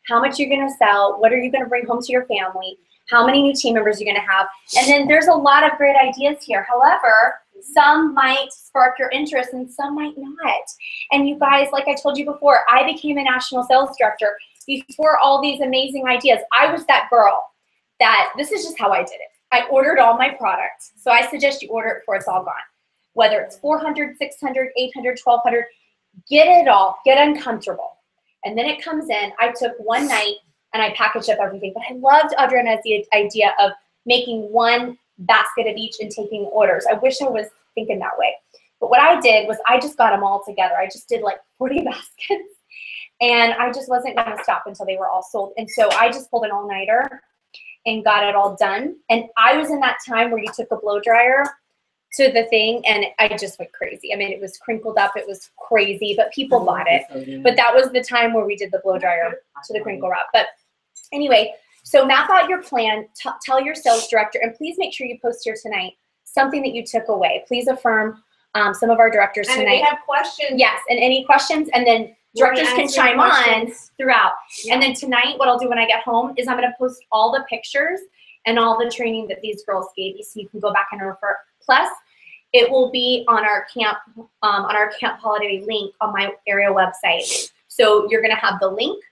How much you're gonna sell? What are you gonna bring home to your family? How many new team members you're gonna have? And then there's a lot of great ideas here. However, some might spark your interest and some might not. And you guys, like I told you before, I became a national sales director before all these amazing ideas. I was that girl that, this is just how I did it. I ordered all my products. So I suggest you order it before it's all gone. Whether it's 400, 600, 800, 1200, get it all, get uncomfortable. And then it comes in, I took one night and I packaged up everything. But I loved Adriana's idea of making one basket of each and taking orders. I wish I was thinking that way. But what I did was I just got them all together. I just did like 40 baskets and I just wasn't gonna stop until they were all sold. And so I just pulled an all-nighter and got it all done. And I was in that time where you took a blow dryer to the thing and I just went crazy. I mean, it was crinkled up, it was crazy, but people bought it. But that was the time where we did the blow dryer to the crinkle wrap. But anyway, so map out your plan, tell your sales director, and please make sure you post here tonight something that you took away. Please affirm some of our directors And tonight. if they have questions. Yes, and any questions, and then we're directors gonna can answer chime questions. on throughout. Yeah. And then tonight, what I'll do when I get home is I'm gonna post all the pictures and all the training that these girls gave you so you can go back and refer. Plus, it will be on our camp holiday link on my area website. So you're gonna have the link.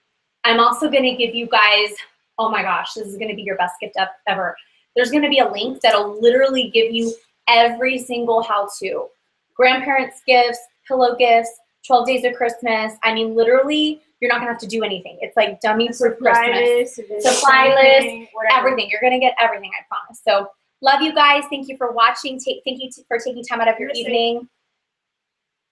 I'm also gonna give you guys, oh my gosh, this is gonna be your best gift ever. There's gonna be a link that'll literally give you every single how-to. Grandparents gifts, pillow gifts, 12 days of Christmas. I mean, literally, you're not gonna have to do anything. It's like dummy-proof Christmas. Supply list, everything. You're gonna get everything, I promise. So love you guys. Thank you for watching. Thank you for taking time out of your evening.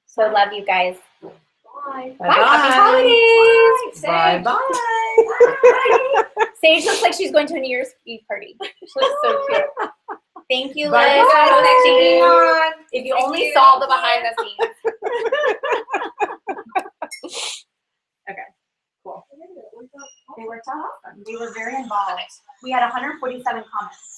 So love you guys. Bye. Bye. Happy holidays. Bye bye. Sage looks like she's going to a New Year's Eve party. She looks so cute. Thank you, Bye, Liz, for guys. hosting. on. If you only saw the behind the scenes. Cool. They worked out awesome. They were very involved. We had 147 comments.